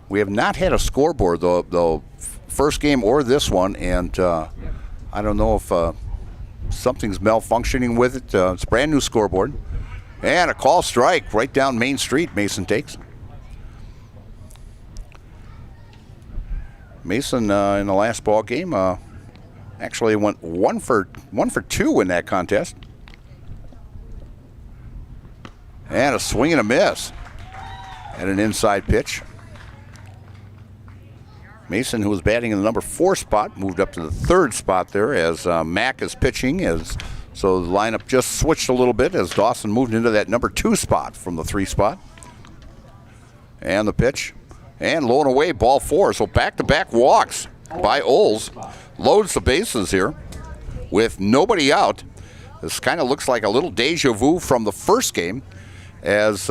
We have not had a scoreboard, the first game or this one, and I don't know if something's malfunctioning with it. It's a brand new scoreboard. And a call strike right down Main Street, Mason takes. Mason in the last ball game actually went 1 for 2 in that contest. And a swing and a miss at an inside pitch. Mason, who was batting in the number 4 spot, moved up to the 3rd spot there as Mack is pitching. So the lineup just switched a little bit as Dawson moved into that number 2 spot from the 3 spot. And the pitch. And low and away, ball 4. So back-to-back walks by Olds. Loads the bases here with nobody out. This kind of looks like a little deja vu from the first game as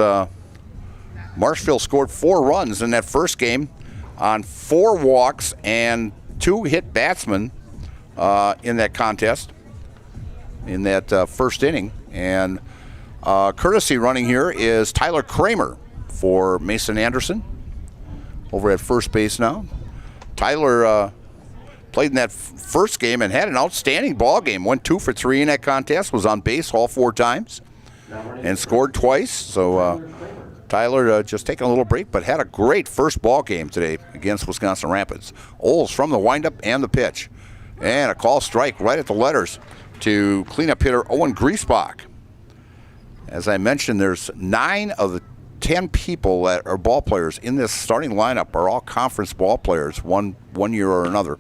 Marshfield scored 4 runs in that first game on 4 walks and 2 hit batsmen in that contest, in that first inning. And courtesy running here is Tyler Kramer for Mason Anderson over at first base now. Tyler played in that first game and had an outstanding ball game. Went 2 for 3 in that contest, was on base all 4 times, and scored twice. So Tyler just taking a little break, but had a great first ball game today against Wisconsin Rapids. Olds from the windup and the pitch. And a call strike right at the letters to cleanup hitter Owen Griesbach. As I mentioned, there's 9 of the 10 people that are ball players in this starting lineup are all conference ball players, one year or another.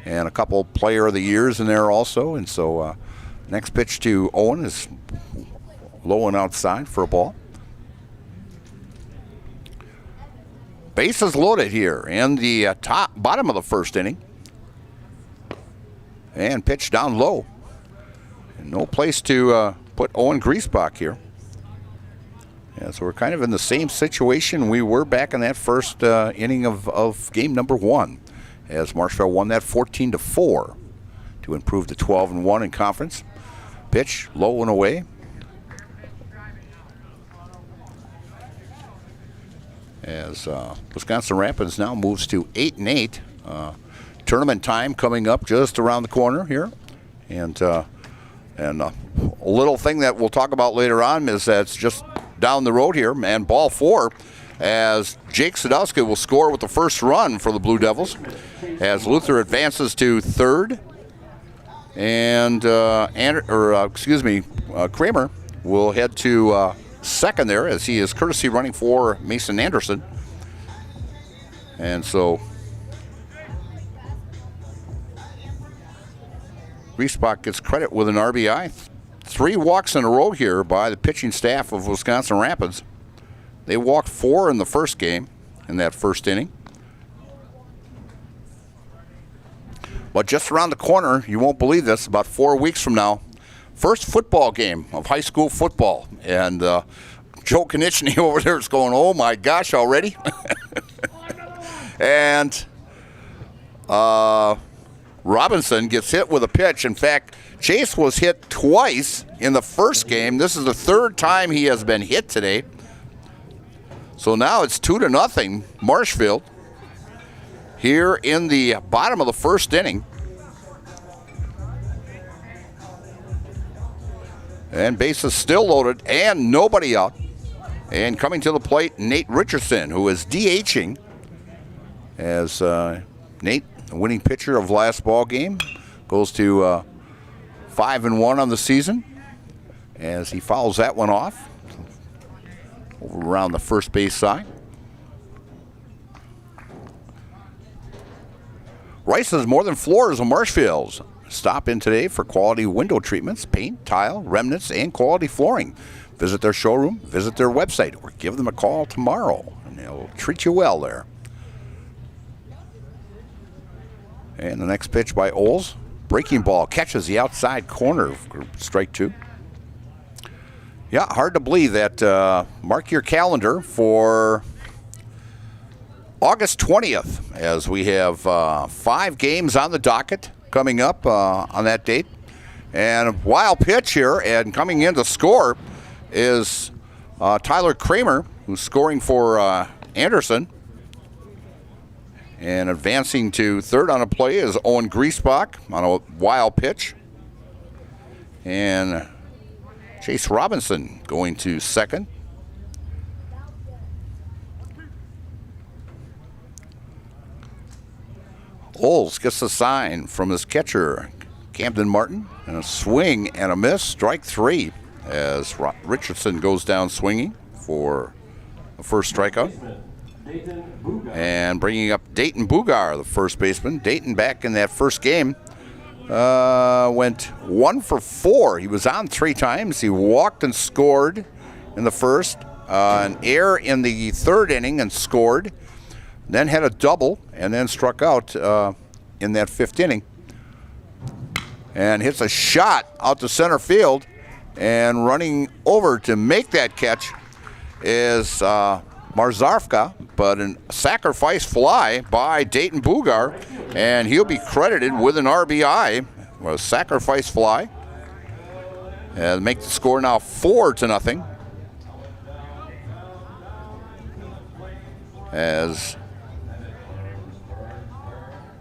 And a couple player of the years in there also. And so next pitch to Owen is low and outside for a ball. Bases loaded here in the bottom of the first inning. And pitch down low. And no place to put Owen Griesbach here. Yeah, so we're kind of in the same situation we were back in that first inning of game number 1, as Marshfield won that 14-4 to improve to 12-1 in conference. Pitch low and away. As Wisconsin Rapids now moves to 8-8. Tournament time coming up just around the corner here, and a little thing that we'll talk about later on is that's just down the road here, and ball 4 as Jake Sadowski will score with the first run for the Blue Devils as Luther advances to 3rd, and Kramer will head to 2nd there as he is courtesy running for Mason Anderson. And so Griesbach gets credit with an RBI. 3 walks in a row here by the pitching staff of Wisconsin Rapids. They walked 4 in the first game in that first inning. But just around the corner, you won't believe this, about 4 weeks from now, first football game of high school football. And Joe Konieczny over there is going, oh my gosh, already? And Robinson gets hit with a pitch. In fact, Chase was hit twice in the first game. This is the 3rd time he has been hit today. So now it's 2-0 Marshfield here in the bottom of the first inning. And bases still loaded and nobody out. And coming to the plate, Nate Richardson, who is DHing, as Nate, the winning pitcher of last ball game, goes to 5-1 on the season as he fouls that one off over around the first base side. Rice has more than floors on Marshfield's. Stop in today for quality window treatments, paint, tile, remnants, and quality flooring. Visit their showroom, visit their website, or give them a call tomorrow, and they'll treat you well there. And the next pitch by Oles. Breaking ball catches the outside corner, strike 2. Yeah, hard to believe that. Mark your calendar for August 20th, as we have 5 games on the docket coming up on that date. And a wild pitch here, and coming in to score is Tyler Kramer, who's scoring for Anderson. And advancing to third on a play is Owen Griesbach on a wild pitch. And Chase Robinson going to second. Oles gets the sign from his catcher, Camden Martin, and a swing and a miss, strike 3, as Richardson goes down swinging for the first strikeout. And bringing up Dayton Bugar, the first baseman. Dayton, back in that first game, went 1 for 4. He was on 3 times. He walked and scored in the first, an error in the third inning and scored, then had a double, and then struck out in that 5th inning. And hits a shot out to center field, and running over to make that catch is Marzarfka, but a sacrifice fly by Dayton Bugar, and he'll be credited with an RBI, or a sacrifice fly, and make the score now 4-0. As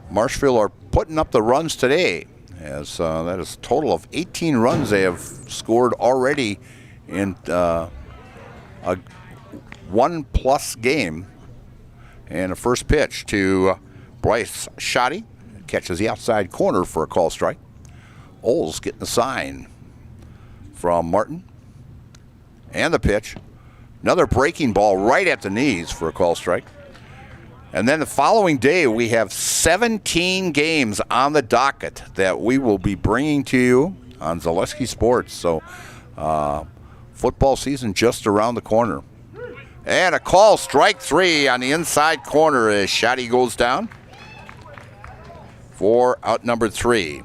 Marshfield are putting up the runs today, as that is a total of 18 runs they have scored already in a 1+ game. And a first pitch to Bryce Shoddy, catches the outside corner for a call strike. Oles getting the sign from Martin. And the pitch. Another breaking ball right at the knees for a call strike. And then the following day, we have 17 games on the docket that we will be bringing to you on Zaleski Sports. So football season just around the corner. And a call, strike 3 on the inside corner as Shoddy goes down for out number 3.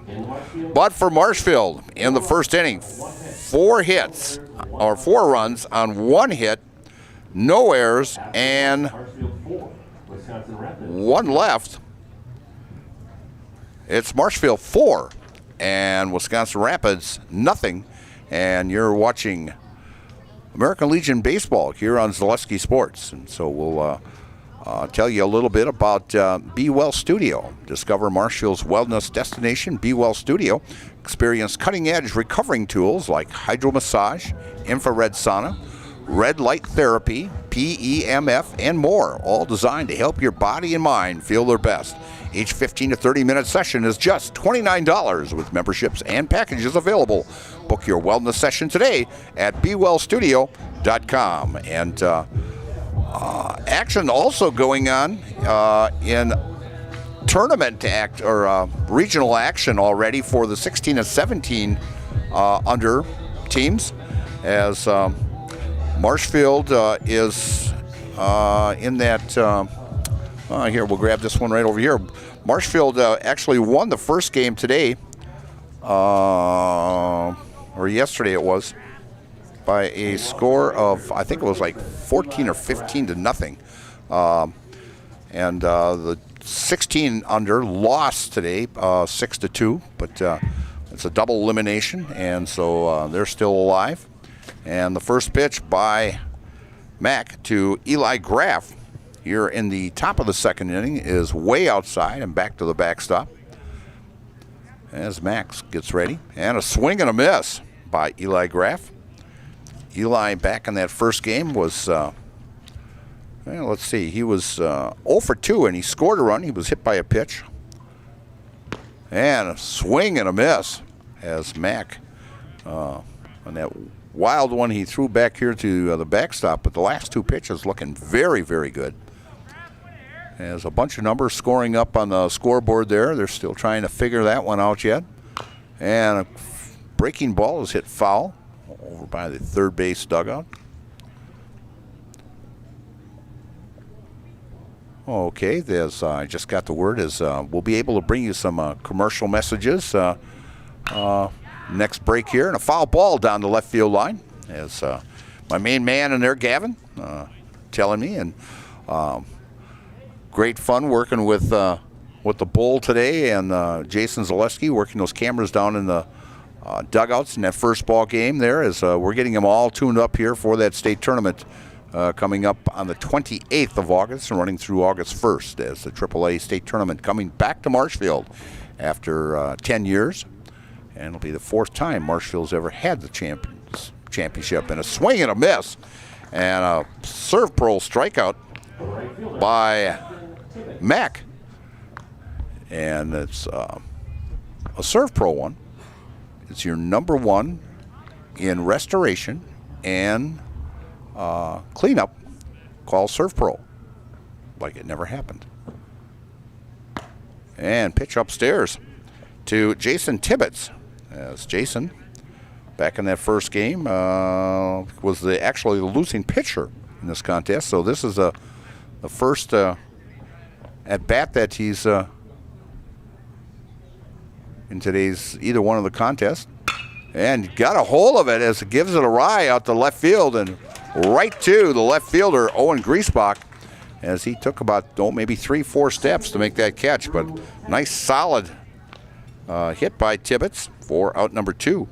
But for Marshfield in the first inning, 4 runs on 1 hit, no errors, and 1 left. It's Marshfield 4 and Wisconsin Rapids nothing. And you're watching American Legion Baseball here on Zaleski Sports. And so we'll tell you a little bit about Be Well Studio. Discover Marshfield's wellness destination, Be Well Studio. Experience cutting-edge recovering tools like hydro massage, infrared sauna, red light therapy, PEMF, and more, all designed to help your body and mind feel their best. Each 15 to 30-minute session is just $29 with memberships and packages available. Book your wellness session today at BeWellStudio.com. And action also going on in tournament regional action already for the 16 and 17 under teams, as Marshfield is in that. Here, we'll grab this one right over here. Marshfield actually won the first game today, or yesterday it was, by a score of, I think it was like 14 or 15-0. And the 16 under lost today, 6-2, but it's a double elimination, and so they're still alive. And the first pitch by Mack to Eli Graff here in the top of the second inning is way outside and back to the backstop as Max gets ready. And a swing and a miss by Eli Graff. Eli back in that first game was, let's see, he was 0 for 2 and he scored a run. He was hit by a pitch. And a swing and a miss as Mack, on that wild one he threw back here to the backstop, but the last two pitches looking very, very good. There's a bunch of numbers scoring up on the scoreboard there. They're still trying to figure that one out yet. And a breaking ball is hit foul over by the third base dugout. Okay, there's I just got the word is we'll be able to bring you some commercial messages next break here. And a foul ball down the left field line as my main man in there, Gavin, telling me. And great fun working with the Bull today, and Jason Zaleski working those cameras down in the dugouts in that first ball game there as we're getting them all tuned up here for that state tournament coming up on the 28th of August and running through August 1st as the AAA state tournament coming back to Marshfield after 10 years. And it'll be the fourth time Marshfield's ever had the championship. And a swing and a miss and a serve pro strikeout by Mack. And it's a serve pro one. It's your number one in restoration and cleanup. Call serve pro like it never happened. And pitch upstairs to Jason Tibbetts. As Jason, back in that first game, was actually the losing pitcher in this contest. So this is the first at bat that he's in today's either one of the contests, and got a hold of it as it gives it a rye out to left field and right to the left fielder Owen Griesbach as he took about maybe 3-4 steps to make that catch, but nice solid hit by Tibbetts for out number 2.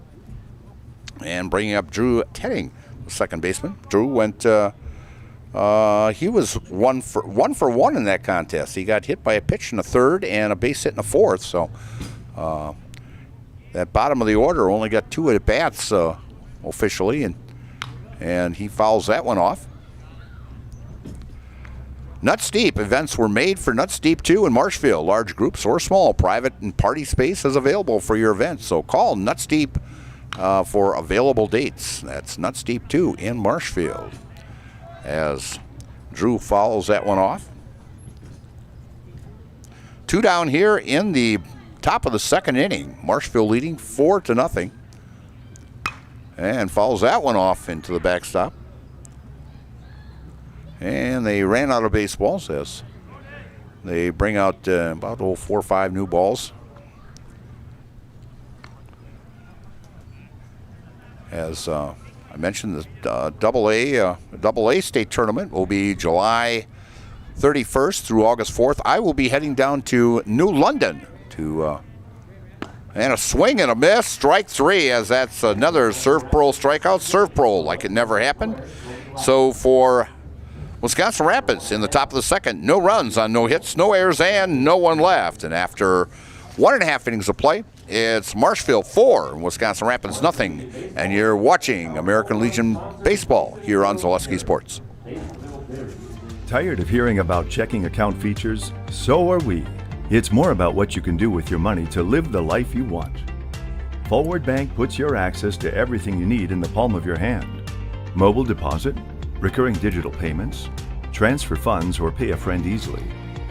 And bringing up Drew Tedding, the second baseman. Drew went he was one for one in that contest. He got hit by a pitch in the third and a base hit in the fourth. So that bottom of the order only got 2 at bats officially, and he fouls that one off. Nuts Deep events were made for Nuts Deep 2 in Marshfield. Large groups or small, private and party space is available for your event. So call Nuts Deep for available dates. That's Nuts Deep 2 in Marshfield. As Drew fouls that one off. 2 down here in the top of the second inning. Marshfield leading 4-0. And fouls that one off into the backstop. And they ran out of baseballs as they bring out about 4 or 5 new balls. As I mentioned, the Double-A state tournament will be July 31st through August 4th. I will be heading down to New London to and a swing and a miss, strike 3, as that's another serve pro strikeout. Serve pro like it never happened. So for Wisconsin Rapids in the top of the second, no runs on no hits, no errors, and no one left. And after 1.5 innings of play, it's Marshfield 4, Wisconsin Rapids nothing. And you're watching American Legion Baseball here on Zaleski Sports. Tired of hearing about checking account features? So are we. It's more about what you can do with your money to live the life you want. Forward Bank puts your access to everything you need in the palm of your hand. Mobile deposit, recurring digital payments, transfer funds, or pay a friend easily.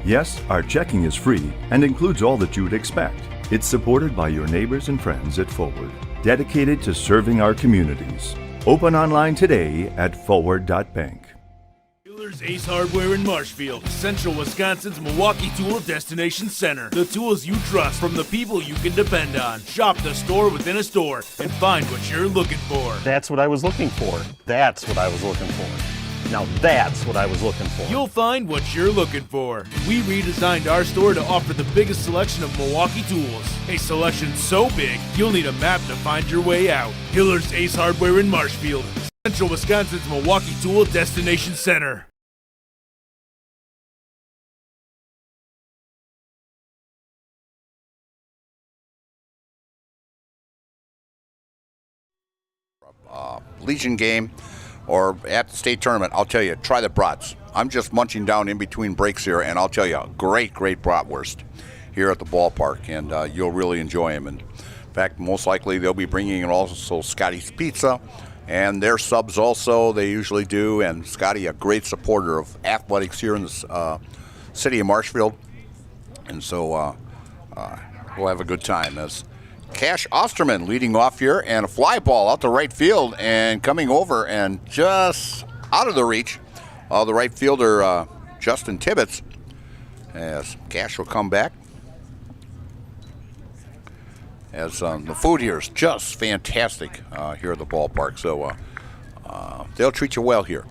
Yes, our checking is free and includes all that you would expect. It's supported by your neighbors and friends at Forward, dedicated to serving our communities. Open online today at forward.bank. Ace Hardware in Marshfield, Central Wisconsin's Milwaukee Tool Destination Center. The tools you trust from the people you can depend on. Shop the store within a store and find what you're looking for. That's what I was looking for. That's what I was looking for. Now that's what I was looking for. You'll find what you're looking for. We redesigned our store to offer the biggest selection of Milwaukee tools. A selection so big, you'll need a map to find your way out. Hiller's Ace Hardware in Marshfield. Central Wisconsin's Milwaukee Tool Destination Center. Legion game or at the state tournament, I'll tell you, try the brats. I'm just munching down in between breaks here, and I'll tell you, great bratwurst here at the ballpark, and you'll really enjoy them. And in fact, most likely they'll be bringing in also Scotty's Pizza and their subs also. They usually do, and Scotty, a great supporter of athletics here in the city of Marshfield, and so we'll have a good time. As Cash Osterman leading off here, and a fly ball out to right field and coming over and just out of the reach of the right fielder, Justin Tibbetts, as Cash will come back. As the food here is just fantastic here at the ballpark, so they'll treat you well here.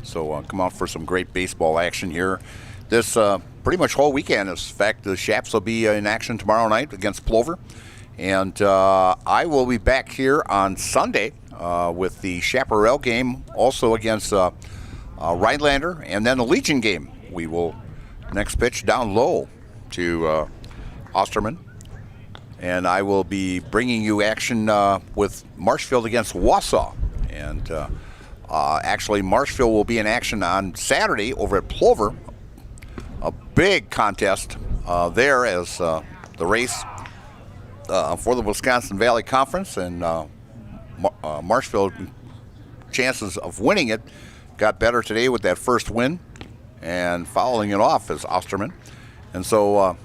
So come out for some great baseball action here. This pretty much whole weekend. In fact, the Shaps will be in action tomorrow night against Plover. And I will be back here on Sunday with the Chaparral game, also against Rhinelander, and then the Legion game. We will next pitch down low to Osterman. And I will be bringing you action with Marshfield against Wausau. And actually, Marshfield will be in action on Saturday over at Plover. A big contest there as the race for the Wisconsin Valley Conference, and Marshfield chances of winning it got better today with that first win, and following it off is Osterman. And so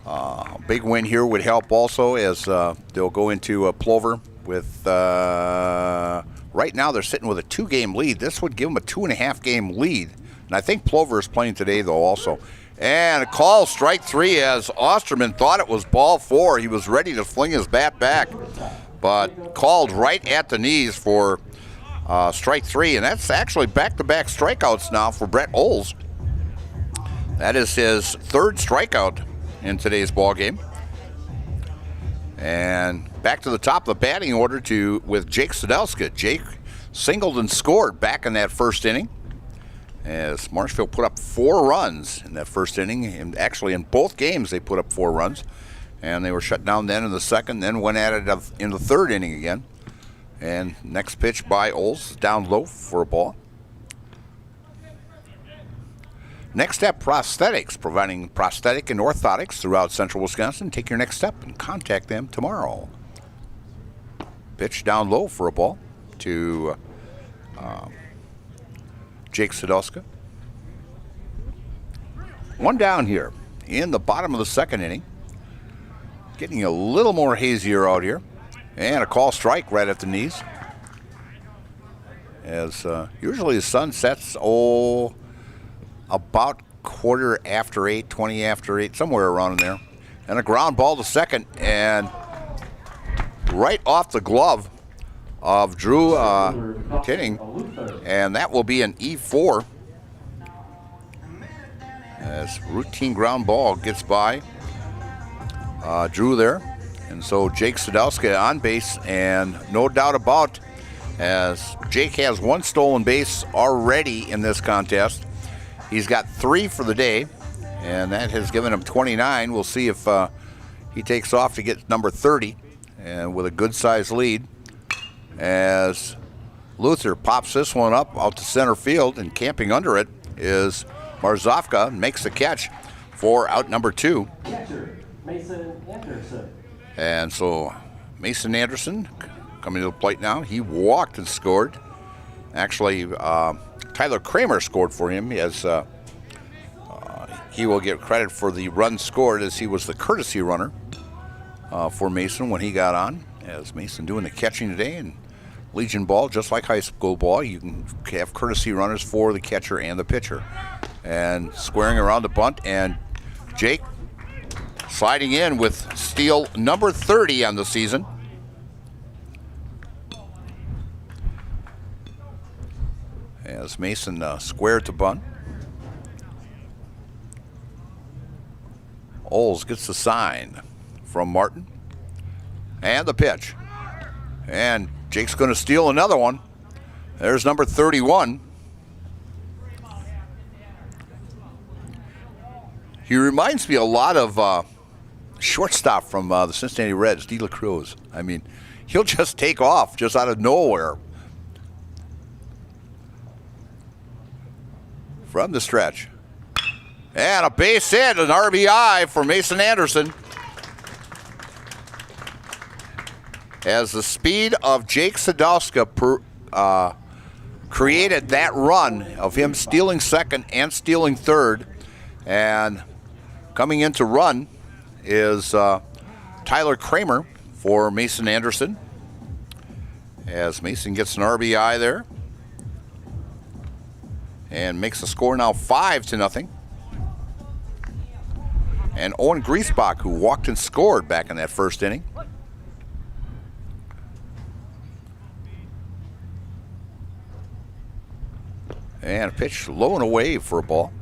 a big win here would help also, as they'll go into Plover with, right now they're sitting with a 2-game lead. This would give them a 2.5-game lead. And I think Plover is playing today though also. And a call, strike 3, as Osterman thought it was ball 4. He was ready to fling his bat back, but called right at the knees for strike 3. And that's actually back-to-back strikeouts now for Brett Oles. That is his third strikeout in today's ball game. And back to the top of the batting order with Jake Sadelska. Jake singled and scored back in that first inning, as Marshfield put up 4 runs in that first inning. And actually in both games they put up 4 runs. And they were shut down then in the second, then went at it in the third inning again. And next pitch by Oles, down low for a ball. Next Step Prosthetics, providing prosthetic and orthotics throughout central Wisconsin. Take your next step and contact them tomorrow. Pitch down low for a ball to Jake Sadelska. One down here in the bottom of the second inning. Getting a little more hazier out here. And a call strike right at the knees. As usually the sun sets, about 8:15, 20 after 8, somewhere around in there. And a ground ball to second, and right off the glove of Drew Tinning, and that will be an E4 as routine ground ball gets by Drew there. And so Jake Sadelska on base, and no doubt about, as Jake has 1 stolen base already in this contest. He's got 3 for the day, and that has given him 29. We'll see if he takes off to get number 30, and with a good-sized lead, as Luther pops this one up out to center field, and camping under it is Marzovka, makes the catch for out number 2. Mason Anderson. And so Mason Anderson coming to the plate now. He walked and scored. Actually, Tyler Kramer scored for him, as he will get credit for the run scored, as he was the courtesy runner for Mason when he got on. As Mason doing the catching today, and Legion ball, just like high school ball, you can have courtesy runners for the catcher and the pitcher. And squaring around the bunt, and Jake sliding in with steal number 30 on the season. As Mason squared to bunt. Oles gets the sign from Martin. And the pitch. And Jake's going to steal another one. There's number 31. He reminds me a lot of shortstop from the Cincinnati Reds, De La Cruz. I mean, he'll just take off just out of nowhere. From the stretch. And a base hit, an RBI for Mason Anderson. As the speed of Jake Sadowska created that run of him stealing second and stealing third. And coming in to run is Tyler Kramer for Mason Anderson. As Mason gets an RBI there. And makes the score now 5-0. And Owen Griesbach, who walked and scored back in that first inning. And a pitch low and away for a ball.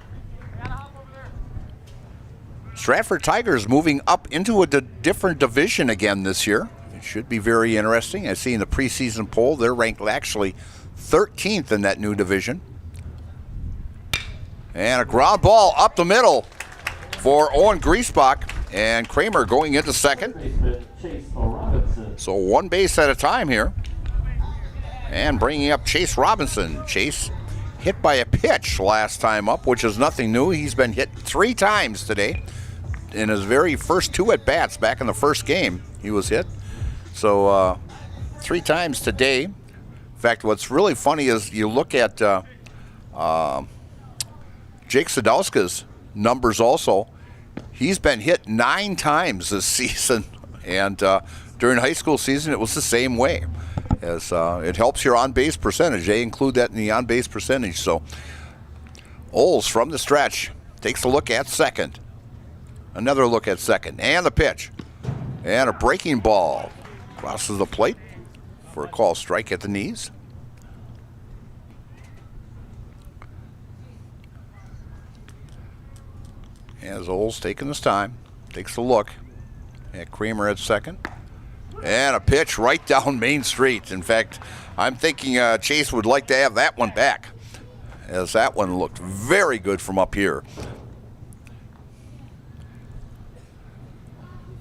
Stratford Tigers moving up into a different division again this year. It should be very interesting. I see in the preseason poll, they're ranked actually 13th in that new division. And a ground ball up the middle for Owen Griesbach, and Kramer going into second. So one base at a time here. And bringing up Chase Robinson. Chase hit by a pitch last time up, which is nothing new. He's been hit 3 times today. In his very first 2 at-bats back in the first game, he was hit. So 3 times today. In fact, what's really funny is you look at Jake Sadowska's numbers also. He's been hit 9 times this season, and during high school season it was the same way. As it helps your on-base percentage. They include that in the on-base percentage. So Oles from the stretch takes a look at second. Another look at second, and the pitch. And a breaking ball crosses the plate for a call strike at the knees. As Oles taking his time, takes a look at Kramer at second. And a pitch right down Main Street. In fact, I'm thinking Chase would like to have that one back, as that one looked very good from up here.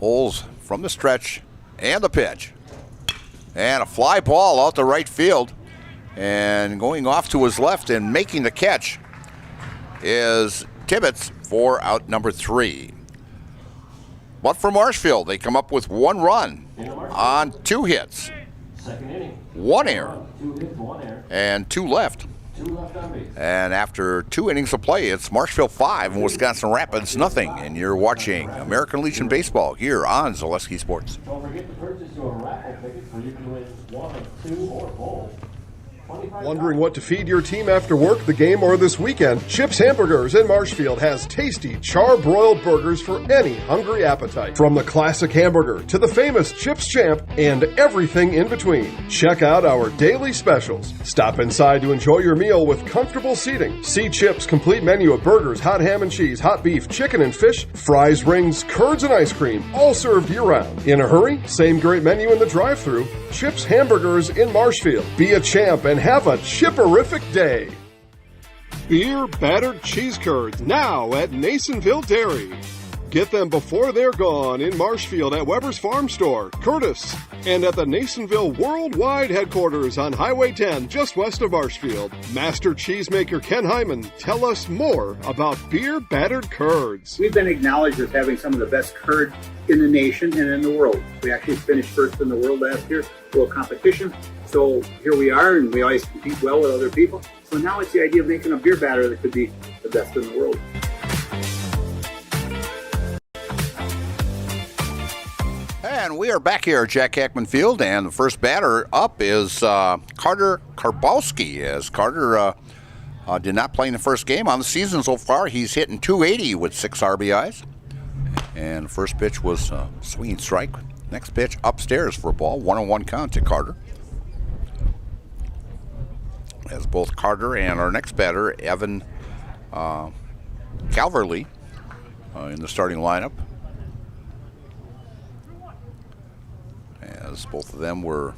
Oles from the stretch, and the pitch. And a fly ball out to right field. And going off to his left and making the catch is Tibbetts for out number 3. But for Marshfield, they come up with 1 run on 2 hits. 1 error. And 2 left. And after 2 innings of play, it's Marshfield 5 and Wisconsin Rapids nothing. And you're watching American Legion Baseball here on Zaleski Sports. Don't forget to purchase your raffle ticket for you to win 1 of 2 or both. Wondering what to feed your team after work, the game, or this weekend? Chips Hamburgers in Marshfield has tasty char-broiled burgers for any hungry appetite. From the classic hamburger to the famous Chips Champ and everything in between. Check out our daily specials. Stop inside to enjoy your meal with comfortable seating. See Chips' complete menu of burgers, hot ham and cheese, hot beef, chicken and fish, fries, rings, curds, and ice cream, all served year-round. In a hurry? Same great menu in the drive-thru. Chips Hamburgers in Marshfield. Be a champ and have a chipperific day. Beer battered cheese curds now at Nasonville Dairy. Get them before they're gone in Marshfield at Weber's Farm Store, Curtis, and at the Nasonville Worldwide Headquarters on Highway 10 just west of Marshfield. Master cheesemaker Ken Hyman, tell us more about beer battered curds. We've been acknowledged as having some of the best curd in the nation and in the world. We actually finished first in the world last year, world competition. So here we are, and we always compete well with other people. So now it's the idea of making a beer batter that could be the best in the world. And we are back here at Jack Hackman Field, and the first batter up is Carter Karbowski. As Carter did not play in the first game on the season so far, he's hitting .280 with 6 RBIs. And the first pitch was a swinging strike. Next pitch upstairs for a ball, 1-1 count to Carter. As both Carter and our next batter, Evan Calverley, in the starting lineup. As both of them were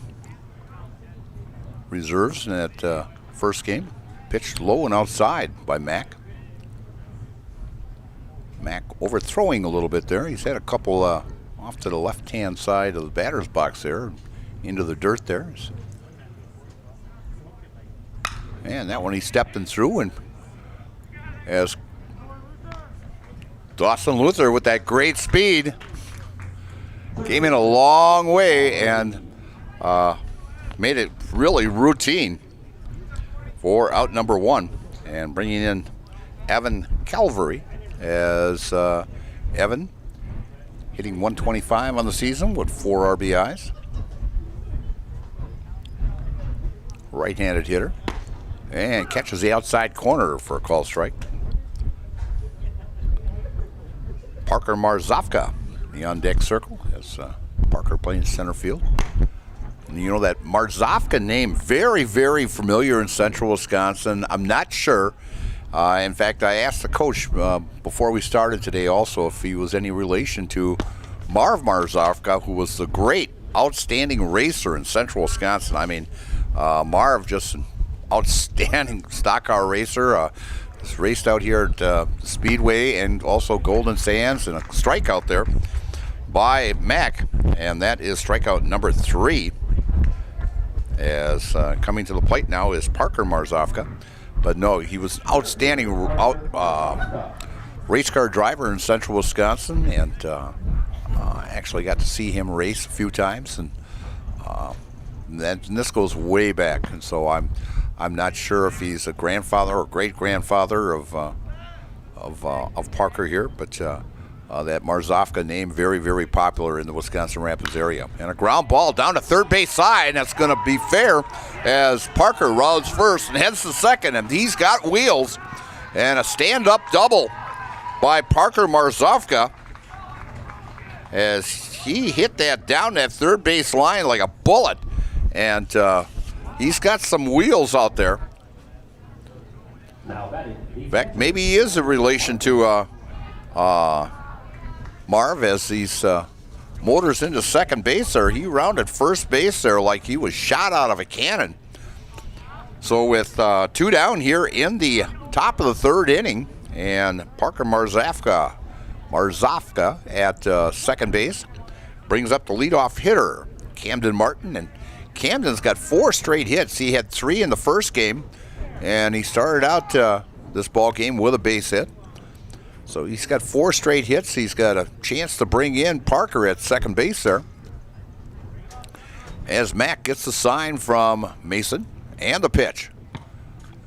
reserves in that first game. Pitched low and outside by Mack. Mack overthrowing a little bit there. He's had a couple off to the left-hand side of the batter's box there, into the dirt there. And that one he stepped in through, and as Dawson Luther with that great speed came in a long way and made it really routine for out number one, and bringing in Evan Calvary as Evan hitting 125 on the season with 4 RBIs. Right-handed hitter, and catches the outside corner for a call strike. Parker Marzovka, the on-deck circle, as Parker playing center field. And you know that Marzovka name, very, very familiar in central Wisconsin. I'm not sure. In fact, I asked the coach before we started today also if he was any relation to Marv Marzovka, who was the great, outstanding racer in central Wisconsin. I mean, Marv, just an outstanding stock car racer. He's raced out here at Speedway and also Golden Sands, and a strikeout there by Mack, and that is strikeout number 3. As coming to the plate now is Parker Marzovka. But no, he was an outstanding race car driver in central Wisconsin, and actually got to see him race a few times, and this goes way back, and so I'm not sure if he's a grandfather or great grandfather of Parker here, but that Marzovka name very, very popular in the Wisconsin Rapids area. And a ground ball down to third base side, and that's going to be fair as Parker rounds first and heads to second, and he's got wheels. And a stand-up double by Parker Marzovka as he hit that down that third base line like a bullet. And he's got some wheels out there. In fact, maybe he is a relation to Marv, as these motors into second base there. He rounded first base there like he was shot out of a cannon. So with 2 down here in the top of the third inning, and Parker Marzovka at second base brings up the leadoff hitter, Camden Martin. And Camden's got 4 straight hits. He had 3 in the first game, and he started out this ball game with a base hit. So he's got 4 straight hits. He's got a chance to bring in Parker at second base there, as Mack gets the sign from Mason and the pitch.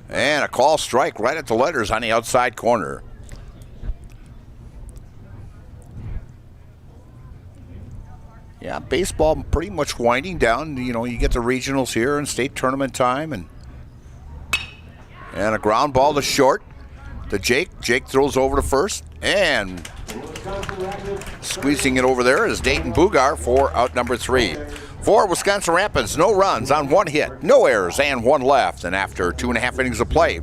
And a call strike right at the letters on the outside corner. Yeah, baseball pretty much winding down. You know, you get the regionals here and state tournament time, and a ground ball to short to Jake. Jake throws over to first, and squeezing it over there is Dayton Bugar for out number 3. For Wisconsin Rapids, no runs on 1 hit, no errors, and 1 left. And after 2.5 innings of play,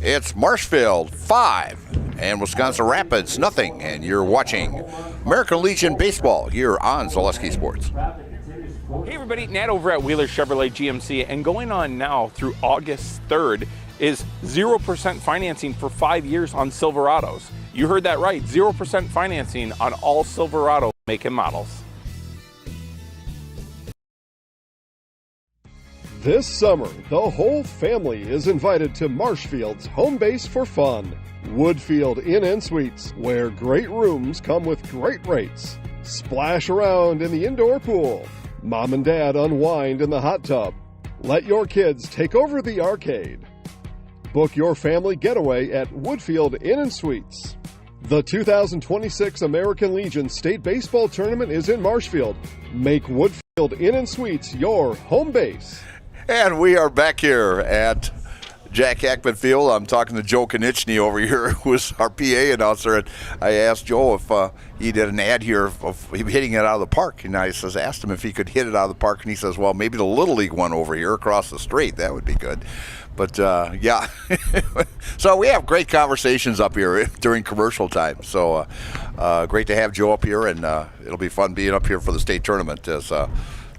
it's Marshfield 5 and Wisconsin Rapids nothing. And you're watching American Legion Baseball here on Zaleski Sports. Hey everybody, Nat over at Wheeler Chevrolet GMC, and going on now through August 3rd is 0% financing for 5 years on Silverados. You heard that right, 0% financing on all Silverado make and models. This summer, the whole family is invited to Marshfield's home base for fun. Woodfield Inn & Suites, where great rooms come with great rates. Splash around in the indoor pool. Mom and Dad unwind in the hot tub. Let your kids take over the arcade. Book your family getaway at Woodfield Inn & Suites. The 2026 American Legion State Baseball Tournament is in Marshfield. Make Woodfield Inn & Suites your home base. And we are back here at Jack Hackman Field. I'm talking to Joe Konieczny over here, who is our PA announcer. And I asked Joe if he did an ad here of him hitting it out of the park. And I asked him if he could hit it out of the park. And he says, well, maybe the Little League one over here across the street. That would be good. But, yeah. So we have great conversations up here during commercial time. So great to have Joe up here. And it'll be fun being up here for the state tournament. As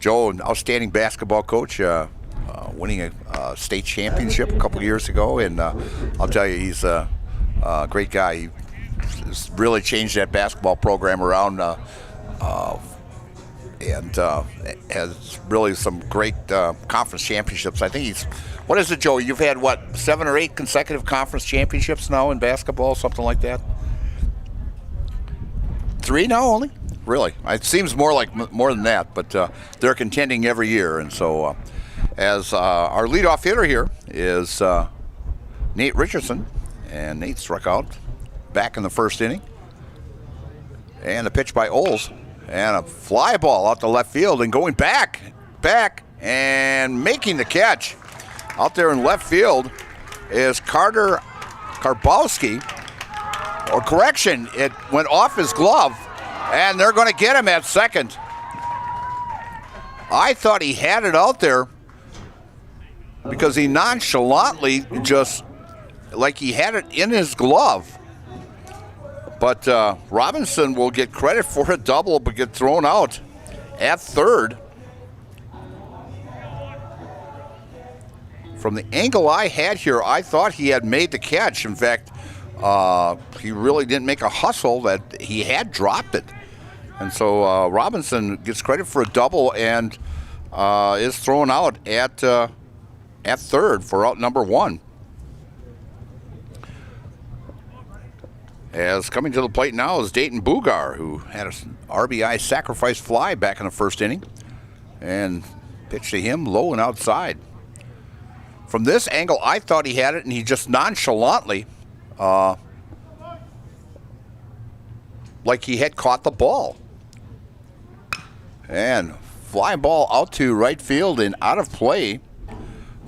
Joe, an outstanding basketball coach, winning a state championship a couple years ago, and I'll tell you, he's a great guy. He's really changed that basketball program around, and has really some great conference championships. I think he's, what is it, Joe? You've had, what, 7 or 8 consecutive conference championships now in basketball, something like that? 3 now only? Really? It seems more than that, but they're contending every year. And so as our leadoff hitter here is Nate Richardson, and Nate struck out back in the first inning. And a pitch by Oles, and a fly ball out to left field, and going back, and making the catch out there in left field is Carter Karbowski. Or correction, it went off his glove, and they're going to get him at second. I thought he had it out there because he nonchalantly just, like he had it in his glove. But Robinson will get credit for a double, but get thrown out at third. From the angle I had here, I thought he had made the catch. In fact, he really didn't make a hustle, that he had dropped it. And so Robinson gets credit for a double and is thrown out at third for out number 1. As coming to the plate now is Dayton Bugar, who had an RBI sacrifice fly back in the first inning, and pitched to him low and outside. From this angle, I thought he had it, and he just nonchalantly, like he had caught the ball. And fly ball out to right field and out of play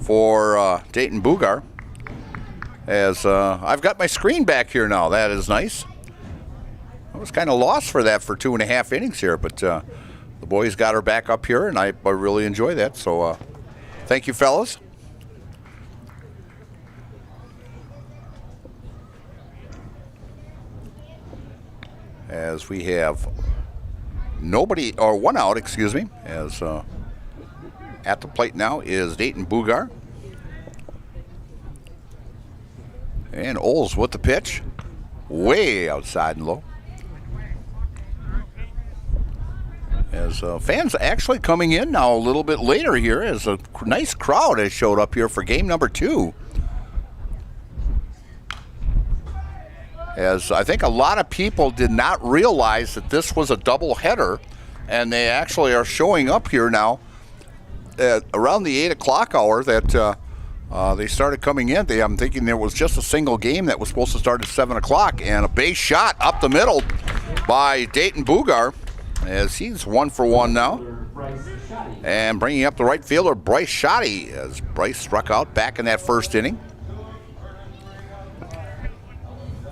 for Dayton Bugar. As I've got my screen back here now. That is nice. I was kind of lost for that for 2.5 innings here, but the boys got her back up here, and I really enjoy that. So thank you, fellas. As we have nobody, or 1 out, excuse me, as at the plate now is Dayton Bugar. And Oles with the pitch, way outside and low. As fans actually coming in now a little bit later here, as a nice crowd has showed up here for game number 2. As I think a lot of people did not realize that this was a doubleheader, and they actually are showing up here now at around the 8 o'clock hour that they started coming in. I'm thinking there was just a single game that was supposed to start at 7 o'clock, and a base shot up the middle by Dayton Bugar, as he's 1 for 1 now. And bringing up the right fielder, Bryce Shoddy, as Bryce struck out back in that first inning.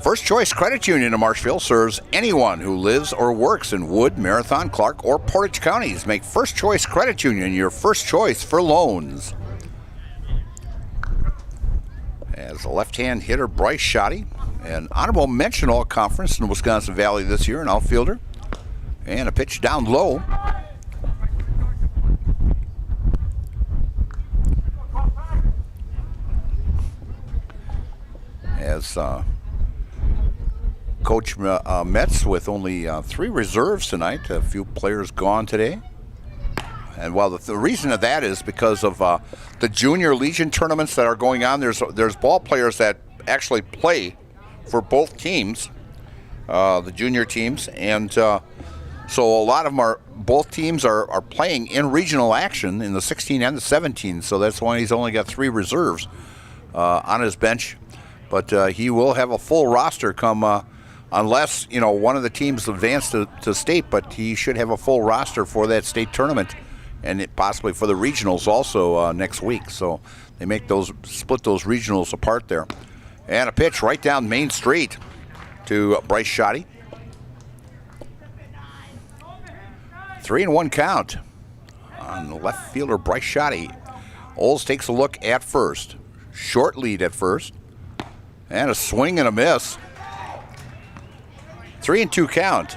First Choice Credit Union of Marshfield serves anyone who lives or works in Wood, Marathon, Clark, or Portage counties. Make First Choice Credit Union your first choice for loans. As a left-hand hitter, Bryce Shoddy, an honorable mention all conference in the Wisconsin Valley this year, an outfielder. And a pitch down low. As Coach Metz with only 3 reserves tonight, a few players gone today. And while the reason of that is because of the Junior Legion tournaments that are going on, there's ball players that actually play for both teams, the junior teams, and so a lot of them both teams are playing in regional action in the 16 and the 17. So that's why he's only got 3 reserves on his bench, but he will have a full roster come. Unless, one of the teams advanced to state, but he should have a full roster for that state tournament, and possibly for the regionals also next week. So they split those regionals apart there. And a pitch right down Main Street to Bryce Shoddy. 3-1 count on the left fielder Bryce Shoddy. Oles takes a look at first. Short lead at first. And a swing and a miss. 3-2 count,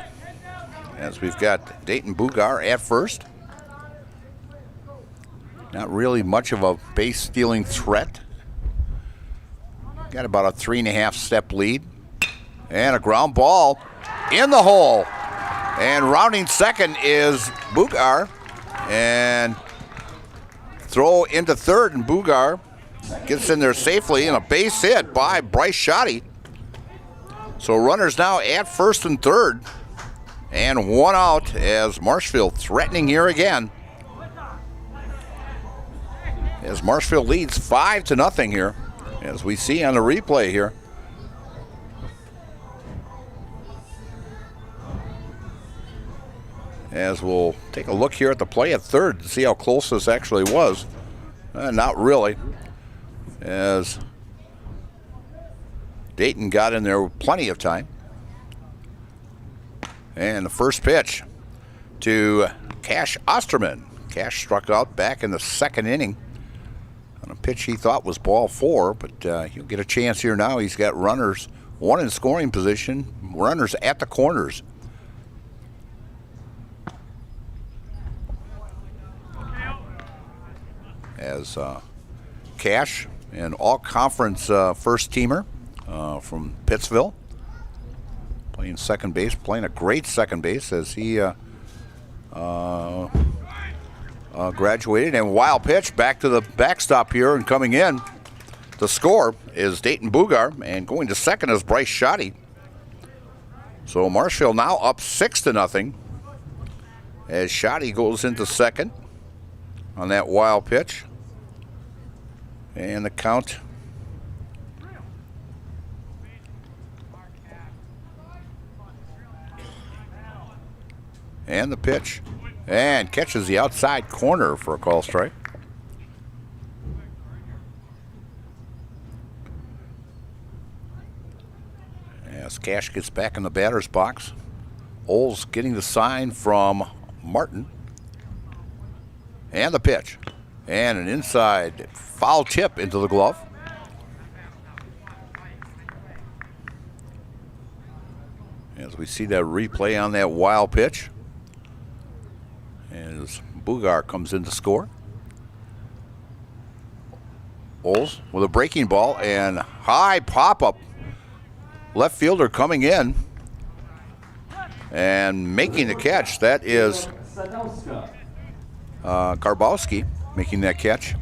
as we've got Dayton Bugar at first. Not really much of a base stealing threat. Got about a 3.5 step lead. And a ground ball in the hole. And rounding second is Bugar. And throw into third, and Bugar gets in there safely, and a base hit by Bryce Shoddy. So runners now at first and third. And one out as Marshfield threatening here again. As Marshfield leads 5-0 here, as we see on the replay here. As we'll take a look here at the play at third to see how close this actually was. Not really, as Dayton got in there with plenty of time. And the first pitch to Cash Osterman. Cash struck out back in the second inning on a pitch he thought was ball 4, but he'll get a chance here now. He's got runners, one in scoring position, runners at the corners. As Cash, an all-conference first-teamer from Pittsville, playing second base, playing a great second base as he graduated. And wild pitch back to the backstop here, and coming in to score is Dayton Bugar, and going to second is Bryce Shoddy. So Marshfield now up 6-0 as Shoddy goes into second on that wild pitch. And the count and the pitch, and catches the outside corner for a call strike. As Cash gets back in the batter's box, Oles getting the sign from Martin. And the pitch, and an inside foul tip into the glove. As we see that replay on that wild pitch, as Bugar comes in to score. Oles with a breaking ball and high pop-up. Left fielder coming in and making the catch. That is Garbowski making that catch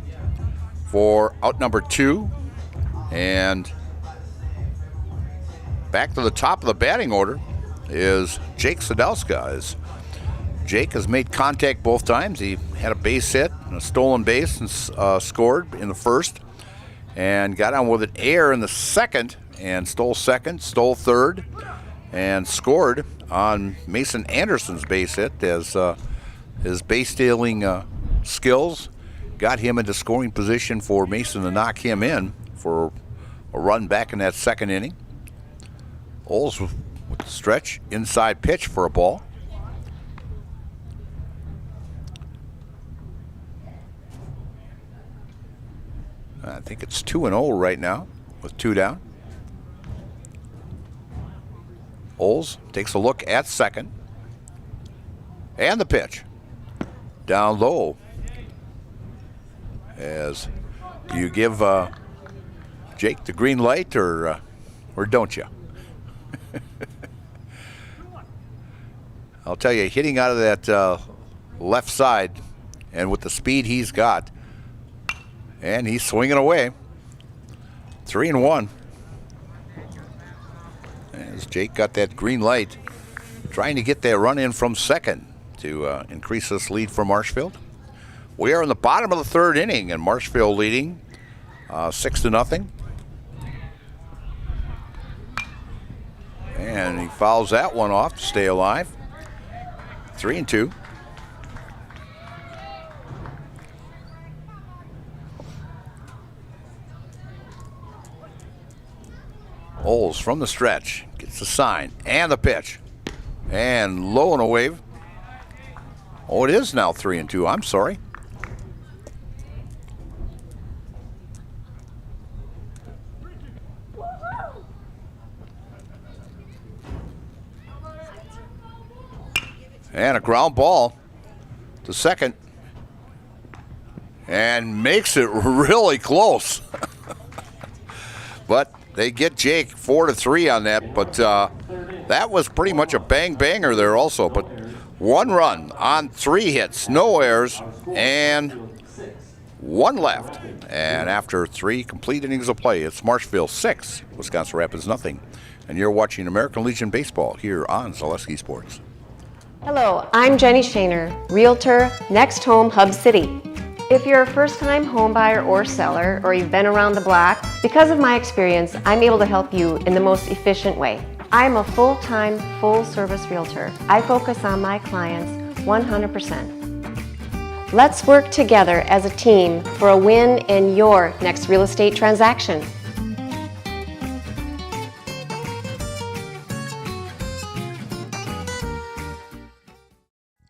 for out number 2. And back to the top of the batting order is Jake Sadowska. As Jake has made contact both times. He had a base hit and a stolen base and scored in the first, and got on with an error in the second, and stole second, stole third, and scored on Mason Anderson's base hit as his base stealing skills got him into scoring position for Mason to knock him in for a run back in that second inning. Oles with the stretch, inside pitch for a ball. I think it's 2-0 right now with 2 down. Oles takes a look at second. And the pitch. Down low. As do you give Jake the green light or don't you? I'll tell you, hitting out of that left side, and with the speed he's got, and he's swinging away. 3-1. As Jake got that green light, trying to get that run in from second to increase this lead for Marshfield. We are in the bottom of the third inning, and Marshfield leading 6-0. And he fouls that one off to stay alive. 3-2. Oles from the stretch gets the sign and the pitch, and low and a wave. Oh, it is now 3-2. I'm sorry. And a ground ball to second. and makes it really close. But they get Jake 4-3 on that, but that was pretty much a bang-banger there also. But 1 run on 3 hits, no errors, and 1 left. And after 3 complete innings of play, it's Marshfield 6, Wisconsin Rapids nothing. And you're watching American Legion Baseball here on Zaleski Sports. Hello, I'm Jenny Shaner, Realtor, Next Home Hub City. If you're a first-time home buyer or seller, or you've been around the block, because of my experience, I'm able to help you in the most efficient way. I'm a full-time, full-service realtor. I focus on my clients 100%. Let's work together as a team for a win in your next real estate transaction.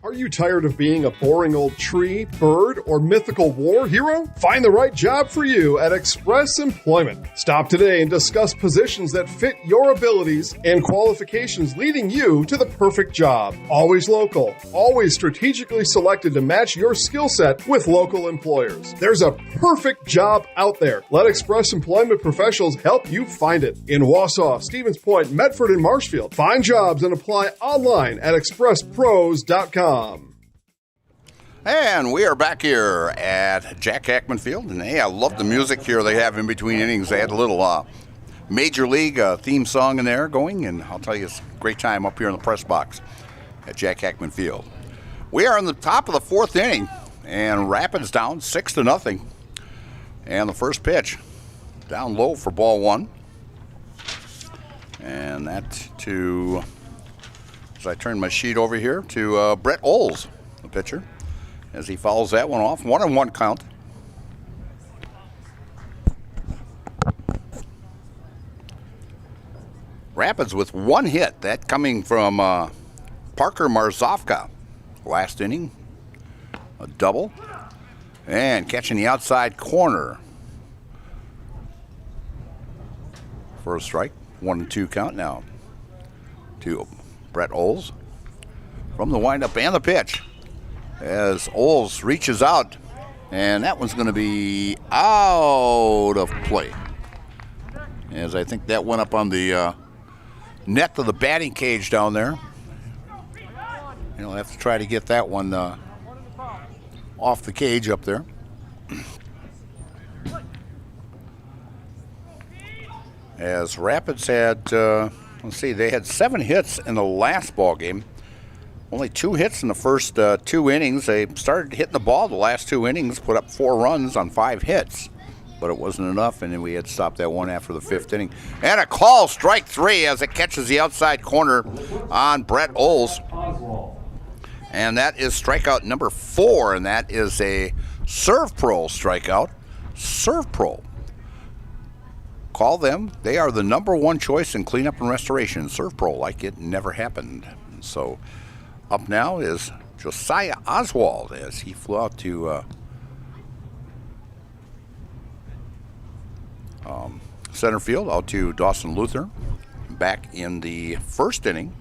Are you tired of being a boring old tree, bird, or mythical war hero? Find the right job for you at Express Employment. Stop today and discuss positions that fit your abilities and qualifications, leading you to the perfect job. Always local, always strategically selected to match your skill set with local employers. There's a perfect job out there. Let Express Employment professionals help you find it. In Wausau, Stevens Point, Medford, and Marshfield. Find jobs and apply online at expresspros.com. And we are back here at Jack Hackman Field. And hey, I love the music here they have in between innings. They had a little Major League theme song in there going. And I'll tell you, it's a great time up here in the press box at Jack Hackman Field. We are in the top of the 4th inning. And Rapids down 6-0. And the first pitch down low for ball 1. And that to, as I turn my sheet over here, to Brett Oles, the pitcher, as he fouls that one off. 1-1 count. Rapids with 1 hit, that coming from Parker Marzovka. Last inning, a double. And catching the outside corner for a strike. 1-2 count now to Brett Oles from the windup and the pitch. As Oles reaches out, and that one's going to be out of play. As I think that went up on the net of the batting cage down there. You'll have to try to get that one off the cage up there. As Rapids had, let's see, they had 7 hits in the last ball game. Only 2 hits in the first 2 innings. They started hitting the ball the last 2 innings, put up 4 runs on 5 hits. But it wasn't enough, and then we had stopped that one after the 5th inning. And a call, strike 3, as it catches the outside corner on Brett Oles. And that is strikeout number 4, and that is a Serve Pro strikeout. Serve Pro. Call them. They are the #1 choice in cleanup and restoration. Serve Pro, like it never happened. So up now is Josiah Oswald, as he flew out to center field, out to Dawson Luther, back in the 1st inning.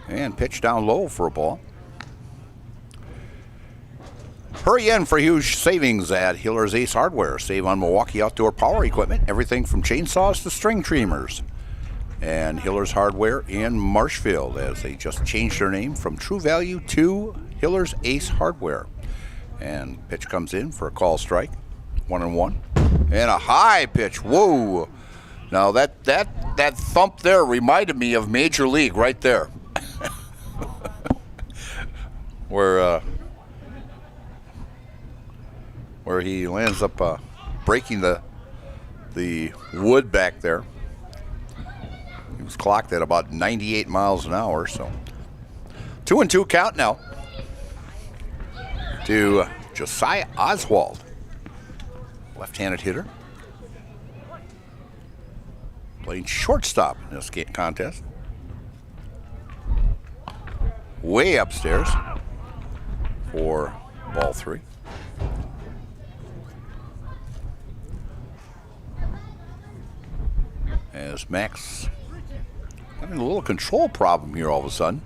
And pitch down low for a ball. Hurry in for huge savings at Hiller's Ace Hardware. Save on Milwaukee outdoor power equipment, everything from chainsaws to string trimmers. And Hiller's Hardware in Marshfield, as they just changed their name from True Value to Hiller's Ace Hardware. And pitch comes in for a call strike. 1-1. And a high pitch. Whoa. Now that thump there reminded me of Major League right there. Where he lands up breaking the wood back there. He was clocked at about 98 miles an hour. So 2-2 count now to Josiah Oswald, left-handed hitter, playing shortstop in this contest. Way upstairs for ball 3. As Max having a little control problem here all of a sudden.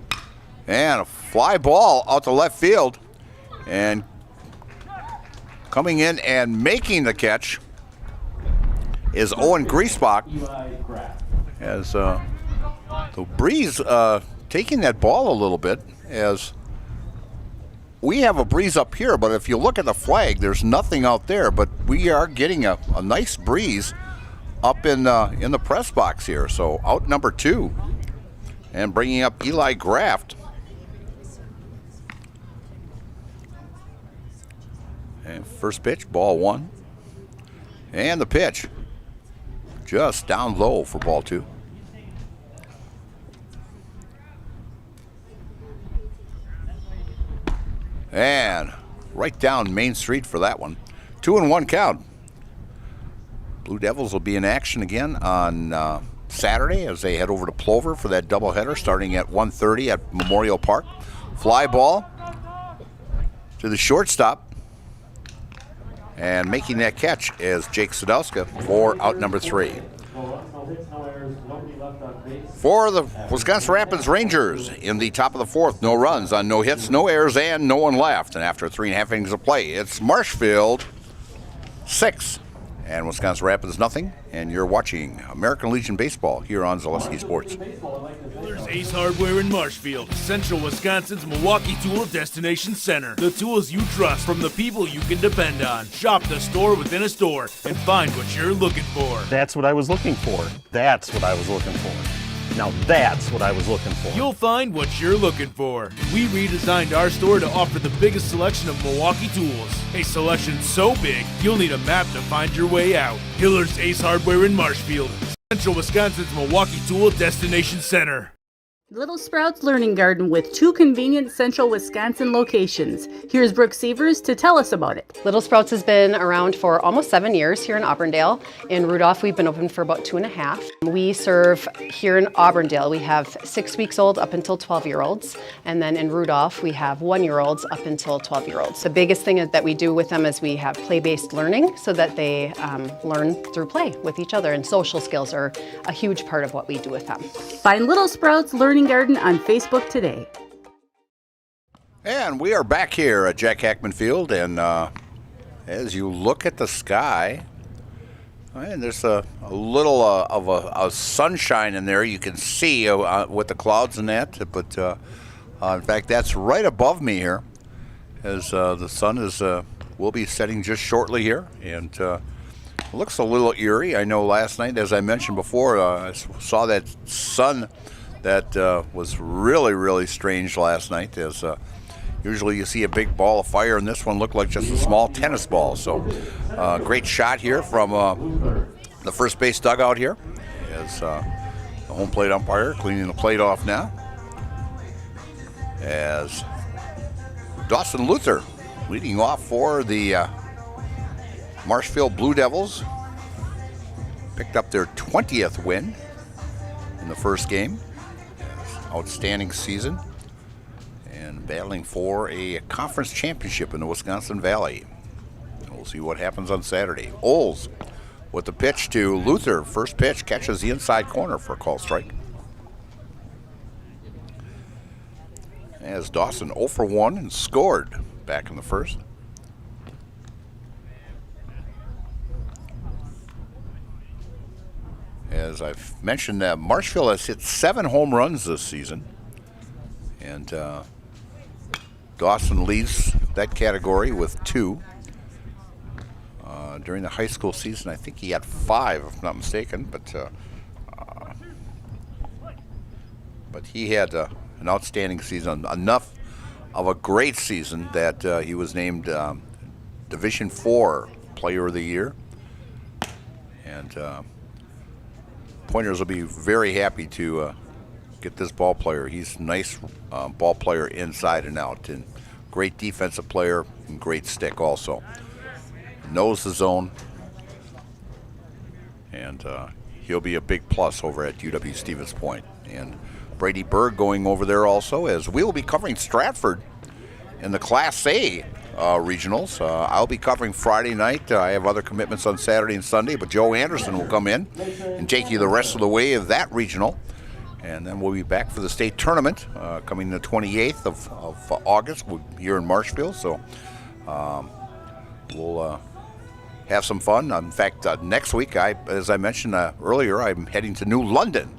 And a fly ball out to left field. And coming in and making the catch is Owen Griesbach. As the breeze taking that ball a little bit, as we have a breeze up here, but if you look at the flag, there's nothing out there, but we are getting a nice breeze up in the press box here. So out number 2 and bringing up Eli Graft. And first pitch, ball 1. And the pitch just down low for ball 2. And right down Main Street for that one. 2-1 count. Blue Devils will be in action again on Saturday as they head over to Plover for that doubleheader starting at 1:30 at Memorial Park. Fly ball to the shortstop. And making that catch is Jake Sadowska for out number 3. For the Wisconsin Rapids Rangers in the top of the 4th, no runs on no hits, no errors, and no one left. And after 3.5 innings of play, it's Marshfield 6 and Wisconsin Rapids nothing. And you're watching American Legion Baseball here on Zaleski Sports. Miller's Ace Hardware in Marshfield, Central Wisconsin's Milwaukee Tool Destination Center. The tools you trust from the people you can depend on. Shop the store within a store and find what you're looking for. That's what I was looking for. That's what I was looking for. Now that's what I was looking for. You'll find what you're looking for. We redesigned our store to offer the biggest selection of Milwaukee tools. A selection so big, you'll need a map to find your way out. Hiller's Ace Hardware in Marshfield, Central Wisconsin's Milwaukee Tool Destination Center. Little Sprouts Learning Garden with 2 convenient Central Wisconsin locations. Here's Brooke Sievers to tell us about it. Little Sprouts has been around for almost 7 years here in Auburndale. In Rudolph, we've been open for about 2.5. We serve here in Auburndale, we have 6 weeks old up until 12-year-olds. And then in Rudolph, we have 1-year-olds up until 12-year-olds. The biggest thing that we do with them is we have play-based learning so that they learn through play with each other. And social skills are a huge part of what we do with them. Find Little Sprouts Learning Garden on Facebook today. And we are back here at Jack Hackman Field, and as you look at the sky, and there's a little of a sunshine in there you can see with the clouds and that, but in fact that's right above me here as the sun will be setting just shortly here, and it looks a little eerie. I know last night, as I mentioned before, I saw that sun that was really, really strange last night, as usually you see a big ball of fire, and this one looked like just a small tennis ball. So great shot here from the first base dugout here, as the home plate umpire cleaning the plate off now, as Dawson Luther leading off for the Marshfield Blue Devils. Picked up their 20th win in the first game. Outstanding season and battling for a conference championship in the Wisconsin Valley. We'll see what happens on Saturday. Oles with the pitch to Luther. First pitch catches the inside corner for a call strike. As Dawson 0 for 1 and scored back in the first. As I've mentioned, Marshfield has hit 7 home runs this season, and Dawson leads that category with 2. During the high school season, I think he had 5, if I'm not mistaken, but he had an outstanding season, enough of a great season that he was named Division IV Player of the Year, and Pointers will be very happy to get this ball player. He's a nice ball player inside and out, and great defensive player and great stick also. Knows the zone, and he'll be a big plus over at UW Stevens Point. And Brady Berg going over there also, as we will be covering Stratford in the Class A regionals. I'll be covering Friday night. I have other commitments on Saturday and Sunday, but Joe Anderson will come in and take you the rest of the way of that regional. And then we'll be back for the state tournament coming the 28th of August here in Marshfield. So we'll have some fun. In fact, next week, as I mentioned earlier, I'm heading to New London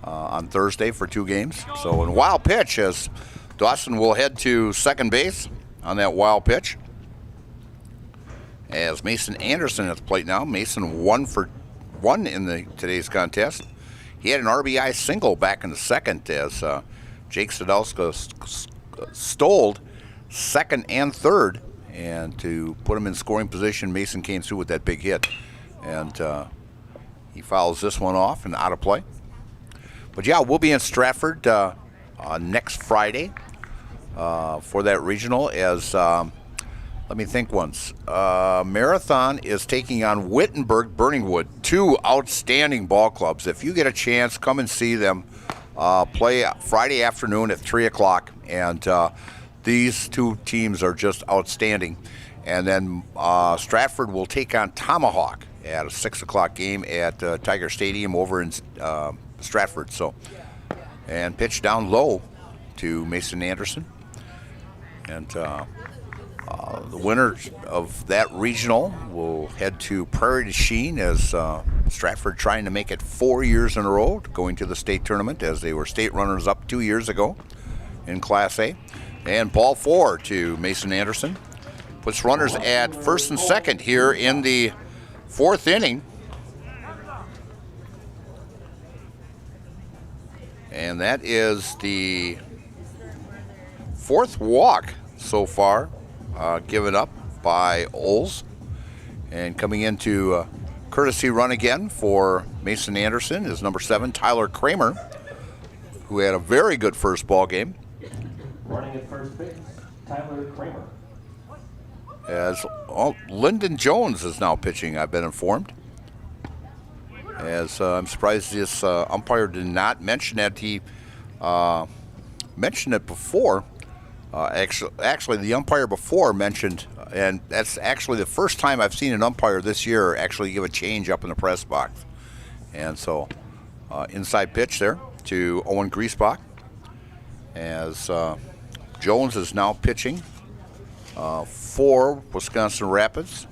on Thursday for 2 games. So in wild pitch, as Dawson will head to second base on that wild pitch. As Mason Anderson at the plate now. Mason 1 for 1 in today's contest. He had an RBI single back in the second as Jake Sadowska stole second and third. And to put him in scoring position, Mason came through with that big hit. And he fouls this one off and out of play. But yeah, we'll be in Stratford next Friday for that regional as, let me think once, Marathon is taking on Wittenberg Burningwood, 2 outstanding ball clubs. If you get a chance, come and see them play Friday afternoon at 3 o'clock. And these 2 teams are just outstanding. And then Stratford will take on Tomahawk at a 6 o'clock game at Tiger Stadium over in Stratford. And pitch down low to Mason Anderson. And the winner of that regional will head to Prairie du Chien as Stratford trying to make it 4 years in a row going to the state tournament as they were state runners up 2 years ago in Class A. And ball 4 to Mason Anderson. Puts runners at first and second here in the 4th inning. And that is the 4th walk so far given up by Oles. And coming into courtesy run again for Mason Anderson is number 7, Tyler Kramer, who had a very good first ball game. Running at first base, Tyler Kramer. As Lyndon Jones is now pitching, I've been informed. As I'm surprised this umpire did not mention that. He mentioned it before. Actually, the umpire before mentioned, and that's actually the first time I've seen an umpire this year actually give a change up in the press box. And so, inside pitch there to Owen Griesbach. As Jones is now pitching for Wisconsin Rapids.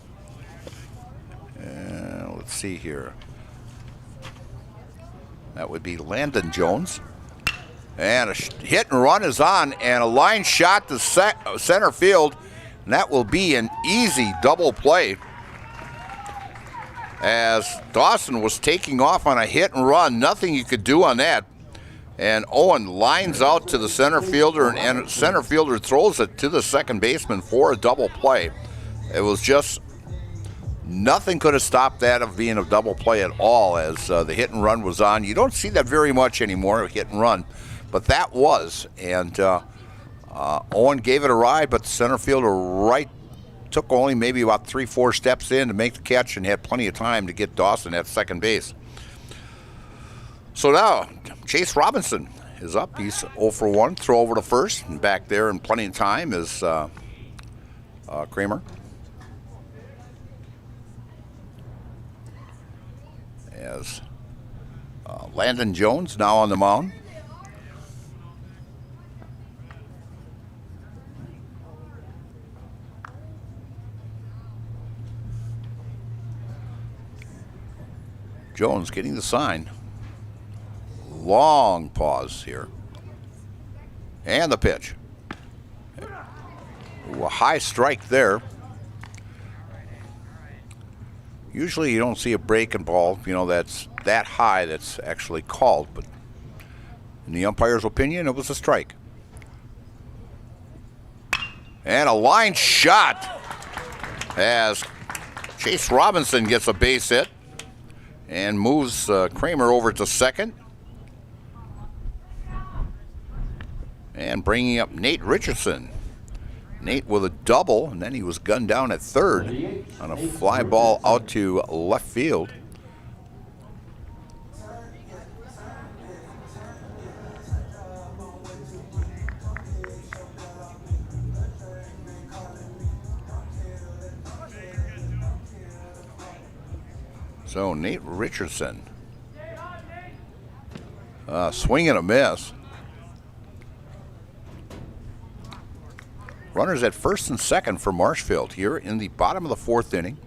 And let's see here. That would be Landon Jones. And a hit and run is on, and a line shot to center field. And that will be an easy double play. As Dawson was taking off on a hit and run, nothing you could do on that. And Owen lines out to the center fielder, and center fielder throws it to the second baseman for a double play. It was just nothing could have stopped that of being a double play at all as the hit and run was on. You don't see that very much anymore, hit and run, but that was. And Owen gave it a ride, but the center fielder took only maybe about 3-4 steps in to make the catch and had plenty of time to get Dawson at second base. So now, Chase Robinson is up. He's 0 for 1. Throw over to first. And back there in plenty of time is Kramer. As Landon Jones now on the mound. Jones getting the sign. Long pause here. And the pitch. Ooh, a high strike there. Usually you don't see a breaking ball, that's that high that's actually called, but in the umpire's opinion, it was a strike. And a line shot as Chase Robinson gets a base hit and moves Kramer over to second. And bringing up Nate Richardson. Nate with a double, and then he was gunned down at third on a fly ball out to left field. So Nate Richardson Swing and a miss. Runners at first and second for Marshfield here in the bottom of the fourth inning.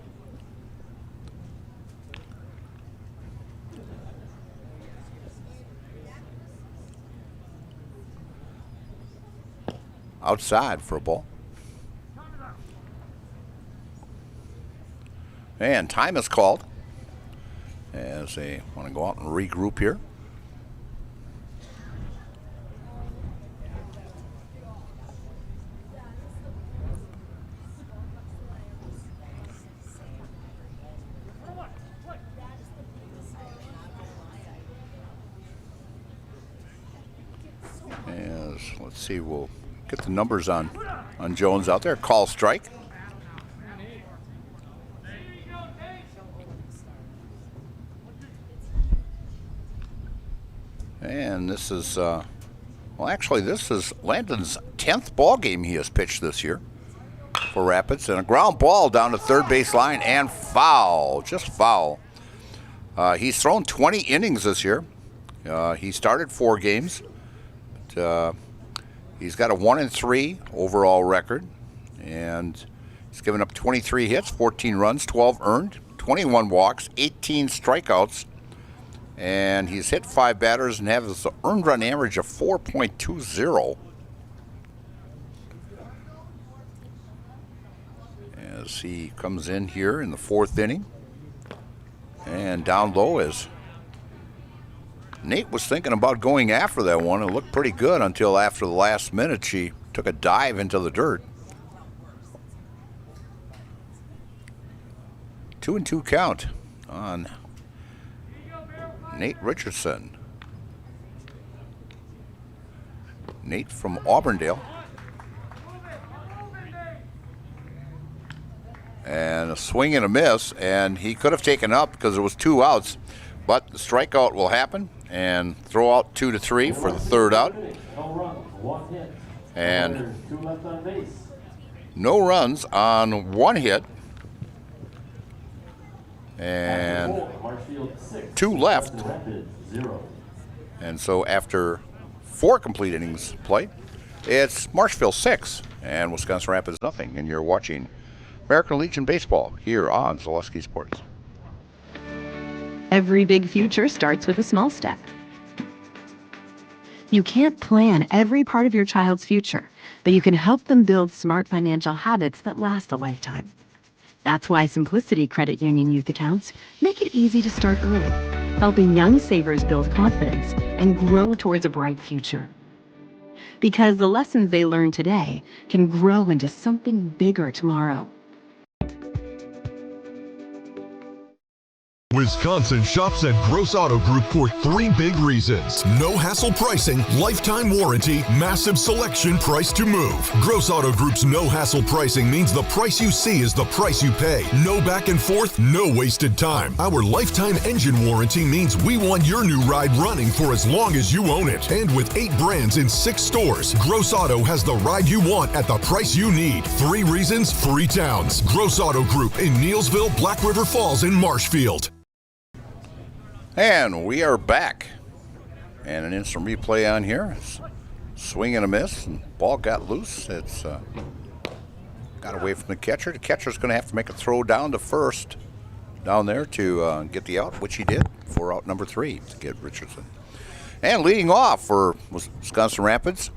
Outside for a ball. And time is called as they want to go out and regroup here. Let's see, we'll get the numbers on Jones out there. Call strike. And this is, well, actually, this is Landon's 10th ball game he has pitched this year for Rapids. And a ground ball down to third base line and foul, just foul. He's thrown 20 innings this year. He started 4 games. But, he's got a 1-3 overall record, and he's given up 23 hits, 14 runs, 12 earned, 21 walks, 18 strikeouts, and he's hit 5 batters and has an earned run average of 4.20. As he comes in here in the 4th inning, and down low is Nate was thinking about going after that one. It looked pretty good until after the last minute she took a dive into the dirt. 2-2 count on Nate Richardson. Nate from Auburndale. And a swing and a miss, and he could have taken up because there was 2 outs, but the strikeout will happen. And throw out 2-3 for the 3rd out. And no runs on 1 hit. And 2 left. And so after 4 complete innings played, it's Marshfield 6 and Wisconsin Rapids nothing. And you're watching American Legion Baseball here on Zaleski Sports. Every big future starts with a small step. You can't plan every part of your child's future, but you can help them build smart financial habits that last a lifetime. That's why Simplicity Credit Union Youth Accounts make it easy to start early, helping young savers build confidence and grow towards a bright future. Because the lessons they learn today can grow into something bigger tomorrow. Wisconsin shops at Gross Auto Group for 3 big reasons. No hassle pricing, lifetime warranty, massive selection, price to move. Gross Auto Group's no hassle pricing means the price you see is the price you pay. No back and forth, no wasted time. Our lifetime engine warranty means we want your new ride running for as long as you own it. And with 8 brands in 6 stores, Gross Auto has the ride you want at the price you need. 3 reasons, 3 towns. Gross Auto Group in Neelsville, Black River Falls, and Marshfield. And we are back. And an instant replay on here. It's swing and a miss, and ball got loose. It's got away from the catcher. The catcher's going to have to make a throw down to first down there to get the out, which he did for out number 3 to get Richardson. And leading off for Wisconsin Rapids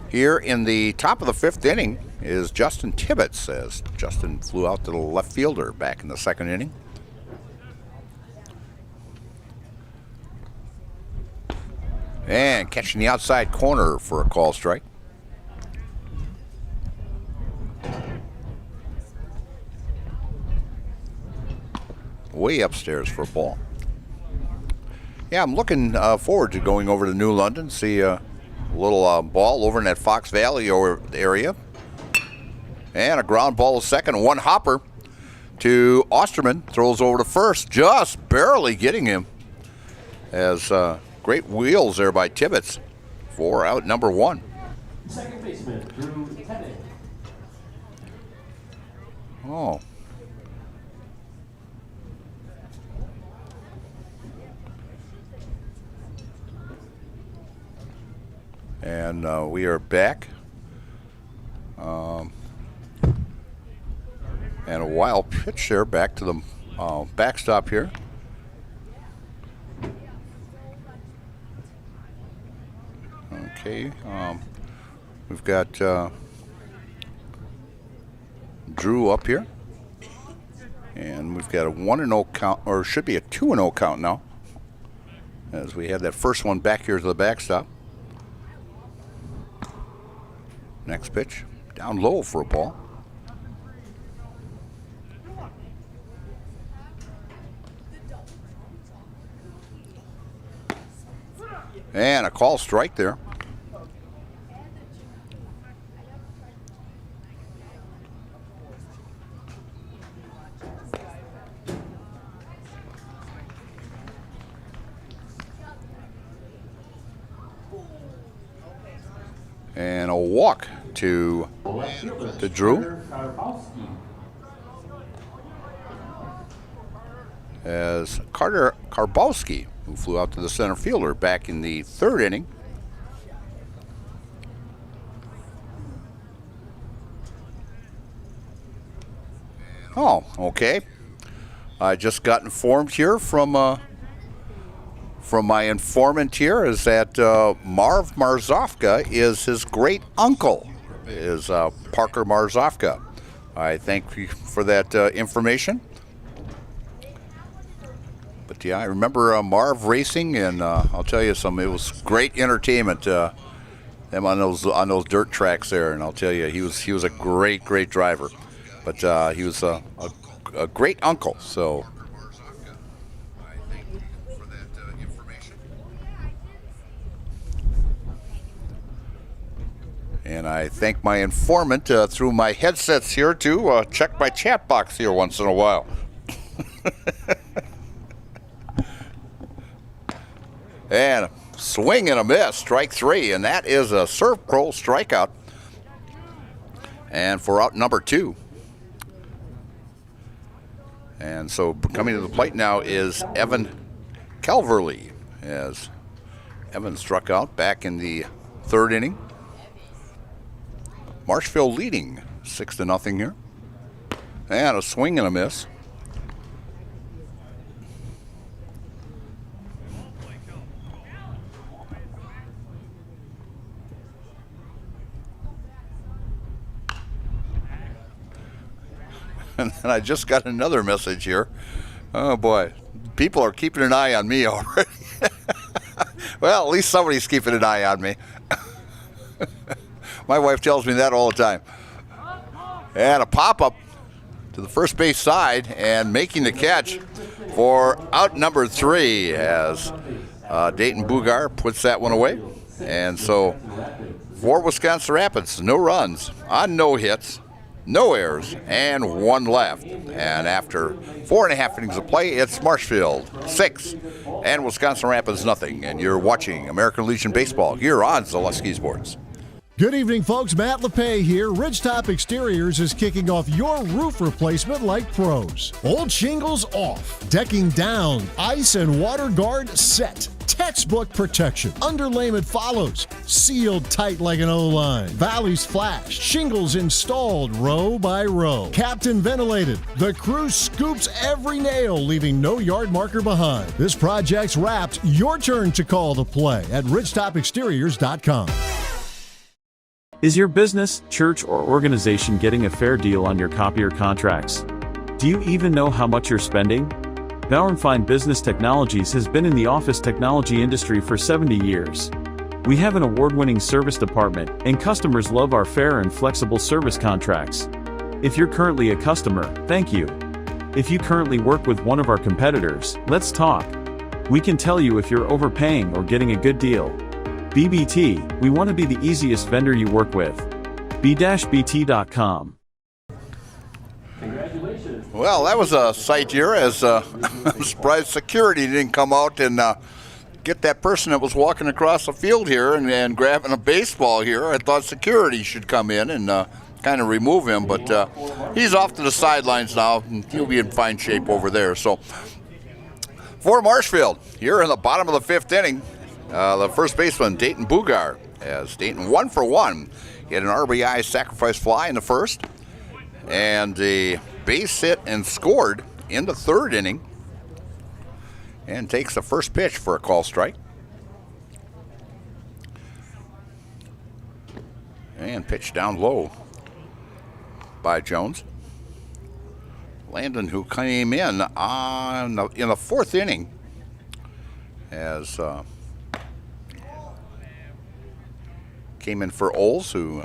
here in the top of the 5th inning is Justin Tibbetts, as Justin flew out to the left fielder back in the 2nd inning. And catching the outside corner for a call strike. Way upstairs for a ball. Yeah, I'm looking forward to going over to New London, see a little ball over in that Fox Valley area. And a ground ball to second, 1 hopper to Osterman. Throws over to first, just barely getting him. As great wheels there by Tibbetts for out number 1. Second baseman, Drew Teddy. Oh. And we are back. And a wild pitch there back to the backstop here. Okay, we've got Drew up here. And we've got a 1-0 count, or should be a 2-0 count now, as we had that first one back here to the backstop. Next pitch, down low for a ball. And a call strike there. And a walk to Drew. As Carter Karbowski, who flew out to the center fielder back in the third inning. Oh, okay. I just got informed here from my informant here is that Marv Marzofka is his great uncle, is Parker Marzofka. I thank you for that information. But yeah, I remember Marv racing, and I'll tell you something. It was great entertainment. Them on those dirt tracks there, and I'll tell you, he was a great driver. But he was a great uncle. So. And I thank my informant through my headsets here to check my chat box here once in a while. And a swing and a miss, strike three, and that is a Serve Pro strikeout. And for out number 2. And so coming to the plate now is Evan Calverley, as Evan struck out back in the third inning. Marshfield leading 6-0 here. And a swing and a miss. And then I just got another message here. Oh boy, people are keeping an eye on me already. Well, at least somebody's keeping an eye on me. My wife tells me that all the time. And a pop-up to the first base side, and making the catch for out number 3 as Dayton Bugar puts that one away. And so for Wisconsin Rapids, no runs on no hits, no errors, and 1 left. And after 4.5 innings of play, it's Marshfield 6 and Wisconsin Rapids nothing. And you're watching American Legion Baseball here on Zaleski Sports. Good evening, folks. Matt LePay here. Ridgetop Exteriors is kicking off your roof replacement like pros. Old shingles off, decking down, ice and water guard set. Textbook protection. Underlayment follows. Sealed tight like an O-line. Valleys flashed. Shingles installed row by row. Captain ventilated. The crew scoops every nail, leaving no yard marker behind. This project's wrapped. Your turn to call the play at ridgetopexteriors.com. Is your business, church, or organization getting a fair deal on your copier contracts? Do you even know how much you're spending? Bauer & Fine Business Technologies has been in the office technology industry for 70 years. We have an award-winning service department, and customers love our fair and flexible service contracts. If you're currently a customer, thank you. If you currently work with one of our competitors, let's talk. We can tell you if you're overpaying or getting a good deal. BBT, we want to be the easiest vendor you work with. b-bt.com. Congratulations. Well, that was a sight here, as I'm surprised security didn't come out and get that person that was walking across the field here and grabbing a baseball here. I thought security should come in and kind of remove him, but he's off to the sidelines now, and he'll be in fine shape over there. So for Marshfield, here in the bottom of the 5th inning, the first baseman, Dayton Bugar, as Dayton 1 for 1. He had an RBI sacrifice fly in the first, and a base hit and scored in the third inning, and takes the first pitch for a call strike. And pitch down low by Jones. Landon, who came in in the fourth inning, as came in for Oles, who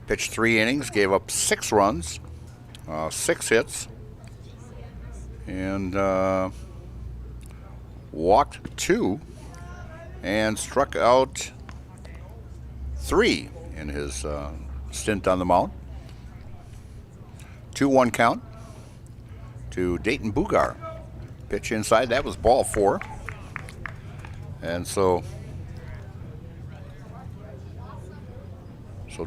pitched 3 innings, gave up 6 runs, 6 hits, and walked 2 and struck out 3 in his stint on the mound. 2-1 count to Dayton Bugar. Pitch inside, that was ball 4. And so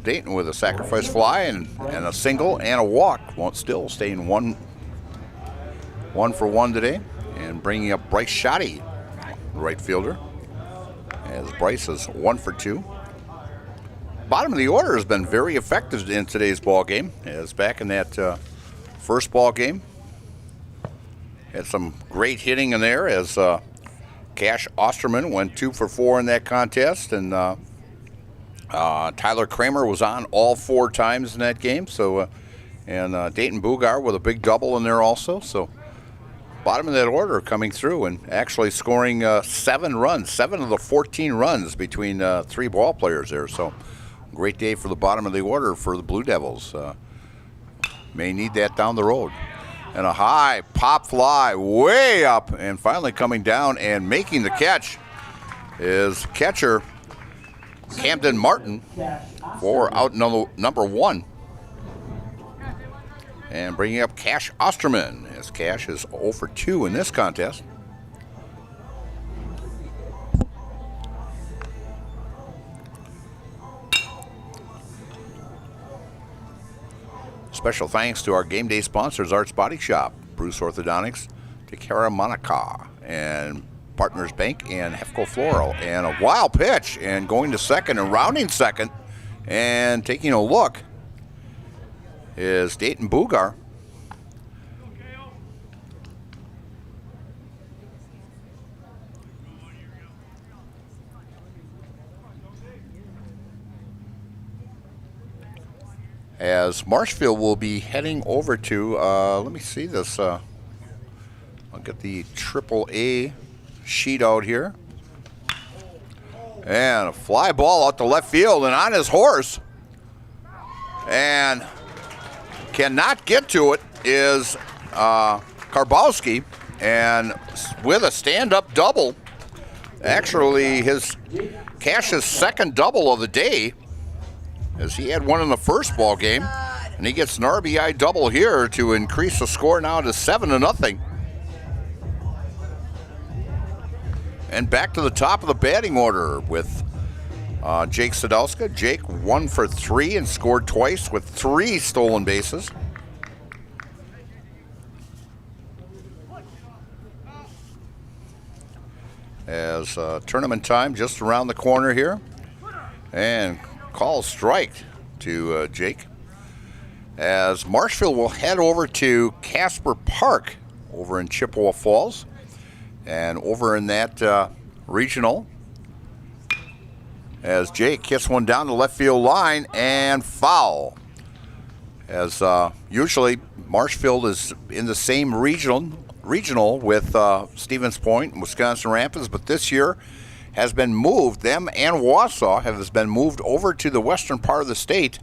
Dayton with a sacrifice fly and a single and a walk. Won't still staying 1 for 1 today, and bringing up Bryce Shoddy, right fielder, as Bryce is 1 for 2. Bottom of the order has been very effective in today's ball game, as back in that first ball game had some great hitting in there, as Cash Osterman went 2 for 4 in that contest, and Tyler Kramer was on all 4 times in that game. So and Dayton Bugar with a big double in there also. So bottom of that order coming through and actually scoring 7 runs, 7 of the 14 runs between 3 ball players there. So great day for the bottom of the order for the Blue Devils. May need that down the road. And a high pop fly way up, and finally coming down and making the catch is catcher Camden Martin for out number 1. And bringing up Cash Osterman, as Cash is 0 for 2 in this contest. Special thanks to our game day sponsors, Arts Body Shop, Bruce Orthodontics, Takara Monica, and Partners Bank, and Hefco Floral. And a wild pitch, and going to second and rounding second, and taking a look is Dayton Bugar. As Marshfield will be heading over to, let me see this, I'll get the AAA sheet out here. And a fly ball out to left field, and on his horse, and cannot get to it, is Karbowski, and with a stand-up double, actually Cash's second double of the day, as he had one in the first ball game, and he gets an RBI double here to increase the score now to 7-0. And back to the top of the batting order with Jake Sadowska. Jake 1 for 3 and scored twice with 3 stolen bases. As tournament time just around the corner here, and call strike to Jake, as Marshfield will head over to Casper Park over in Chippewa Falls. And over in that regional, as Jake hits one down the left field line and foul. As usually Marshfield is in the same regional with Stevens Point and Wisconsin Rapids, but this year has been moved. Them and Wausau has been moved over to the western part of the state.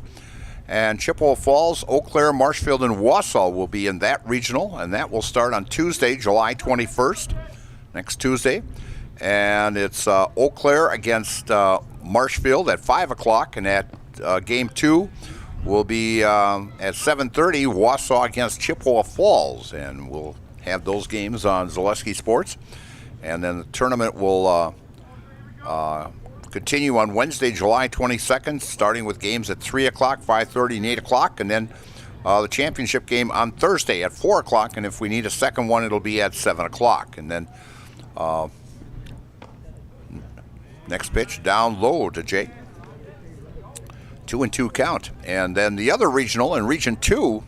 And Chippewa Falls, Eau Claire, Marshfield, and Wausau will be in that regional, and that will start on Tuesday, July 21st, next Tuesday. And it's Eau Claire against Marshfield at 5 o'clock, and at game 2 will be at 7:30, Wausau against Chippewa Falls, and we'll have those games on Zaleski Sports. And then the tournament will continue on Wednesday, July 22nd, starting with games at 3 o'clock, 5:30, and 8 o'clock, and then the championship game on Thursday at 4 o'clock, and if we need a second one, it'll be at 7 o'clock. And then Next pitch down low to Jake. 2-2 count. And then the other regional in Region 2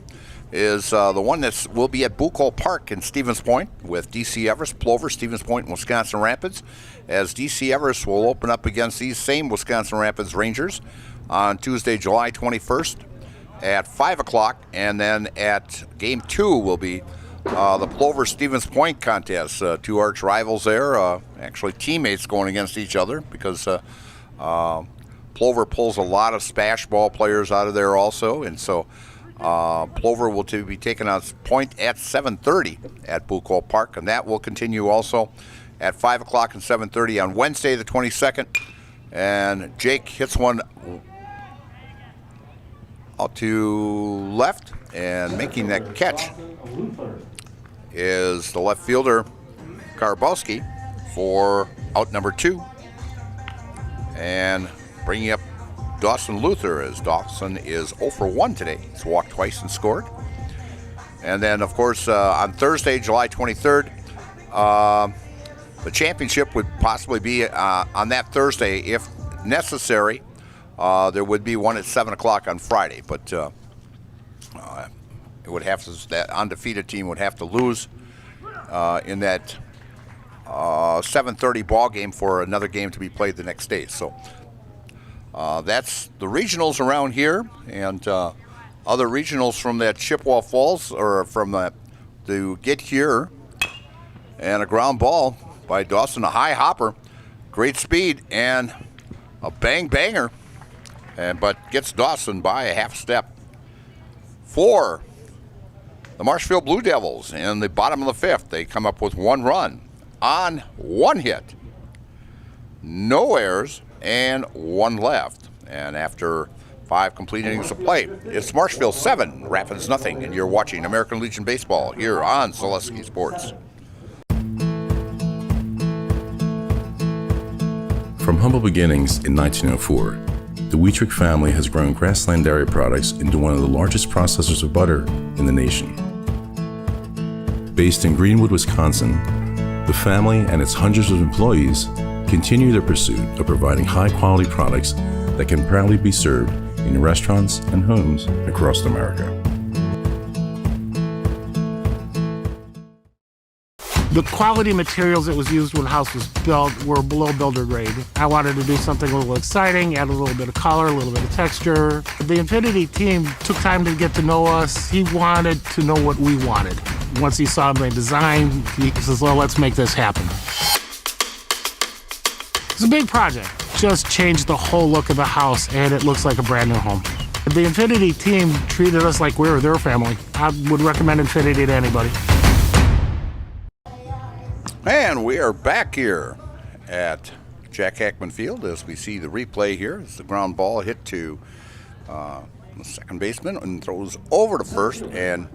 is the one that will be at Bucol Park in Stevens Point with DC Everest, Plover, Stevens Point, and Wisconsin Rapids, as DC Everest will open up against these same Wisconsin Rapids Rangers on Tuesday, July 21st at 5 o'clock. And then at Game 2 will be the Plover-Stevens Point contest. Two arch rivals there, actually teammates going against each other because Plover pulls a lot of Spash ball players out of there also, and so Plover will be taking on Point at 7:30 at Bucol Park, and that will continue also at 5 o'clock and 7:30 on Wednesday the 22nd. And Jake hits one out to left, and making that catch is the left fielder Karbowski for out number 2. And bringing up Dawson Luther, as Dawson is 0 for 1 today. He's walked twice and scored. And then, of course, on Thursday, July 23rd, the championship would possibly be on that Thursday if necessary. There would be one at 7 o'clock on Friday, but it would have to, that undefeated team would have to lose in that 7:30 ball game for another game to be played the next day. So that's the regionals around here, and other regionals from that Chippewa Falls, or from the to get here, and a ground ball by Dawson, a high hopper, great speed, and a banger, but gets Dawson by a half step. For the Marshfield Blue Devils in the bottom of the 5th, they come up with 1 run on 1 hit, no errors, and 1 left. And after 5 complete innings of play, it's Marshfield 7, Rapids nothing, and you're watching American Legion Baseball here on Zaleski Sports. From humble beginnings in 1904, the Wheatrick family has grown Grassland Dairy Products into one of the largest processors of butter in the nation. Based in Greenwood, Wisconsin, the family and its hundreds of employees continue their pursuit of providing high-quality products that can proudly be served in restaurants and homes across America. The quality materials that was used when the house was built were below builder grade. I wanted to do something a little exciting, add a little bit of color, a little bit of texture. The Infinity team took time to get to know us. He wanted to know what we wanted. Once he saw my design, he says, well, let's make this happen. It's a big project. Just changed the whole look of the house, and it looks like a brand new home. The Infinity team treated us like we were their family. I would recommend Infinity to anybody. And we are back here at Jack Hackman Field as we see the replay here. It's the ground ball hit to the second baseman and throws over to first and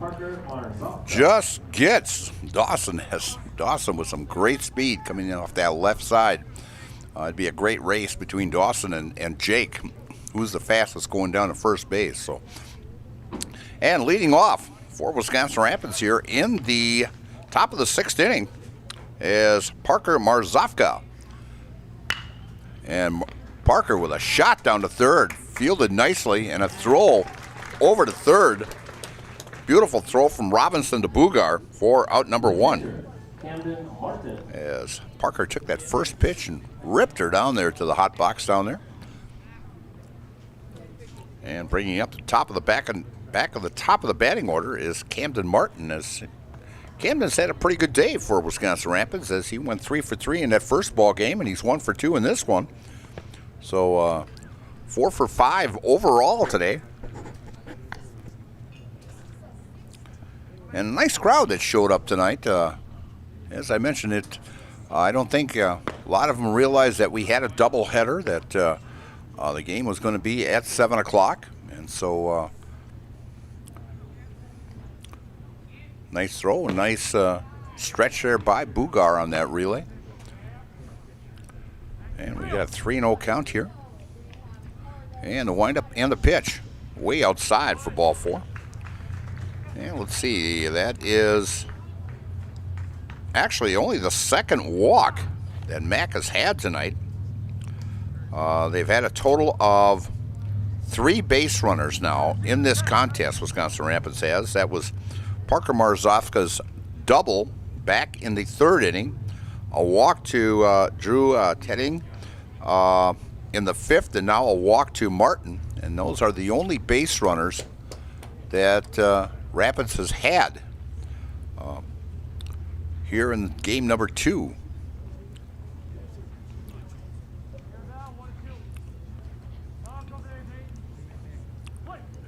just gets Dawson. Dawson with some great speed coming in off that left side. It'd be a great race between Dawson and Jake, who's the fastest going down to first base. So, and leading off for Wisconsin Rapids here in the top of the 6th inning is Parker Marzofka. And Parker with a shot down to third, fielded nicely, and a throw over to third. Beautiful throw from Robinson to Bugar for out number 1. As Parker took that first pitch and ripped her down there to the hot box down there. And bringing up the top of the back of the top of the batting order is Camden Martin, as Camden's had a pretty good day for Wisconsin Rapids, as he went 3 for 3 in that first ball game, and he's 1 for 2 in this one. So 4 for 5 overall today. And a nice crowd that showed up tonight. As I mentioned it, I don't think a lot of them realized that we had a doubleheader, that the game was going to be at 7 o'clock. And so nice throw, a nice stretch there by Bugar on that relay. And we got a 3-0 count here. And the windup and the pitch way outside for ball 4. And let's see, that is actually only the second walk that Mack has had tonight. They've had a total of 3 base runners now in this contest, Wisconsin Rapids has. That was Parker Marzofka's double back in the 3rd inning, a walk to Drew Tedding in the 5th, and now a walk to Martin. And those are the only base runners that Rapids has had here in game number 2.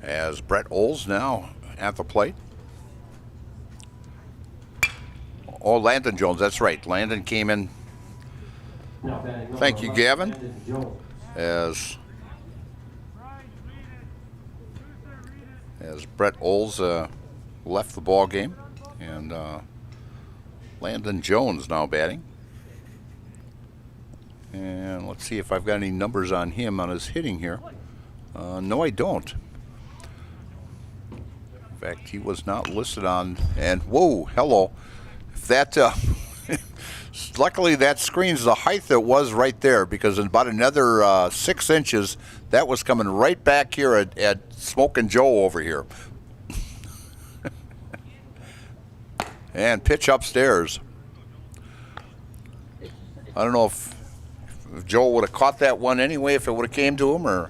As Brett Oles now at the plate. Oh, Landon Jones, that's right. Landon came in. Thank you, Gavin. As Brett Oles left the ball game, and Landon Jones now batting. And let's see if I've got any numbers on him on his hitting here. No, I don't. In fact, he was not listed on. And whoa, hello. If that, luckily that screen's the height that was right there, because in about another 6 inches, that was coming right back here at Smokin' Joe over here. And pitch upstairs. I don't know if Joe would have caught that one anyway if it would have came to him, or.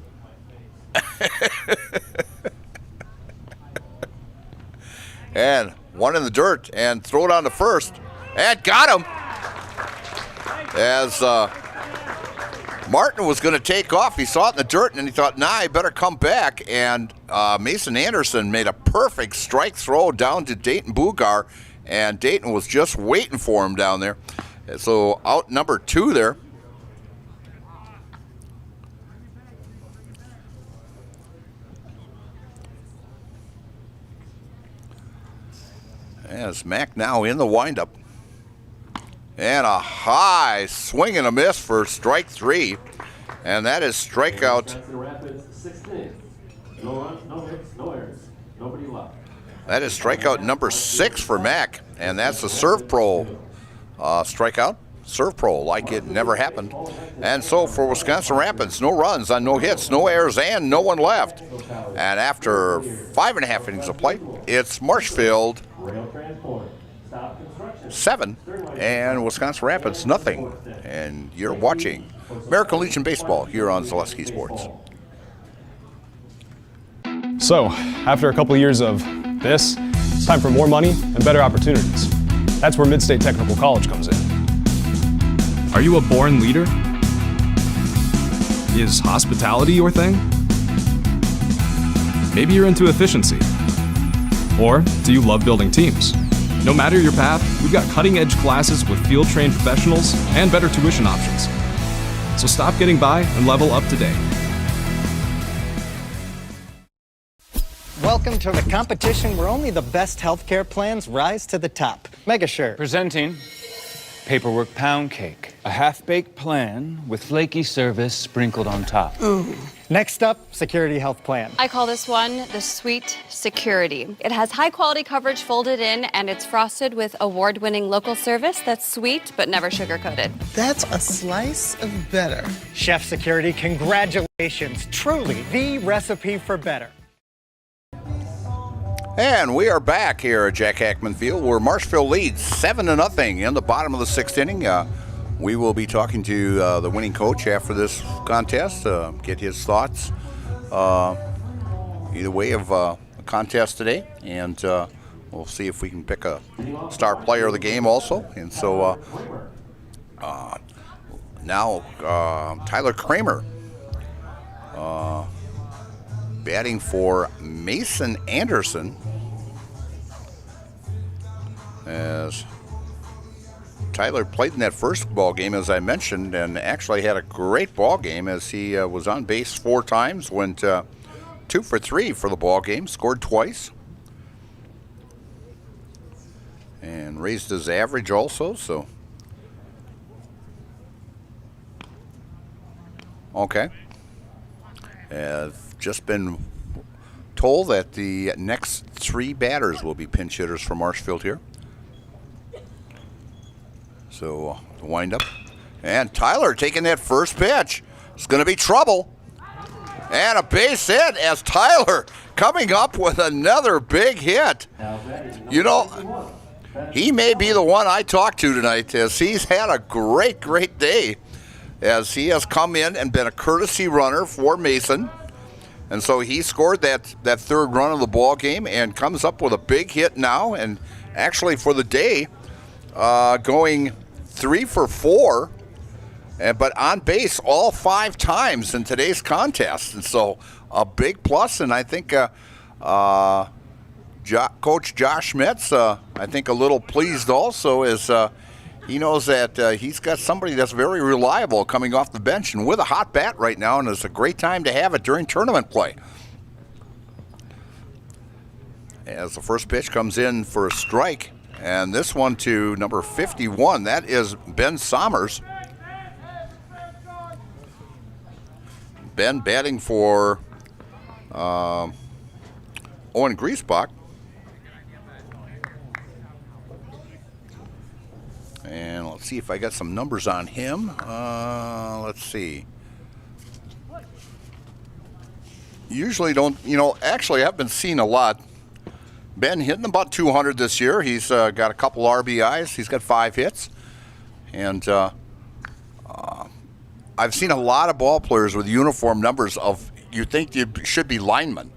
And one in the dirt, and throw it on to first, and got him. As Martin was going to take off, he saw it in the dirt, and then he thought, nah, I better come back. And Mason Anderson made a perfect strike throw down to Dayton Bugar, and Dayton was just waiting for him down there. So out number 2 there. As Mack now in the windup. And a high swing and a miss for strike 3. And that is strikeout. That is strikeout number 6 for Mack. And that's the Serve Pro strikeout. Serve Pro, like it never happened. And so for Wisconsin Rapids, no runs on no hits, no errors, and no one left. And after 5.5 innings of play, it's Marshfield 7 and Wisconsin Rapids nothing. And you're watching American Legion Baseball here on Zaleski Sports. So, after a couple years of this, it's time for more money and better opportunities. That's where Mid-State Technical College comes in. Are you a born leader? Is hospitality your thing? Maybe you're into efficiency. Or do you love building teams? No matter your path, we've got cutting-edge classes with field-trained professionals and better tuition options. So stop getting by and level up today. Welcome to the competition where only the best healthcare plans rise to the top. Megasure. Presenting Paperwork Pound Cake, a half-baked plan with flaky service sprinkled on top. Ooh. Next up, Security Health Plan. I call this one the Sweet Security. It has high-quality coverage folded in, and it's frosted with award-winning local service that's sweet but never sugar-coated. That's a slice of better. Chef Security, congratulations. Truly the recipe for better. And we are back here at Jack Hackman Field, where Marshfield leads 7-0 in the bottom of the 6th inning. We will be talking to the winning coach after this contest, get his thoughts either way of the contest today, and we'll see if we can pick a star player of the game also. And so now Tyler Kramer batting for Mason Anderson, as Tyler played in that first ball game, as I mentioned, and actually had a great ball game as he was on base 4 times, went 2 for 3 for the ball game, scored twice, and raised his average also. So okay. I've just been told that the next 3 batters will be pinch hitters for Marshfield here. So the windup. And Tyler taking that first pitch. It's going to be trouble. And a base hit as Tyler coming up with another big hit. You know, he may be the one I talked to tonight, as he's had a great, great day, as he has come in and been a courtesy runner for Mason. And so he scored that third run of the ball game and comes up with a big hit now. And actually for the day, going 3 for 4, but on base all 5 times in today's contest. And so a big plus, and I think Coach Josh Metz, I think a little pleased also, as he knows that he's got somebody that's very reliable coming off the bench and with a hot bat right now, and it's a great time to have it during tournament play. As the first pitch comes in for a strike, and this one to number 51, that is Ben Sommers. Ben batting for Owen Griesbach. And let's see if I got some numbers on him. Let's see. Usually don't, actually I've been seeing a lot. Ben hitting about 200 this year. He's got a couple RBIs. He's got 5 hits. And I've seen a lot of ball players with uniform numbers of, you think you should be linemen.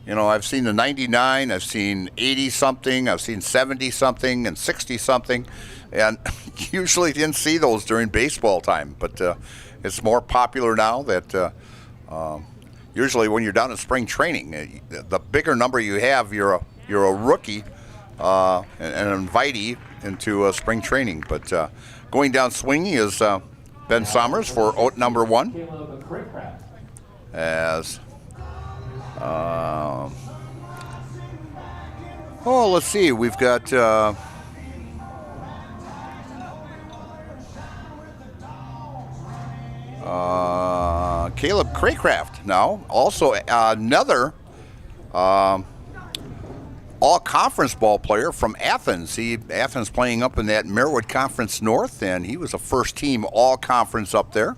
I've seen the 99, I've seen 80-something, I've seen 70-something and 60-something, and usually didn't see those during baseball time. But it's more popular now that usually when you're down in spring training, the bigger number you have, you're a rookie, an invitee into spring training. But going down swinging is Ben Sommers for out number 1. As let's see. We've got Caleb Craycraft now, also another all-conference ball player from Athens. Athens playing up in that Merwood Conference North, and he was a first-team all-conference up there.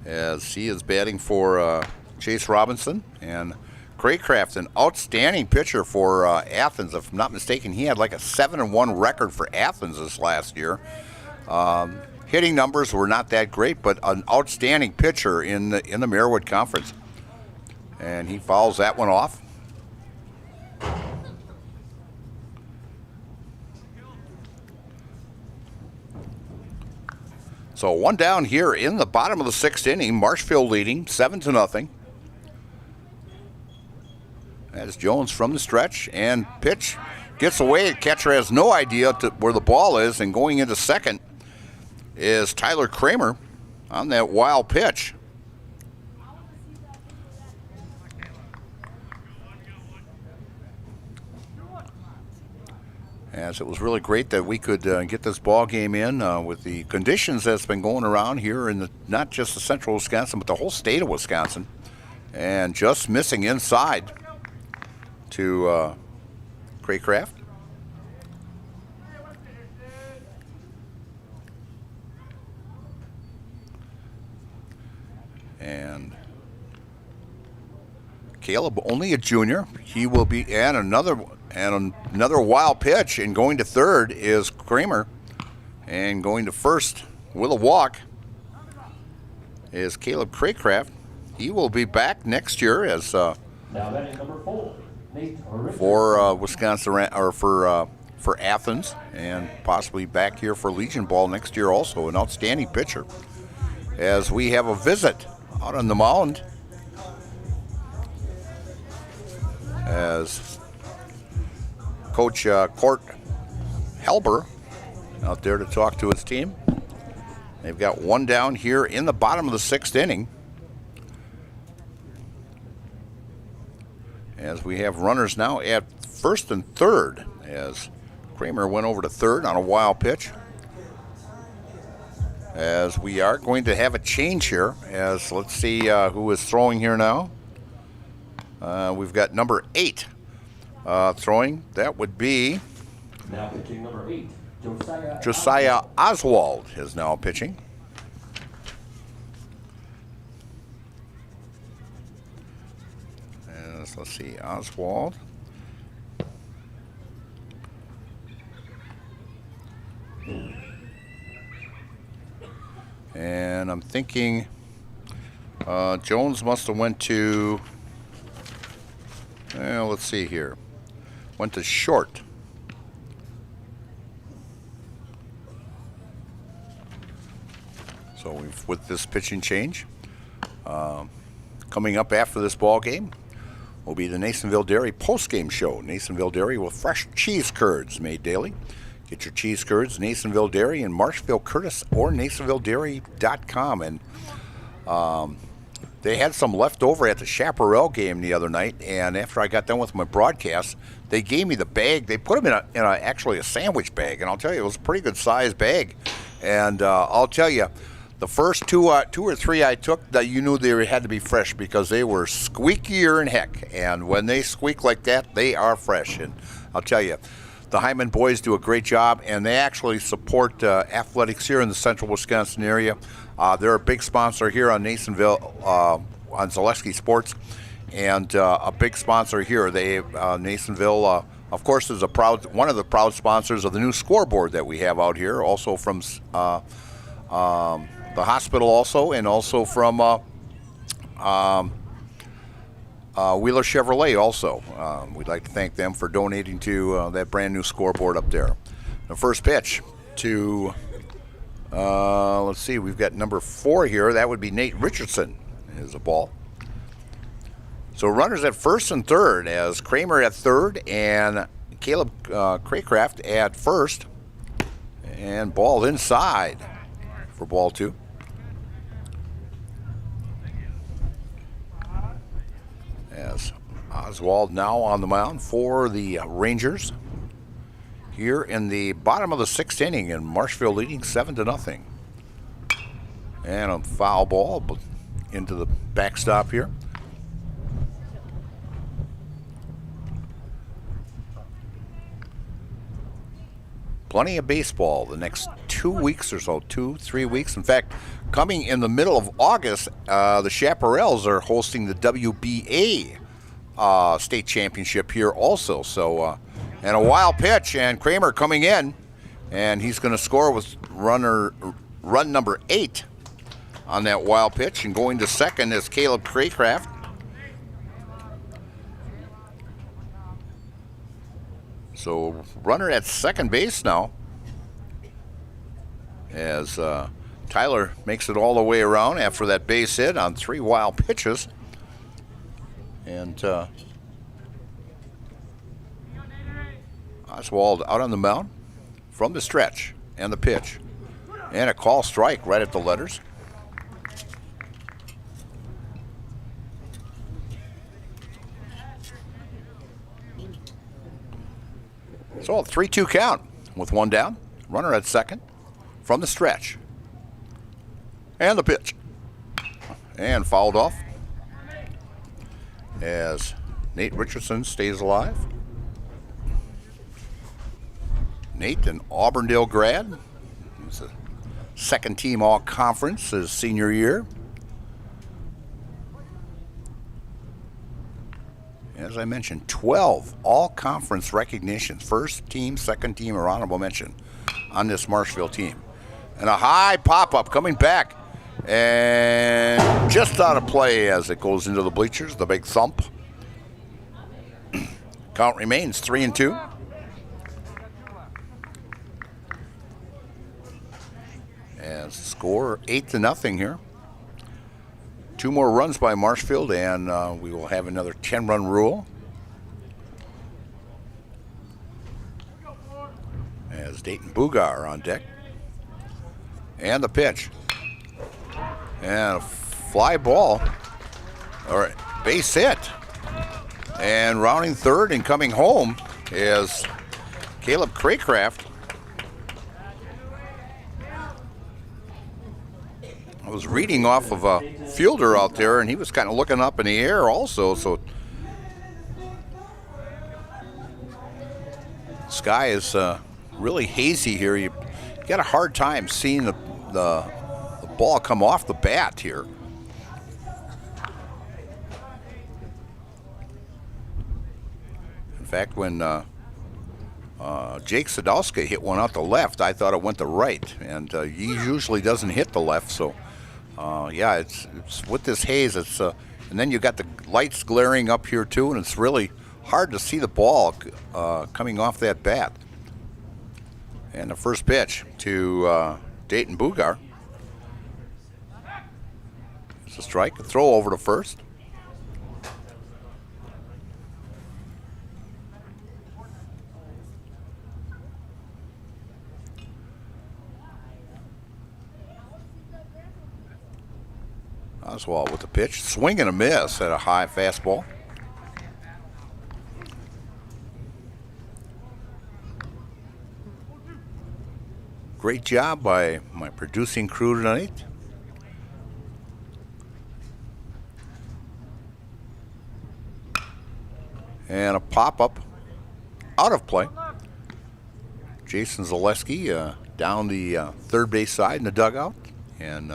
As he is batting for Chase Robinson. And Craycraft, an outstanding pitcher for Athens. If I'm not mistaken, he had like a 7-1 record for Athens this last year. Hitting numbers were not that great, but an outstanding pitcher in the Merwood Conference. And he fouls that one off. So one down here in the bottom of the 6th inning. Marshfield leading 7-0. As Jones from the stretch, and pitch gets away. The catcher has no idea where the ball is, and going into second is Tyler Kramer on that wild pitch. As it was really great that we could get this ball game in with the conditions that's been going around here in not just the central Wisconsin, but the whole state of Wisconsin. And just missing inside to Craycraft. And Caleb, only a junior. He will be, and another wild pitch, and going to third is Kramer, and going to first with a walk is Caleb Craycraft. He will be back next year as now that is number 4. for Wisconsin, or for Athens, and possibly back here for Legion Ball next year also. An outstanding pitcher. As we have a visit out on the mound, as Coach Court Helber out there to talk to his team. They've got one down here in the bottom of the 6th inning. As we have runners now at first and third, as Kramer went over to third on a wild pitch. As we are going to have a change here, as let's see who is throwing here now. We've got number 8 throwing. That would be now pitching number 8, Josiah Oswald is now pitching. let's see, Oswald. And I'm thinking Jones must have went to, let's see here, went to short. So with this pitching change, coming up after this ball game will be the Nasonville Dairy post-game show. Nasonville Dairy with fresh cheese curds made daily. Get your cheese curds, Nasonville Dairy in Marshfield, Curtis, or NasonvilleDairy.com. And they had some left over at the Chaparral game the other night, and after I got done with my broadcast, they gave me the bag. They put them in actually a sandwich bag, and I'll tell you, it was a pretty good sized bag. And I'll tell you, the first two or three I took, that you knew they had to be fresh because they were squeakier than heck. And when they squeak like that, they are fresh. And I'll tell you, the Hyman boys do a great job, and they actually support athletics here in the central Wisconsin area. They're a big sponsor here on Nasonville, on Zaleski Sports, and a big sponsor here. Nasonville, of course, is one of the proud sponsors of the new scoreboard that we have out here, also from the hospital also, and also from Wheeler Chevrolet also. We'd like to thank them for donating to that brand new scoreboard up there. The first pitch to, let's see, we've got number 4 here. That would be Nate Richardson is a ball. So runners at first and third as Kramer at third and Caleb Craycraft at first. And ball inside for ball 2. As Oswald now on the mound for the Rangers here in the bottom of the 6th inning, and Marshfield leading 7-0. And a foul ball into the backstop here. Plenty of baseball the next 2 weeks or so, 2-3 weeks. In fact, coming in the middle of August, the Chaparrals are hosting the WBA state championship here also. So, and a wild pitch, and Kramer coming in, and he's going to score with run number 8 on that wild pitch, and going to second is Caleb Craycraft. So runner at second base now as Tyler makes it all the way around after that base hit on 3 wild pitches. And Oswald out on the mound from the stretch and the pitch. And a call strike right at the letters. So a 3-2 count with 1 down. Runner at second from the stretch. And the pitch. And fouled off as Nate Richardson stays alive. Nate, an Auburndale grad. He's a second team all-conference his senior year. As I mentioned, 12 all-conference recognitions. First team, second team, or honorable mention on this Marshfield team. And a high pop-up coming back. And just out of play as it goes into the bleachers, the big thump. Count remains 3-2. As the score 8-0 here. 2 more runs by Marshfield, and we will have another 10-run rule. As Dayton Bugar on deck. And the pitch. And a fly ball, or base hit. And rounding third and coming home is Caleb Craycraft. I was reading off of a fielder out there, and he was kind of looking up in the air also. So sky is really hazy here. You got a hard time seeing the ball come off the bat here. fact, when Jake Sadowska hit one out the left, I thought it went to right, and he usually doesn't hit the left. So, yeah, it's with this haze. It's and then you got the lights glaring up here too, and it's really hard to see the ball coming off that bat. And the first pitch to Dayton Bugar. It's a strike, a throw over to first. Oswald with the pitch, swing and a miss at a high fastball. Great job by my producing crew tonight. And a pop-up out of play. Jason Zaleski down the third base side in the dugout. And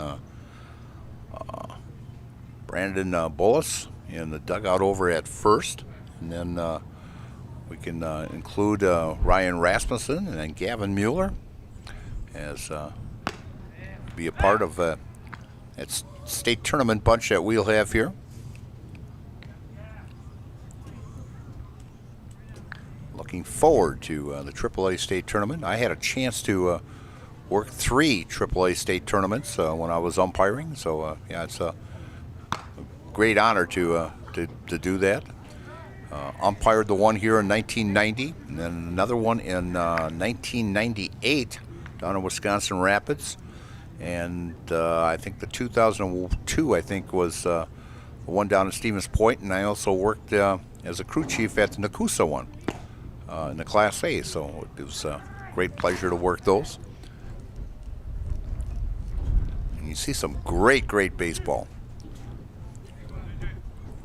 Brandon Bullis in the dugout over at first. And then we can include Ryan Rasmussen and then Gavin Mueller as be a part of that state tournament bunch that we'll have here. Looking forward to the AAA state tournament. I had a chance to work 3 AAA state tournaments when I was umpiring, so yeah, it's a great honor to do that. Umpired the one here in 1990, and then another one in 1998 down in Wisconsin Rapids, and I think the 2002 was the one down in Stevens Point, and I also worked as a crew chief at the Nakusa one in the Class A, so it was a great pleasure to work those. And you see some great baseball.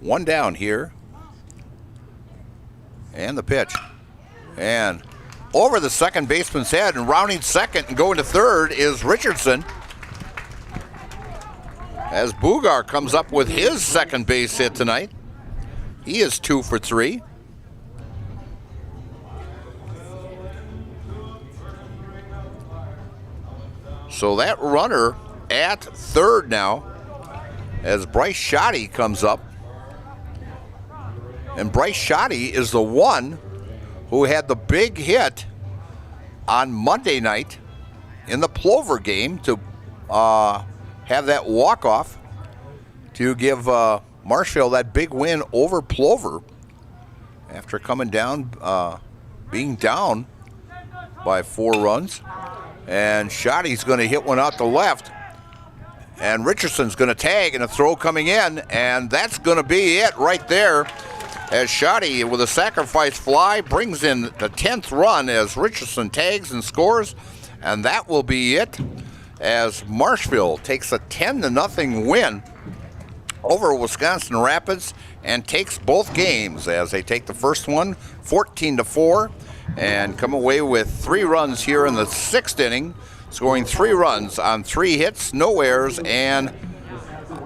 One down here, and the pitch, and over the second baseman's head, and rounding second and going to third is Richardson. As Bugar comes up with his second base hit tonight. He is 2 for 3. So that runner at third now as Bryce Shoddy comes up. And Bryce Shoddy is the one who had the big hit on Monday night in the Plover game to have that walk-off to give Marshfield that big win over Plover after coming down, being down by 4 runs. And Shoddy's going to hit one out to left. And Richardson's going to tag and a throw coming in. And that's going to be it right there. As Shoddy, with a sacrifice fly, brings in the 10th run as Richardson tags and scores. And that will be it as Marshfield takes a 10-0 win over Wisconsin Rapids and takes both games as they take the first one 14-4 and come away with 3 runs here in the 6th inning, scoring 3 runs on 3 hits, no errors, and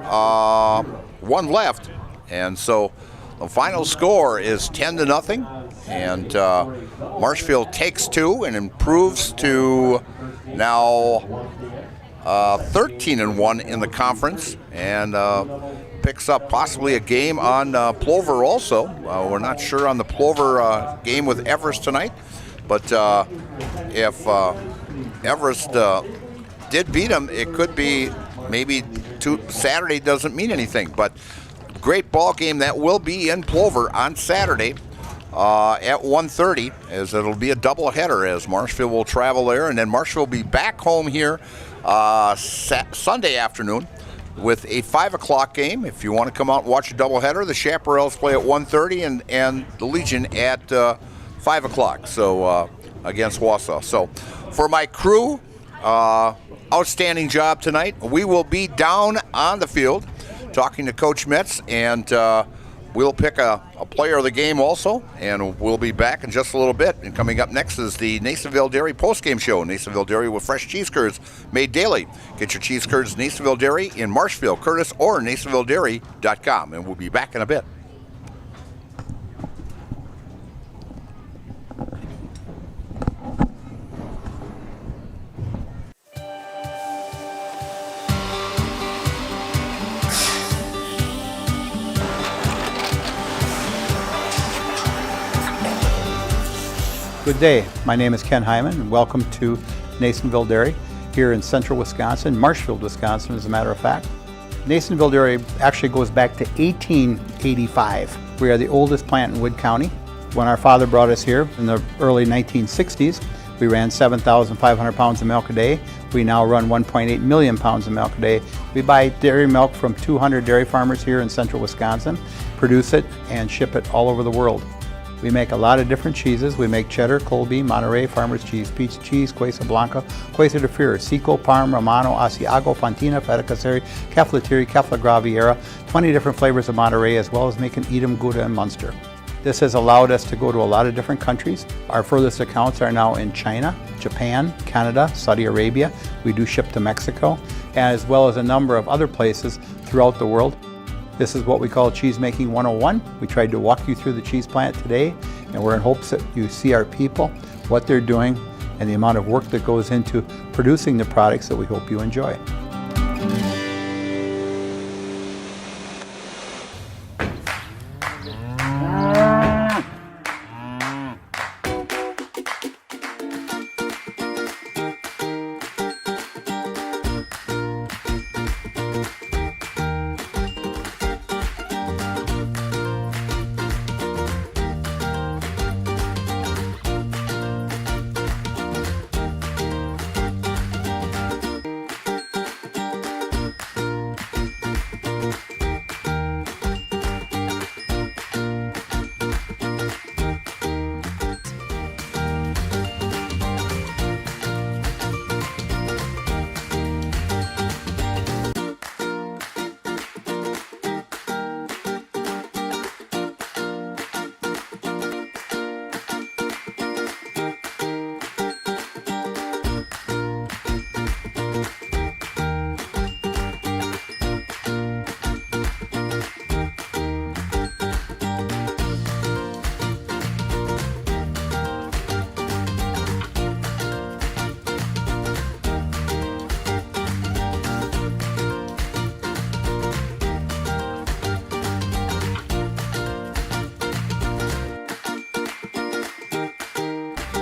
1 left. And so the final score is 10-0, and Marshfield takes 2 and improves to now 13-1 in the conference, and picks up possibly a game on Plover also. We're not sure on the Plover game with Everest tonight, but if Everest did beat them, it could be maybe Saturday doesn't mean anything, but great ball game that will be in Plover on Saturday at 1:30, as it'll be a doubleheader as Marshfield will travel there, and then Marshfield will be back home here Sunday afternoon with a 5 o'clock game. If you want to come out and watch a doubleheader, the Chaparrals play at 1:30 and the Legion at 5 o'clock, so against Wausau. So for my crew, outstanding job tonight. We will be down on the field talking to Coach Metz, and we'll pick a player of the game also, and we'll be back in just a little bit. And coming up next is the Nasonville Dairy postgame show. Nasonville Dairy with fresh cheese curds made daily. Get your cheese curds Nasonville Dairy in Marshfield, Curtis, or NasonvilleDairy.com. And we'll be back in a bit. Good day. My name is Ken Hyman, and welcome to Nasonville Dairy here in central Wisconsin, Marshfield, Wisconsin, as a matter of fact. Nasonville Dairy actually goes back to 1885. We are the oldest plant in Wood County. When our father brought us here in the early 1960s, we ran 7,500 pounds of milk a day. We now run 1.8 million pounds of milk a day. We buy dairy milk from 200 dairy farmers here in central Wisconsin, produce it, and ship it all over the world. We make a lot of different cheeses. We make cheddar, Colby, Monterey, Farmer's Cheese, Pizza Cheese, Quesa Blanca, Quesa de Freer, Seco, Parm, Romano, Asiago, Fontina, Feta Caseri, Keflatiri, Kefla Graviera, 20 different flavors of Monterey, as well as making Edam, Gouda, and Munster. This has allowed us to go to a lot of different countries. Our furthest accounts are now in China, Japan, Canada, Saudi Arabia. We do ship to Mexico, as well as a number of other places throughout the world. This is what we call Cheese Making 101. We tried to walk you through the cheese plant today, and we're in hopes that you see our people, what they're doing, and the amount of work that goes into producing the products that we hope you enjoy.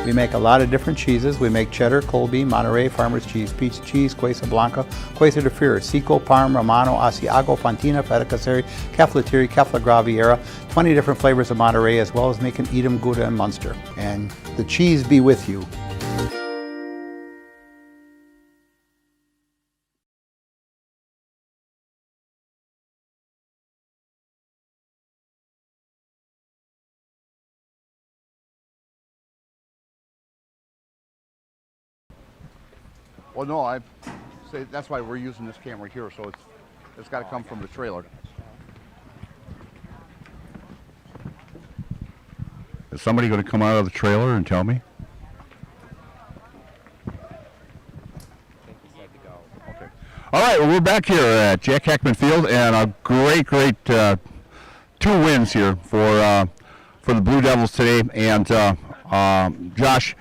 We make a lot of different cheeses. We make cheddar, Colby, Monterey, Farmer's Cheese, Pizza Cheese, Quesa Blanca, Quesa de Freer, Seco, Parm, Romano, Asiago, Fontina, Feta Caseri, Keflatiri, Kefla Graviera, 20 different flavors of Monterey, as well as making Edam, Gouda, and Munster. And the cheese be with you. Well, no, I say that's why we're using this camera here, so it's got to come from the trailer. Is somebody going to come out of the trailer and tell me? Okay. All right, well, we're back here at Jack Heckman Field, and a great 2 wins here for the Blue Devils today. And Josh,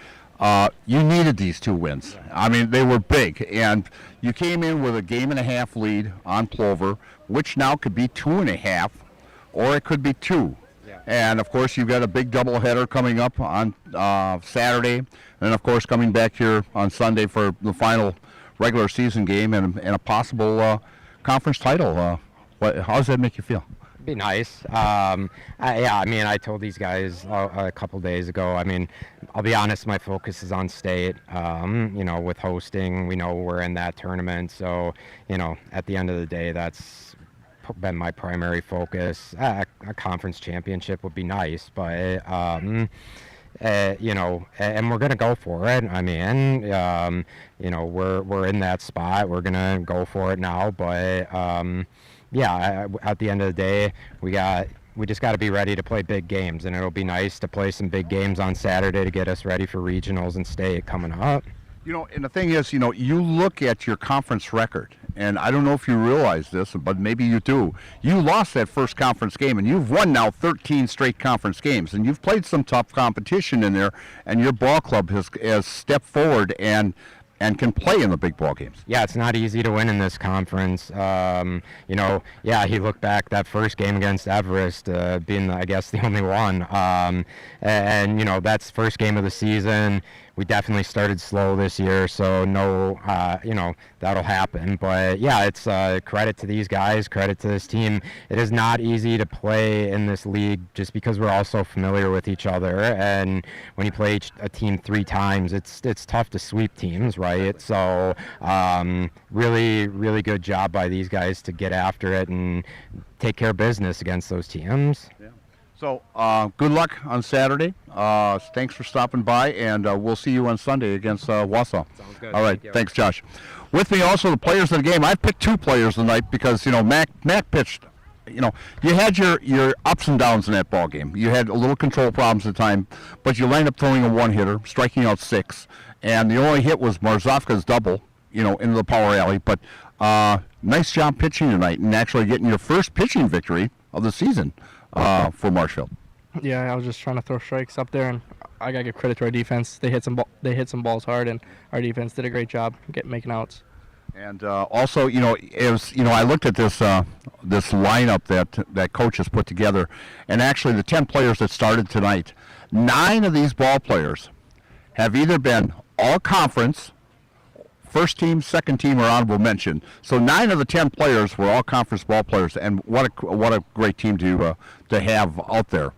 you needed these 2 wins. I mean, they were big, and you came in with a 1.5 game lead on Plover, which now could be 2.5, or it could be 2. Yeah. And of course, you've got a big doubleheader coming up on Saturday, and of course, coming back here on Sunday for the final regular season game and a possible conference title. How does that make you feel? Be nice. I told these guys a couple days ago. I mean, I'll be honest, my focus is on state. With hosting, we know we're in that tournament. So, at the end of the day, that's been my primary focus. A conference championship would be nice, but and we're gonna go for it. I mean, we're in that spot. We're gonna go for it now, but. At the end of the day, we just got to be ready to play big games, and it'll be nice to play some big games on Saturday to get us ready for regionals and state coming up. And the thing is, you look at your conference record, and I don't know if you realize this, but maybe you do. You lost that first conference game, and you've won now 13 straight conference games, and you've played some tough competition in there, and your ball club has stepped forward and and can play in the big ball games. Yeah, it's not easy to win in this conference. He looked back that first game against Everest, being, I guess, the only one. That's first game of the season. We definitely started slow this year, so that'll happen. But yeah, it's credit to these guys, credit to this team. It is not easy to play in this league just because we're all so familiar with each other. And when you play a team 3 times, it's tough to sweep teams, right? So really, really good job by these guys to get after it and take care of business against those teams. Yeah. So good luck on Saturday. Thanks for stopping by, and we'll see you on Sunday against Wausau. Sounds good. All right. Thanks, Josh. With me also the players of the game. I've picked 2 players tonight because, Mac pitched. You had your ups and downs in that ball game. You had a little control problems at the time, but you lined up throwing a 1-hitter, striking out 6, and the only hit was Marzovka's double, into the power alley. But nice job pitching tonight and actually getting your first pitching victory of the season for Marshfield. Yeah, I was just trying to throw strikes up there, and I gotta give credit to our defense. They hit some balls hard, and our defense did a great job making outs. And also, I looked at this lineup that coach has put together, and actually the 10 players that started tonight, 9 of these ball players have either been all conference, first team, second team, or honorable mention. So 9 of the 10 players were all conference ball players, and what a great team to have out there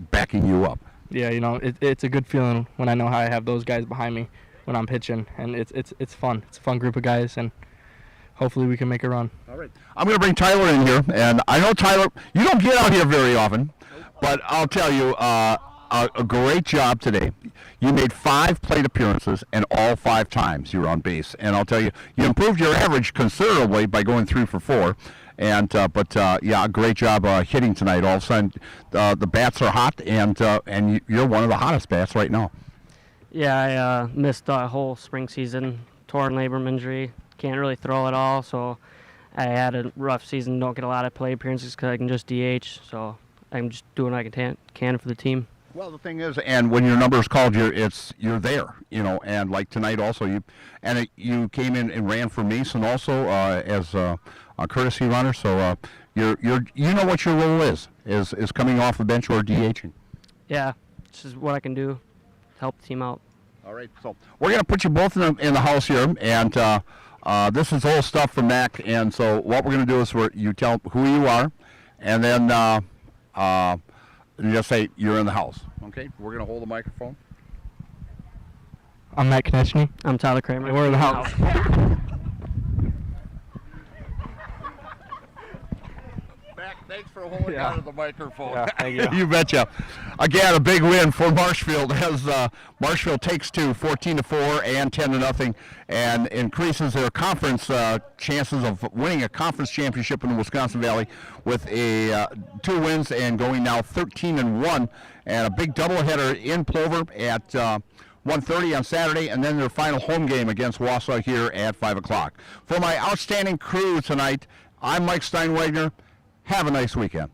backing you up. Yeah, it's a good feeling when I know how I have those guys behind me when I'm pitching, and it's fun. It's a fun group of guys, and hopefully we can make a run. All right. I'm going to bring Tyler in here, and I know, Tyler, you don't get out here very often, but I'll tell you, a great job today. You made 5 plate appearances, and all 5 times you were on base. And I'll tell you, you improved your average considerably by going 3 for 4. And a great job hitting tonight. All of a sudden, the bats are hot, and you're one of the hottest bats right now. Yeah, I missed the whole spring season, torn labrum injury. Can't really throw at all, so I had a rough season. Don't get a lot of play appearances because I can just DH. So I'm just doing what I can for the team. Well, the thing is, and when your number is called, you're there, and like tonight also, you came in and ran for Mason also as a courtesy runner, so you know what your role is coming off the bench or DHing. Yeah, this is what I can do to help the team out. All right, so we're going to put you both in the house here, and this is old stuff from Mac, and so what we're going to do is you tell who you are, and then you just say you're in the house. Okay, we're going to hold the microphone. I'm Matt Konechny. I'm Tyler Kramer. And we're in the house. Mac, thanks for holding on to the microphone. Yeah, thank you. You betcha. Again, a big win for Marshfield as Marshfield takes 2, 14-4 and 10-0, and increases their conference chances of winning a conference championship in the Wisconsin Valley with 2 wins and going now 13-1, and a big doubleheader in Plover at 1:30 on Saturday, and then their final home game against Wausau here at 5 o'clock. For my outstanding crew tonight, I'm Mike Steinwagner. Have a nice weekend.